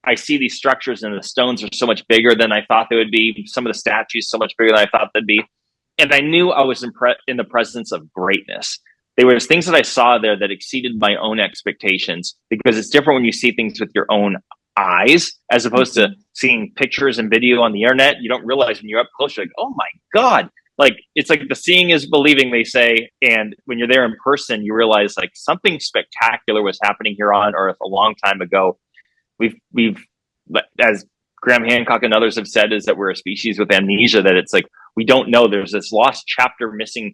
I see these structures and the stones are so much bigger than I thought they would be. Some of the statues so much bigger than I thought they'd be. And I knew I was in the presence of greatness. There was things that I saw there that exceeded my own expectations, because it's different when you see things with your own eyes as opposed to seeing pictures and video on the internet. You don't realize when you're up close, you're like, oh my God. Like, it's like the seeing is believing, they say. And when you're there in person, you realize like something spectacular was happening here on Earth a long time ago. We've as Graham Hancock and others have said is that we're a species with amnesia, that it's like we don't know. There's this lost chapter missing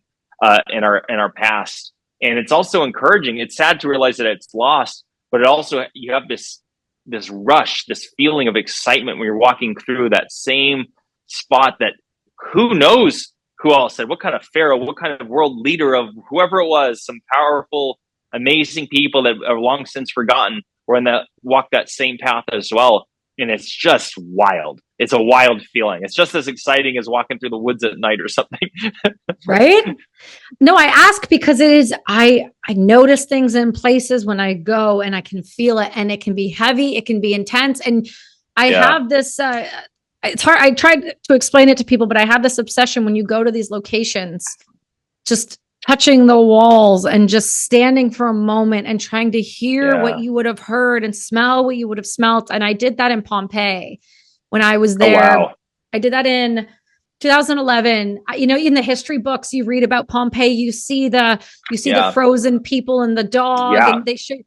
in our past. And it's also encouraging. It's sad to realize that it's lost, but it also, you have this rush, this feeling of excitement when you're walking through that same spot that who knows who all said, what kind of pharaoh, what kind of world leader of whoever it was, some powerful, amazing people that are long since forgotten were in that, walk that same path as well. And it's just wild. It's a wild feeling. It's just as exciting as walking through the woods at night or something. Right? No, I ask because it is, I notice things in places when I go and I can feel it, and it can be heavy, it can be intense. And I have this, it's hard. I tried to explain it to people, but I have this obsession when you go to these locations, just touching the walls and just standing for a moment and trying to hear what you would have heard and smell what you would have smelt. And I did that in Pompeii when I was there. Oh, wow. I did that in 2011. You know, in the history books you read about Pompeii, you see the frozen people and the dog, and they show.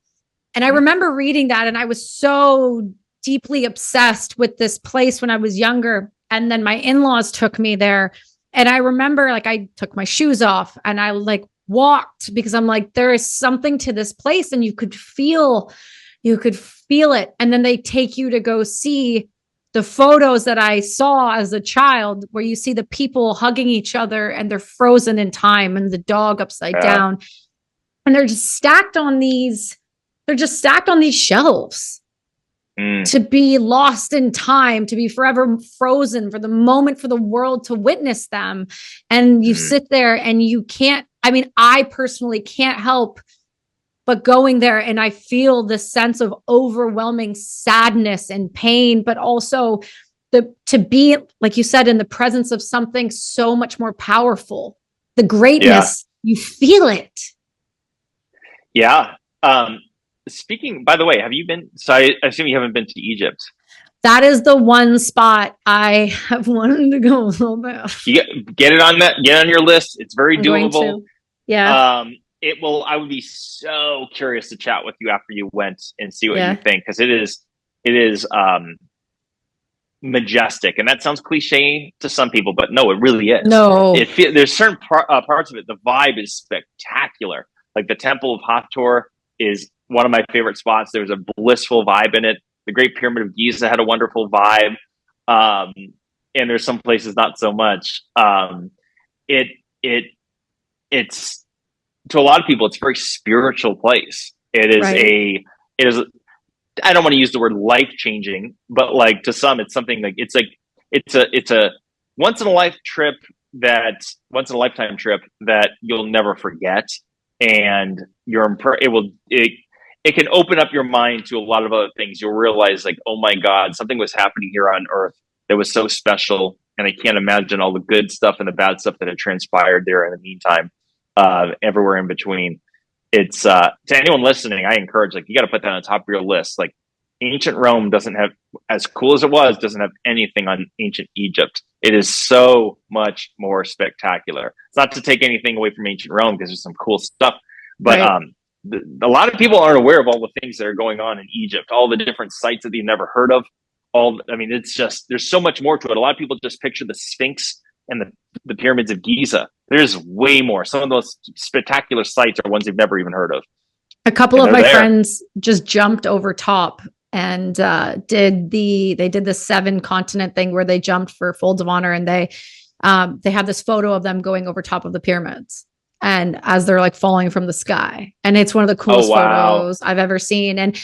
And I remember reading that, and I was so deeply obsessed with this place when I was younger. And then my in-laws took me there. And I remember, like, I took my shoes off and I like walked, because I'm like, there is something to this place, and you could feel it. And then they take you to go see the photos that I saw as a child, where you see the people hugging each other and they're frozen in time, and the dog upside down. And they're just stacked on these shelves. To be lost in time, to be forever frozen for the moment, for the world to witness them. And you sit there and you can't, I mean, I personally can't help but going there, and I feel this sense of overwhelming sadness and pain, but also to be, like you said, in the presence of something so much more powerful. The greatness, you feel it. Yeah. Speaking, by the way, have you been, so I assume you haven't been to Egypt. That is the one spot I have wanted to go so bad. Get it on your list. It's very doable. Yeah. I would be so curious to chat with you after you went and see what you think. Cause it is majestic. And that sounds cliche to some people, but no, it really is. No, there's certain parts of it. The vibe is spectacular. Like the Temple of Hathor is one of my favorite spots. There's a blissful vibe in it. The Great Pyramid of Giza had a wonderful vibe. And there's some places not so much. It's to a lot of people, it's a very spiritual place. It is I don't want to use the word life-changing, but like to some, it's something like, it's a once in a lifetime trip that you'll never forget. And it can open up your mind to a lot of other things. You'll realize, like, oh my God, something was happening here on Earth that was so special. And I can't imagine all the good stuff and the bad stuff that had transpired there in the meantime, everywhere in between. It's, to anyone listening, I encourage, like, you got to put that on the top of your list. Like, ancient Rome doesn't have, as cool as it was, doesn't have anything on ancient Egypt. It is so much more spectacular. It's not to take anything away from ancient Rome, because there's some cool stuff, but, a lot of people aren't aware of all the things that are going on in Egypt, all the different sites that you've never heard of. It's just, there's so much more to it. A lot of people just picture the Sphinx and the pyramids of Giza. There's way more. Some of those spectacular sites are ones you've never even heard of. A couple of my friends just jumped over top and did the 7 continent thing, where they jumped for folds of honor, and they have this photo of them going over top of the pyramids, and as they're like falling from the sky. And it's one of the coolest photos I've ever seen. And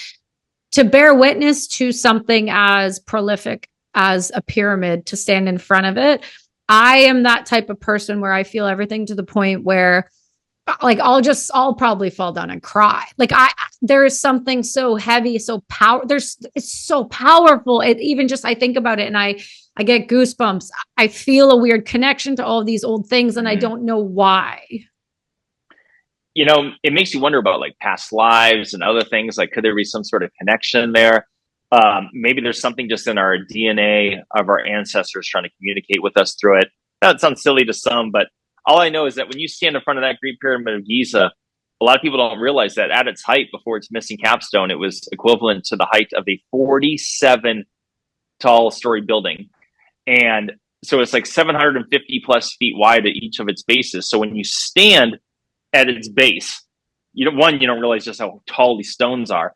to bear witness to something as prolific as a pyramid, to stand in front of it, I am that type of person where I feel everything to the point where, like, I'll probably fall down and cry. Like, there is something so heavy, it's so powerful. It even just, I think about it and I get goosebumps. I feel a weird connection to all of these old things, and I don't know why. You know, it makes you wonder about, like, past lives and other things. Like, could there be some sort of connection there? Maybe there's something just in our DNA of our ancestors trying to communicate with us through it. That sounds silly to some, but all I know is that when you stand in front of that Great Pyramid of Giza, a lot of people don't realize that at its height, before its missing capstone, it was equivalent to the height of a 47 tall story building. And so it's like 750 plus feet wide at each of its bases. So when you stand at its base, you don't realize just how tall these stones are,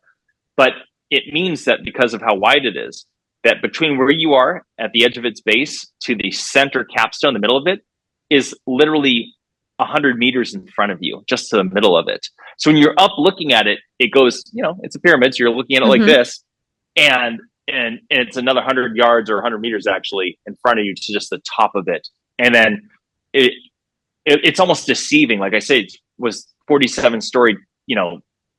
but it means that because of how wide it is, that between where you are at the edge of its base to the center capstone, the middle of it, is literally 100 meters in front of you, just to the middle of it. So when you're up looking at it, it goes, it's a pyramid. So you're looking at it like this, and it's another 100 yards or 100 meters actually in front of you to just the top of it. And then it's almost deceiving. Like I say, it was 47-story,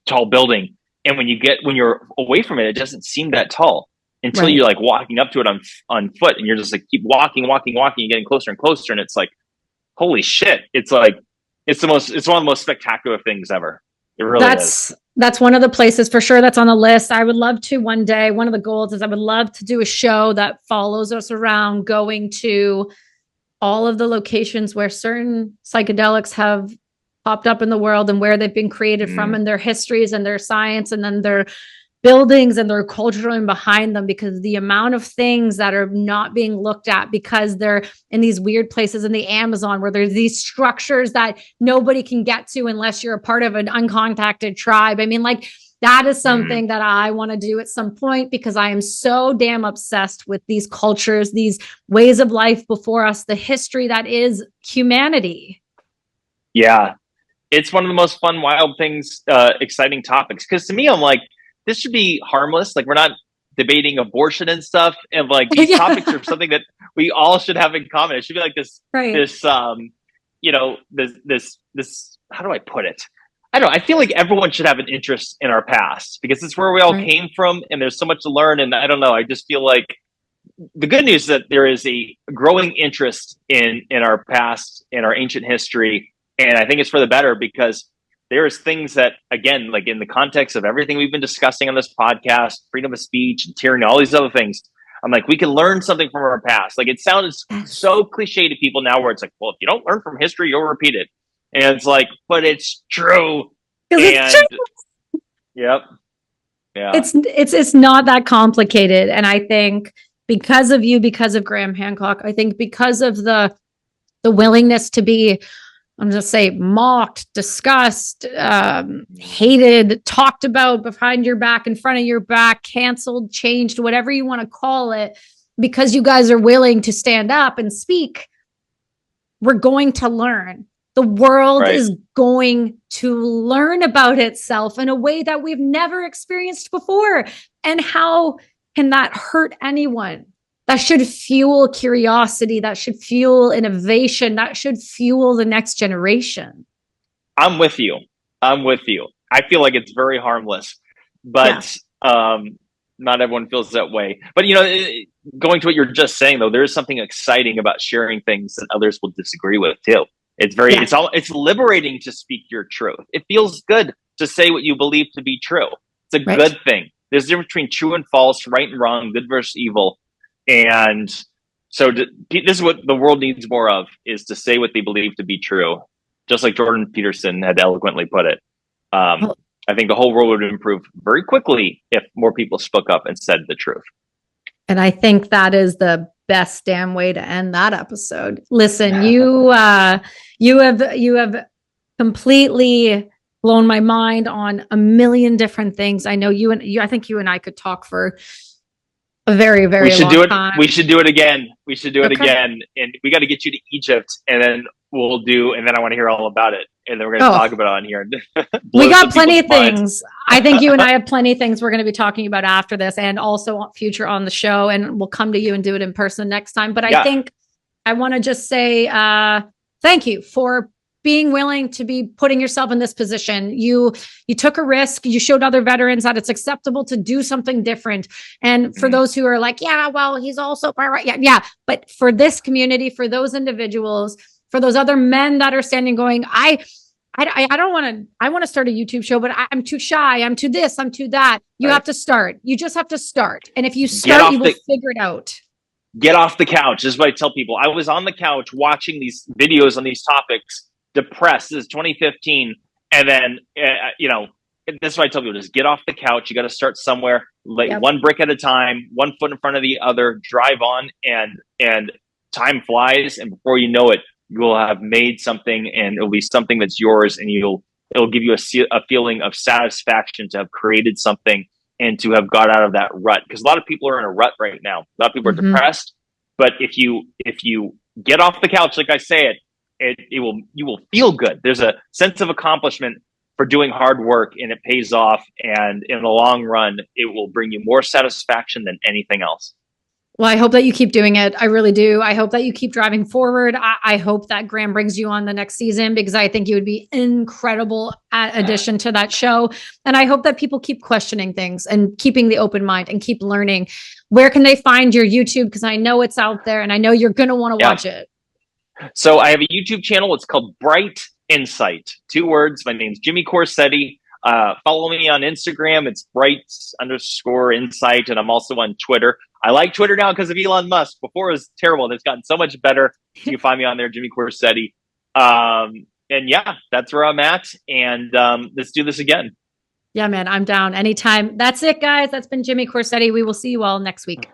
tall building. And when you're away from it, it doesn't seem that tall until you're like walking up to it on foot, and you're just like keep walking, and getting closer and closer. And it's like, holy shit. It's like, it's one of the most spectacular things ever. It really is. That's one of the places for sure that's on the list. I would love to one day. One of the goals is I would love to do a show that follows us around, going to all of the locations where certain psychedelics have popped up in the world and where they've been created from, and their histories and their science, and then their buildings and their culture and behind them, because the amount of things that are not being looked at because they're in these weird places in the Amazon where there's these structures that nobody can get to unless you're a part of an uncontacted tribe. I mean, like, that is something that I want to do at some point, because I am so damn obsessed with these cultures, these ways of life before us, the history that is humanity. Yeah. It's one of the most fun, wild things, exciting topics. Because to me, I'm like, this should be harmless. Like, we're not debating abortion and stuff. And like, these topics are something that we all should have in common. It should be like this, this, how do I put it? I don't know. I feel like everyone should have an interest in our past, because it's where we all came from, and there's so much to learn. And I don't know. I just feel like the good news is that there is a growing interest in our past, in our ancient history. And I think it's for the better, because there's things that, again, like in the context of everything we've been discussing on this podcast, freedom of speech and tyranny, all these other things, I'm like, we can learn something from our past. Like, it sounds so cliche to people now, where it's like, well, if you don't learn from history, you'll repeat it. And it's like, but it's true. It's true. Yep. Yeah. It's not that complicated. And I think because of you, because of Graham Hancock, I think because of the willingness to be, I'm just say, mocked, discussed, hated, talked about behind your back, in front of your back, canceled, changed, whatever you want to call it, because you guys are willing to stand up and speak, we're going to learn. The world is going to learn about itself in a way that we've never experienced before. And how can that hurt anyone? That should fuel curiosity. That should fuel innovation. That should fuel the next generation. I'm with you. I feel like it's very harmless, but not everyone feels that way. But, going to what you're just saying, though, there is something exciting about sharing things that others will disagree with, too. It's very, it's liberating to speak your truth. It feels good to say what you believe to be true. It's a good thing. There's a difference between true and false, right and wrong, good versus evil. And so this is what the world needs more of, is to say what they believe to be true. Just like Jordan Peterson had eloquently put it. I think the whole world would improve very quickly if more people spoke up and said the truth. And I think that is the best damn way to end that episode. Listen, you have completely blown my mind on a million different things. I know I think you and I could talk for a very, very long time. We should do it again. And we got to get you to Egypt, and then and then I want to hear all about it. And then we're going to talk about it on here. We got plenty of things. I think you and I have plenty of things we're going to be talking about after this, and also future on the show. And we'll come to you and do it in person next time. But I think I want to just say thank you for being willing to be putting yourself in this position. You took a risk. You showed other veterans that it's acceptable to do something different. And for those who are like, he's also right. Yeah. But for this community, for those individuals, for those other men that are standing going, I want to start a YouTube show, but I'm too shy. I'm too this, I'm too that. You have to start. You just have to start. And if you start, you will figure it out. Get off the couch. This is what I tell people. I was on the couch watching these videos on these topics, depressed. This is 2015. And then, that's what I tell people: just get off the couch. You got to start somewhere, like Yep. one brick at a time, one foot in front of the other. Drive on, and time flies, and before you know it, you will have made something, and it'll be something that's yours, and it'll give you a feeling of satisfaction to have created something and to have got out of that rut. Because a lot of people are in a rut right now. A lot of people are depressed, but if you get off the couch, like I say you will feel good. There's a sense of accomplishment for doing hard work, and it pays off. And in the long run, it will bring you more satisfaction than anything else. Well, I hope that you keep doing it. I really do. I hope that you keep driving forward. I hope that Graham brings you on the next season, because I think you would be incredible addition to that show. And I hope that people keep questioning things and keeping the open mind and keep learning. Where can they find your YouTube? Because I know it's out there, and I know you're going to want to watch it. So I have a YouTube channel. It's called Bright Insight. 2 words. My name's Jimmy Corsetti. Follow me on Instagram. It's bright_insight. And I'm also on Twitter. I like Twitter now because of Elon Musk. Before it was terrible. It's gotten so much better. You can find me on there, Jimmy Corsetti. And yeah, that's where I'm at. And let's do this again. Yeah, man, I'm down anytime. That's it, guys. That's been Jimmy Corsetti. We will see you all next week.